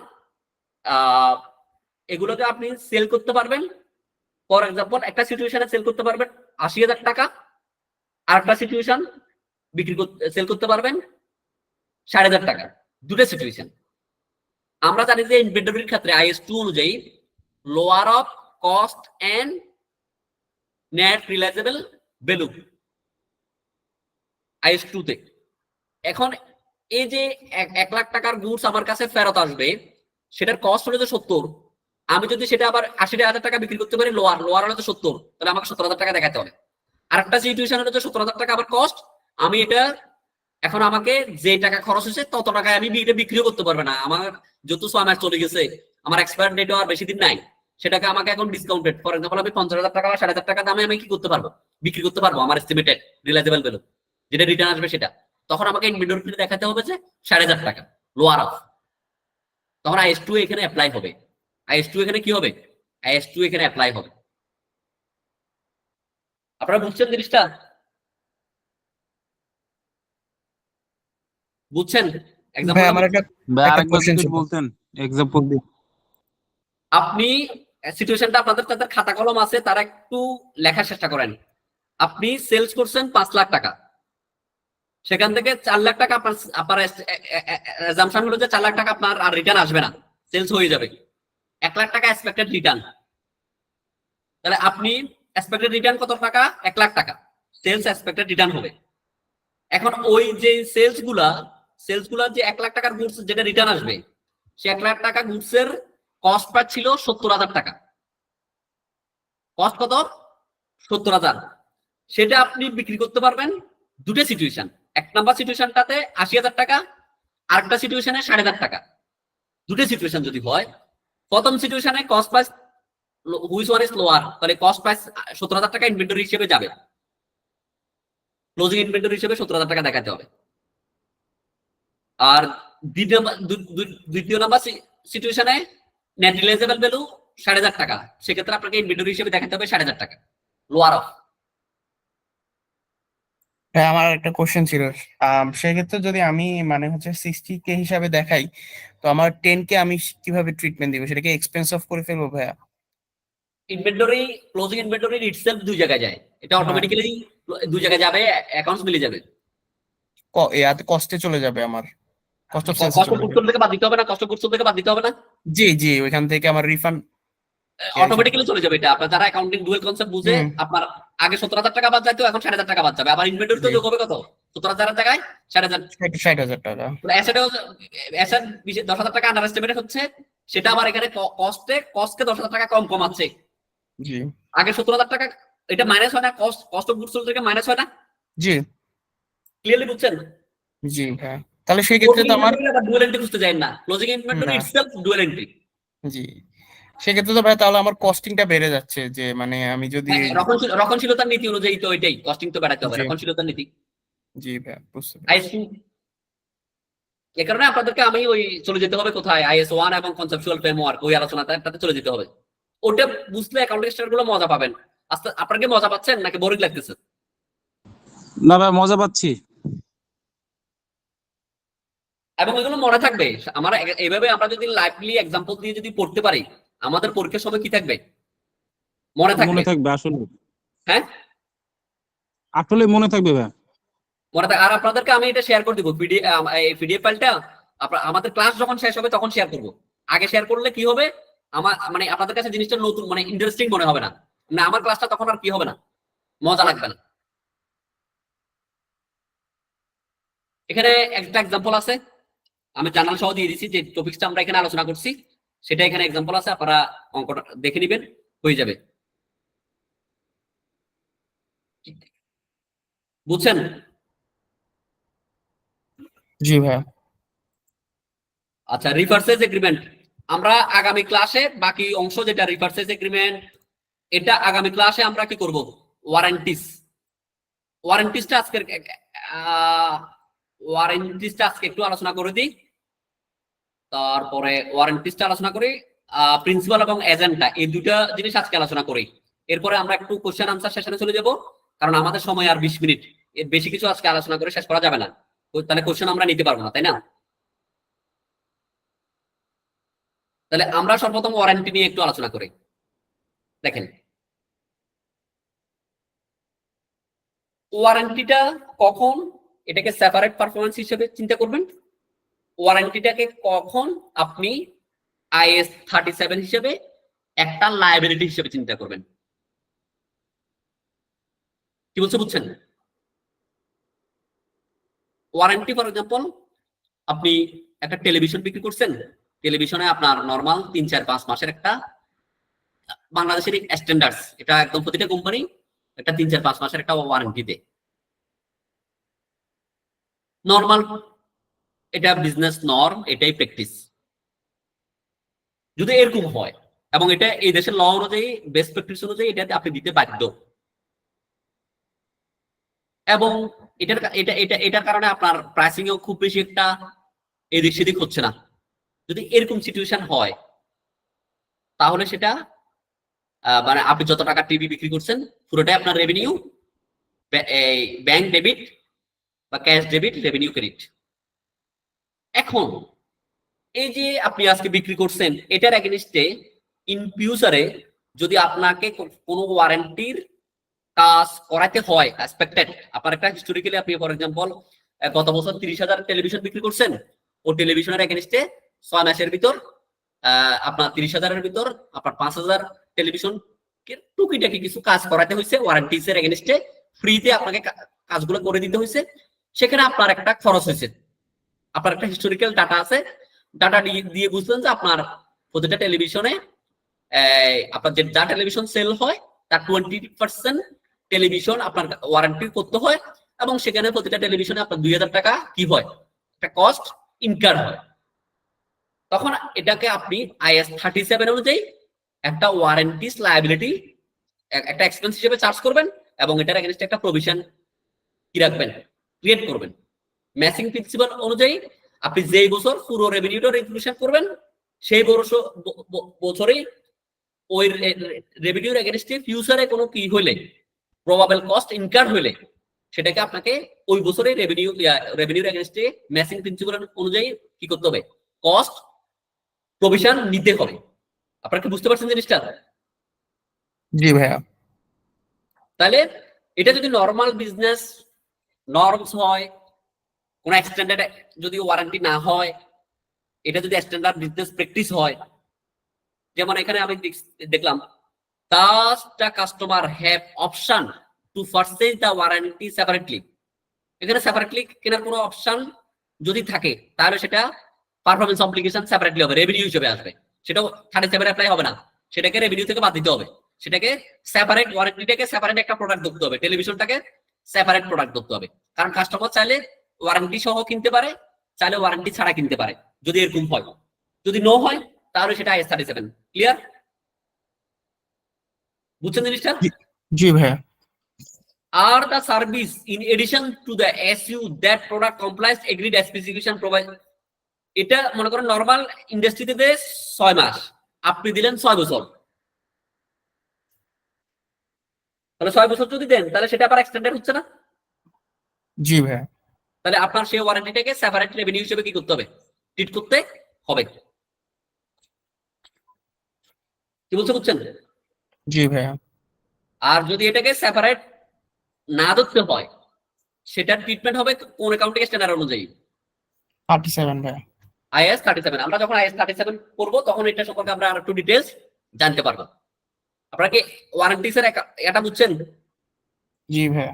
এগুলোকে আপনি সেল করতে পারবেন। ফর এক্সাম্পল, একটা সিচুয়েশনে সেল করতে পারবেন 80,000 টাকা, আর একটা সিচুয়েশন সেল করতে পারবেন 5,500 টাকা। দুটো সিচুয়েশন। আমরা জানি যে ইনভেন্টরির ক্ষেত্রে IS2 অনুযায়ী lower of cost and net realisable value IS2 তে। এখন এই যে 1 লাখ টাকার গুডস আমার কাছে ফেরত আসবে, সেটার কস্ট হলো 70। আমি যদি সেটা আবার 80,000 টাকা বিক্রি করতে পারি, লোয়ার হলো 70, তাহলে আমাকে 70,000 টাকা দেখাতে হবে। আরেকটা সিচুয়েশন হলো 70,000 টাকা আবার কস্ট, আমি এটা এখন আমাকে যে টাকা খরচ হয়েছে তত টাকায় আমি এটা বিক্রিও করতে পারবে না। আমার যত 6 মাস চলে গেছে, আমার এক্সপায়ার ডেটও আর বেশি দিন নাই, সেটাকে আমাকে এখন ডিসকাউন্টেড ফর এক্সাম্পল আমি 50,000 টাকা বা 7,500 টাকা দামে আমি কি করতে পারবো? বিক্রি করতে পারবো আমার এস্টিমেটেড রিলাইজেবল ভ্যালু, যেটা রিটার্ন আসবে সেটা। তখন আমাকে ইনভেন্টরিতে দেখাতে হবে যে 7,500 টাকা লোয়ার অফ। তখন IS2 এখানে অ্যাপ্লাই হবে। IS2 এখানে কি হবে? IS2 এখানে অ্যাপ্লাই হবে। আপনারা বুঝছেন জিনিসটা? বুঝছেন? ভাই আমার একটা কোশ্চেন ছিল। বলতেন এক্সাম্পল দিন। আপনি সিচুয়েশনটা আপনাদের তাদের খাতা কলম আছে, তারা একটু লেখার চেষ্টা করেন। আপনি সেলস করছেন 5 লাখ টাকা, সেখান থেকে 4 লাখ টাকা আপনার অ্যাজাম্পশন হলো যে 4 লাখ টাকা আপনার আর রিটার্ন আসবে না, সেলস হয়ে যাবে। 1 লাখ টাকা এক্সপেক্টেড রিটার্ন। তাহলে আপনি এক্সপেক্টেড রিটার্ন কত টাকা? 1 লাখ টাকা সেলস এক্সপেক্টেড রিটার্ন হবে। এখন ওই যে সেলস গুলা যে 1 লাখ টাকার গুডস যেটা রিটার্ন আসবে, সে 1 লাখ টাকা গুডস এর কস্ট প্রাইস ছিল 70,000 টাকা। কস্ট কত? 70,000। সেটা আপনি বিক্রি করতে পারবেন দুটো সিচুয়েশন। 1 নাম্বার সিচুয়েশনটাতে 80,000 টাকা, আরেকটা সিচুয়েশনে 7,500 টাকা। দুটো সিচুয়েশন যদি হয়, প্রথম সিচুয়েশনে cost price which one is lower, তাহলে কস্ট প্রাইস 70,000 টাকা ইনভেন্টরি হিসেবে যাবে, ক্লোজিং ইনভেন্টরি হিসেবে 70,000 টাকা দেখাতে হবে। আর দ্বিতীয় নাম্বার সিচুয়েশনে নেট রিলিজেবল ভ্যালু 7,500 টাকা, সেক্ষেত্রে আপনাকে ইনভেন্টরি হিসেবে দেখাতে হবে 7,500 টাকা লোয়ার অফ। হ্যাঁ, আমার একটা কোশ্চেন ছিল। সেক্ষেত্রে যদি আমি মানে হচ্ছে 60K হিসাবে দেখাই, তো আমার 10K আমি কিভাবে ট্রিটমেন্ট দিব? সেটাকে এক্সপেন্স অফ করে ফেলবো ভাইয়া? ইনভেন্টরি ক্লোজিং ইনভেন্টরি ইটসেলফ দুই জায়গায় যায়, এটা অটোমেটিক্যালি দুই জায়গায় যাবে, অ্যাকাউন্টস মিলে যাবে। ইয়াতে কস্টে চলে যাবে আমার, কস্ট অফ সেলস কষ্ট চলে যাবে। গুডসোল থেকে বাদ দিতে হবে না, কষ্ট গুডসোল থেকে বাদ দিতে হবে না, জি জি, ওইখান থেকে আমার রিফান্ড। অটোমেটিক্যালি চলে যাবে। এটা আপনার যারা অ্যাকাউন্টিং ডুয়াল কনসেপ্ট বুঝে, আপনার আগে 17,000 টাকা বাদ যাইতো, এখন 7,500 টাকা বাদ যাবে। আবার ইনভেন্টরি তো যোগ হবে কত, 17,000 টাকায় 7,000। 60,000 টাকা। অ্যাসেট 10,000 টাকা আন্ডার এস্টিমেটেড হচ্ছে, সেটা আবার এখানে কস্টকে 10,000 টাকা কম কমাচ্ছে। জি আগে 17,000 টাকা, এটা মাইনাস হয় না, কস্ট অফ গুডস সোল্ড থেকে মাইনাস হয় না, জি ক্লিয়ারলি বুঝছেন? জি হ্যাঁ, তাহলে সেই ক্ষেত্রে তো আমার ডুয়াল এন্ট্রি খুঁজতে যায় না, ক্লোজিং ইনভেন্টরি না। Itself dual entry. জি, সেক্ষেত্রে তো ভাই তাহলে আমার কস্টিংটা বেড়ে যাচ্ছে, যে মানে আমি যদি রক্ষণশীলতার নীতি অনুযায়ী তো এটাই, কস্টিং তো বাড়াতে হবে, জি। রক্ষণশীলতার নীতি। জি ভাই বুঝতে পেরেছি। আইএস 2, এ কারণে আপনাদেরকে আমি ওই চলে যেতে হবে কোথায়, IS 1 এবং কনসেপচুয়াল ফ্রেমওয়ার্ক, ওই আলোচনাটাতে চলে যেতে হবে। ওটা বুঝলে অ্যাকাউন্টিং স্ট্যান্ডার্ড গুলো মজা পাবেন। আস্তে আপনারা কি মজা পাচ্ছেন নাকি বোরিং লাগতেছে? না ভাই, মজা পাচ্ছি। এবং এগুলো মনে থাকবে। আমার এইভাবে আমরা যদি লাইভলি এক্সাম্পল দিয়ে যদি পড়তে পারি, আমাদের পরীক্ষার সময় কি থাকবে, মনে থাকবে। মনে থাকবে আসলে, হ্যাঁ, আসলে মনে থাকবে ভাই। মনে থাকবে। আর আপনাদেরকে আমি এটা শেয়ার করে দিব, পিডিএফ ফাইলটা আমাদের ক্লাস যখন শেষ হবে তখন শেয়ার করব। আগে শেয়ার করলে কি হবে, আমার মানে আপনাদের কাছে জিনিসটা নতুন, মানে ইন্টারেস্টিং মনে হবে না, না আমার ক্লাসটা তখন আর কি হবে না, মজা লাগবে না। এখানে একটা এক্সাম্পল আছে, আমি জানাল সহ দিয়ে দিচ্ছি, যে টপিকসটা আমরা এখানে আলোচনা করছি সেটা এখানে এক্সাম্পল আছে, আপনারা অঙ্কটা দেখে নেবেন, হয়ে যাবে। বুঝছেন? জি ভাই। আচ্ছা, রিপারচেজ এগ্রিমেন্ট আমরা আগামী ক্লাসে, বাকি অংশ যেটা রিপারচেজ এগ্রিমেন্ট, এটা আগামী ক্লাসে আমরা কি করব, ওয়ারেন্টিসটা আজকে একটু আলোচনা করে দিই, তারপরে ওয়ারেন্টিসটা আলোচনা করি, প্রিন্সিপাল এবং এজেন্টটা, এই দুটা জিনিস আজকে আলোচনা করি। এরপরে আমরা একটু কোশ্চেন আনসার সেশনে চলে যাব, কারণ আমাদের সময় আর 20 মিনিট, এর বেশি কিছু আজকে আলোচনা করে শেষ করা যাবে না, তাহলে কোশ্চেন আমরা নিতে পারবো না, তাই না? তাহলে আমরা সর্বপ্রথম ওয়ারেন্টি নিয়ে একটু আলোচনা করি। দেখেন, ওয়ারেন্টিটা কখন, এটাকে সেপারেট পারফরম্যান্স হিসেবে চিন্তা করবেন। ওয়ারেন্টিটাকে কখন আপনি IS 37 হিসেবে একটা লায়াবিলিটি হিসেবে চিন্তা করবেন। কি বলছে বুঝছেন? ওয়ারেন্টি ফর এক্সাম্পল, আপনি একটা টেলিভিশন বিক্রি করছেন, টেলিভিশনে আপনার নরমাল 3-4-5 মাসের একটা, বাংলাদেশের স্ট্যান্ডার্ডস, এটা একদম প্রতিটা কোম্পানি একটা 3-4-5 মাসের একটা ওয়ারেন্টি দেয়, নরমাল, এটা বিজনেস নর্ম, এটাই প্র্যাকটিস। যদি এরকম হয় এবং এটা এই দেশের ল অনুযায়ী, বেস্ট প্র্যাকটিস অনুযায়ী এটাতে আপনি দিতে বাধ্য, এবং এটার কারণে আপনার প্রাইসিং এও খুব বেশি একটা এদিক সেদিক হচ্ছে না, যদি এরকম সিচুয়েশন হয়, তাহলে সেটা মানে আপনি যত টাকা টিভি বিক্রি করছেন পুরোটাই আপনার রেভিনিউ, ব্যাংক ডেবিট বা ক্যাশ ডেবিট, রেভিনিউ ক্রেডিট। এখন এই যে আপনি আজকে বিক্রি করছেন, এটার এগেইনস্টে ইন ফিউচারে যদি আপনাকে কোনো ওয়ারেন্টির কাজ করাতে হয়, এক্সপেক্টেড, আপনার একটা হিস্টোরিক্যালি, আপনি ফর এক্সাম্পল গত বছর 30,000 টেলিভিশন বিক্রি করছেন, ও টেলিভিশনের এগেইনস্টে 6 মাসের ভিতর আপনার 30,000-এর ভিতর আপনার 5,000 টেলিভিশন টুকিটাকি কিছু কাজ করাতে হয়েছে, ওয়ারেন্টিস এর এগেইনস্টে ফ্রিতে আপনাকে কাজগুলো করে দিতে হয়েছে, সেখানে আপনার একটা খরচ হয়েছে, আপনার একটা হিস্টোরিক্যাল ডাটা আছে, ডাটা দিয়ে বুঝলেন যে আপনার প্রতিটা টেলিভিশনে আপনার যা টেলিভিশন সেল হয় তার 20% টেলিভিশন আপনার ওয়ারেন্টি করতে হয়, এবং সেখানে প্রতিটা টেলিভিশনে আপনার 2,000 টাকা কি হয়, একটা কস্ট ইনকার হয়। তখন এটাকে আপনি IS 37 অনুযায়ী একটা ওয়ারেন্টিস লায়াবিলিটি, একটা এক্সপেন্স হিসেবে চার্জ করবেন, এবং এটার এগেইনস্টে একটা প্রভিশন কি রাখবেন, ক্রিয়েট করবেন। ম্যাচিং প্রিন্সিপাল অনুযায়ী আপনি যেই বছর পুরো রেভিনিউটা রিক্লুশন করবেন সেই বছরেই ওই রেভিনিউর এগেনস্টে ফিউচারে কোনো কি হইলে প্রবাবল কস্ট ইনকার হইলে সেটাকে আপনাকে ওই বছরে রেভিনিউর এগেনস্টে ম্যাচিং প্রিন্সিপাল অনুযায়ী কি করতে হবে, কস্ট প্রভিশন নিতে হবে। আপনারা কি বুঝতে পারছেন জিনিসটা? জি ভাইয়া। তাহলে এটা যদি নর্মাল বিজনেস নর্মস হয়, কোন এক্সটেন্ডেড যদি ওয়ারেন্টি না হয়, এটা যদি স্ট্যান্ডার্ড বিজনেস প্র্যাকটিস হয়, যেমন এখানে আমি দেখলাম does the customer have option to purchase the warranty separately, এখানে সেপারেটলি কেনার কোনো অপশন যদি থাকে তাহলে সেটা পারফরম্যান্স অব্লিগেশন সেপারেটলি হবে, রেভিনিউ হিসেবে আসবে, সেটাও 37 অ্যাপ্লাই হবে না, সেটাকে রেভিনিউ থেকে বাদ দিতে হবে, সেটাকে সেপারেট ওয়ারেন্টিটাকে সেপারেট একটা প্রোডাক্ট ধরতে হবে, টেলিভিশনটাকে সেপারেট প্রোডাক্ট ধরতে হবে। কারণ কাস্টমার চাইলে ওয়ারেন্টি সহ কিনতে পারে, চাইলে ওয়ারেন্টি ছাড়া কিনতে পারে, যদি এরকম হয়। যদি নো হয় তাহলে সেটা IS 37। ক্লিয়ার? বুঝছেন জিনিসটা? জি ভাইয়া। Are the service in addition to the SU that product complies agreed specification provide, এটা মনে করেন নরমাল ইন্ডাস্ট্রিতে 6 মাস, আপনি দিলেন 6 বছর, তাহলে 6 বছর যদি দেন তাহলে সেটা আবার এক্সটেন্ডেড হচ্ছে না? জি ভাইয়া। তাহলে আপনার সেই ওয়ারেন্টিটাকে সেপারেট রেভিনিউ হিসেবে কি করতে হবে, ট্রিট করতে হবে। কি বলতে বুঝছেন? জি ভাইয়া। আর যদি এটাকে সেপারেট না ধরতে হয় সেটার ট্রিটমেন্ট হবে কোন অ্যাকাউন্টিং স্ট্যান্ডার্ড অনুযায়ী? 37 ভাইয়া। IS 37। আমরা যখন IS 37 করব তখন এটা সম্পর্কে আমরা আরেকটু ডিটেইলস জানতে পারবো। আপনারা কি ওয়ারেন্টিস এর এটা বুঝছেন? জি ভাইয়া।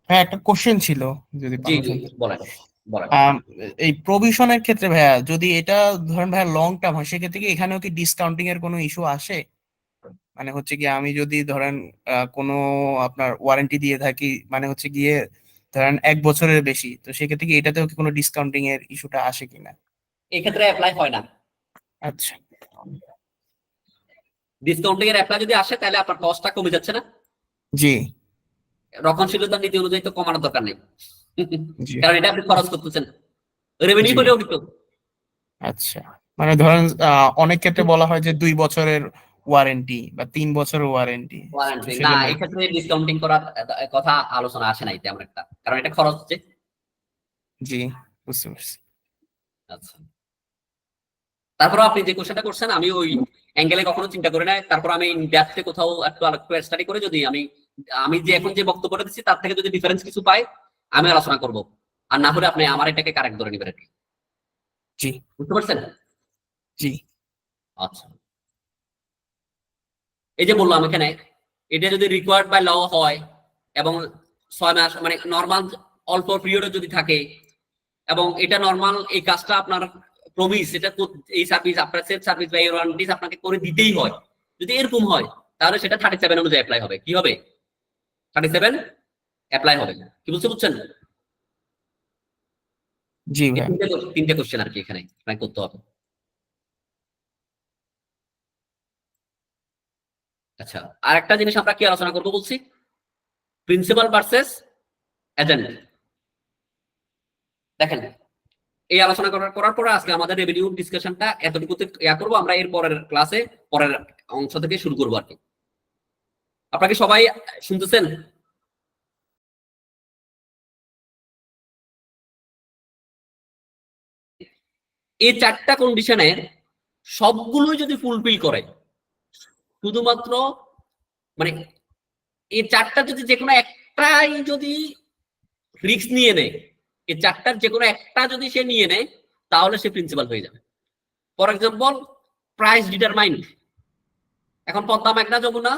হ্যাঁ, একটা কোশ্চেন ছিল যদি জি পারতেন। বলেন বলেন। এই প্রভিশনের ক্ষেত্রে ভাইয়া যদি এটা ধরেন ভাইয়া লং টার্ম হয় সেক্ষেত্রে কি এখানেও কি ডিসকাউন্টিং এর কোনো ইস্যু আসে? মানে হচ্ছে কি আমি যদি ধরেন কোনো আপনার ওয়ারেন্টি দিয়ে থাকি, মানে হচ্ছে গিয়ে ধরেন 1 বছরের বেশি, তো সেক্ষেত্রে কি এটাতেও কি কোনো ডিসকাউন্টিং এর ইস্যুটা আসে কিনা? এই ক্ষেত্রে অ্যাপ্লাই হয় না। আচ্ছা। ডিসকাউন্টিং এর অ্যাপ্লাই যদি আসে তাহলে আপনার কস্টটা কমে যাচ্ছে না? জি রক্ষণশীলতার নীতি অনুযায়ী তো কমানোর দরকার নেই, জি। কারণ এটা আপনি খরচ করতেছেন, রেভিনিউ জি। বলেও কিন্তু। আচ্ছা, মানে ধরেন অনেক ক্ষেত্রে বলা হয় যে 2 বছরের ওয়ারেন্টি বা 3 বছরের ওয়ারেন্টি। ওয়ারেন্টি না, এই ক্ষেত্রে ডিসকাউন্টিং করার কথা আলোচনা আসে না এই তেমন একটা, কারণ এটা খরচ হচ্ছে। জি বুঝতে পারছি। আচ্ছা, তারপর আপনি যে কোশ্চেনটা করছেন আমি ওই অ্যাঙ্গেলে কখনো চিন্তা করি না। তারপর আমি ডেপথে কোথাও একটু স্টাডি করে যদি আমি যে এখন যে বক্তব্যটা দিচ্ছি তার থেকে যদি ডিফারেন্স কিছু পাই আমি আলোচনা করব, আর না হলে আপনি আমার এটাকে কারেক্ট ধরে নেবেন। জি বুঝতে পারছেন? জি। আচ্ছা, এই যে বললাম এখানে এটা যদি রিকোয়ার্ড বাই ল হয় এবং 6 মাস মানে নর্মাল অল্প পিরিয়ডে যদি থাকে এবং এটা নর্মাল এই কাজটা আপনার প্রমিস, এটা এই সার্ভিস আপনার সেলফ সার্ভিস বা ওয়ারেন্টিজ আপনাকে করে দিতেই হয়, যদি এরকম হয় তাহলে সেটা 37 অনুযায়ী অ্যাপ্লাই হবে। কি হবে? 37 অ্যাপ্লাই হবে। কি বুঝতে পারছেন? জি ভাই। তিনটে কোশ্চেন আর কি এখানে অ্যাপ্লাই করতে হবে। আচ্ছা, আর একটা জিনিস আমরা কি আলোচনা করবো বলছি, প্রিন্সিপাল ভার্সেস এজেন্ট। দেখেন এই আলোচনা করার পরে আজকে আমাদের রেভিনিউ ডিসকাশনটা এতটুকুতে করবো, আমরা এর পরের ক্লাসে পরের অংশ থেকে শুরু করবো আর কি। আপনাকে সবাই শুনতেছেন? এই 4টা কন্ডিশনের সবগুলোই যদি ফুলফিল করে, শুধুমাত্র মানে এই 4টা যদি যে কোনো একটাই যদি রিস্ক নিয়ে নেয়, এই 4টার যে কোনো একটা যদি সে নিয়ে নেয় তাহলে সে প্রিন্সিপাল হয়ে যাবে। ফর এক্সাম্পল প্রাইস ডিটারমাইন্ড, এখন পদ্মা মেঘনা যমুনা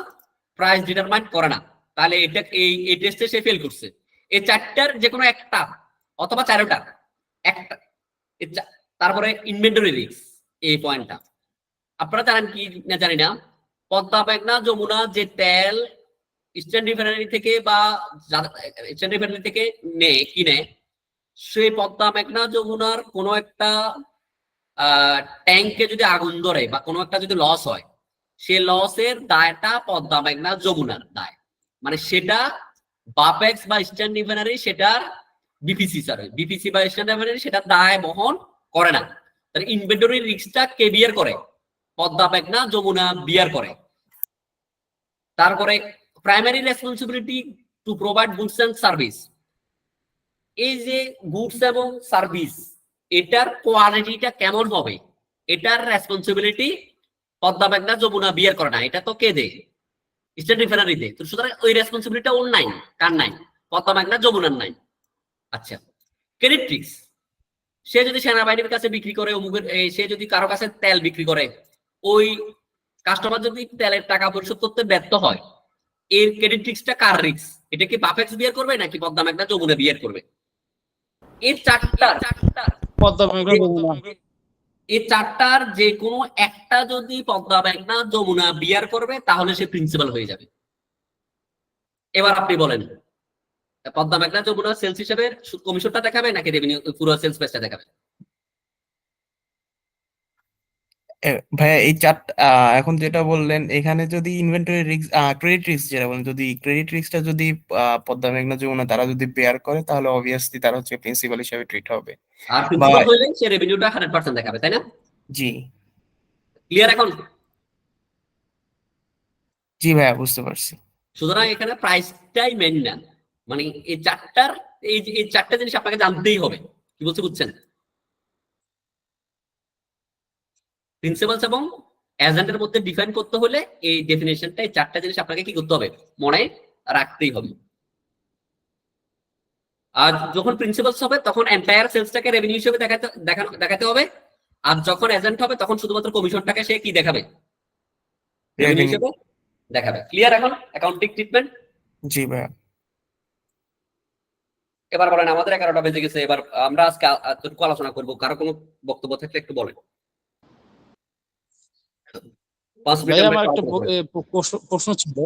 প্রাইস ডিটারমাইন্ড করে না, তাহলে এটা এই টেস্টে সে ফেল করছে। এই 4টার যে কোনো একটা অথবা 4টা একটা। তারপরে ইনভেন্টরি রিস্ক, এই পয়েন্টটা আপনারা জানেন কি না জানি না, পদ্মা মেঘনা যমুনা যে তেল ইস্টার্ন রিফাইনারি থেকে বা ইস্টার্ন রিফাইনারি থেকে কিনে, সেই পদ্মা মেঘনা যমুনার কোনো একটা ট্যাঙ্কে যদি আগুন ধরে বা কোনো একটা যদি লস হয়, সে লসের দায়টা পদ্মা মেঘনা যমুনার দায়, মানে সেটা বাপেক্স বা ইস্টার্ন রিফাইনারি সেটার বিপিসি স্যার, বিপিসি বা স্ট্যান্ডার্ড ভ্যালিডি সেটা দায় বহন করে না। তাহলে ইনভেন্টরি রিস্কটা কে বিয়ার করে? পদ্মা, মেঘনা, যমুনা বিয়ার করে। তারপরে primary responsibility to provide goods and service. এই যে গুডস এবং সার্ভিস, এটার কোয়ালিটিটা কেমন হবে, এটার রেসপন্সিবিলিটি পদ্মা, মেঘনা, যমুনা বিয়ার করে না। এটা তো কে দেয়? স্টেট রিফাইনারি দেয়। তো সুতরাং ওই রেসপন্সিবিলিটিটা ওর নাই। কার নাই? পদ্মা, মেঘনা, যমুনার নাই। আচ্ছা, ক্রেডিট রিস্ক, সে যদি সেনাবাহিনীর কাছে বিক্রি করে, সে যদি কারো কাছে তেল বিক্রি করে, ওই কাস্টমার যদি তেলের টাকা পরিশোধ করতে ব্যর্থ হয়, এর ক্রেডিট রিস্কটা কার রিস্ক? এটা কি বাপেক্স বিয়ার করবে নাকি পদ্মা, মেঘনা, যমুনা বিয়ার করবে? এই চারটার যে কোনো একটা যদি পদ্মা, মেঘনা, যমুনা বিয়ার করবে তাহলে সে প্রিন্সিপাল হয়ে যাবে। এবার আপনি বলেন, পদ্মা, মেঘনা, যমুনা সেলস হিসেবে কমিশনটা দেখাবে নাকি রেভিনিউ পুরো সেলস প্রাইসটা দেখাবে? ভাইয়া এই এখন যেটা বললেন এখানে যদি ইনভেন্টরি রিস্ক, ক্রেডিট রিস্ক যেটা বলেন, যদি ক্রেডিট রিস্কটা যদি পদ্মা, মেঘনা, যমুনা তারা যদি বেয়ার করে তাহলে অবভিয়াসলি তারা হচ্ছে প্রিন্সিপাল হিসেবে ট্রিট হবে। আর প্রিন্সিপাল হইলে সে রেভিনিউটা 100% দেখাবে, তাই না? জি ক্লিয়ার এখন? জি ভাইয়া, বুঝতে পারছি। সুতরাং এখানে প্রাইসটাই মেইন না, মানে এই চারটার এই চারটা জিনিস আপনাকে জানতেই হবে। কি বলছে বুঝছেন? প্রিন্সিপালস এবং এজেন্টের মধ্যে ডিফাইন করতে হলে এই ডেফিনেশনটা, এই চারটা জিনিস আপনাকে কি করতে হবে? মনে রাখতেই হবে। আর যখন প্রিন্সিপালস হবে তখন এন্টায়ার সেলসটাকে রেভিনিউ হিসেবে দেখাতে হবে। আর যখন এজেন্ট হবে তখন শুধুমাত্র কমিশনটাকে সে কি দেখাবে? রেভিনিউ হিসেবে দেখাবে। ক্লিয়ার এখন অ্যাকাউন্টিং ট্রিটমেন্ট? জি ভাইয়া। এবার বলেন, আমাদের 11টা বেজে গেছে, এবার আমরা আজকে এতটুকু আলোচনা করবো। কারো কোনো বক্তব্য থাকলে একটু বলেন। 5 ভাই মিনিট আমার একটা প্রশ্ন ছিল।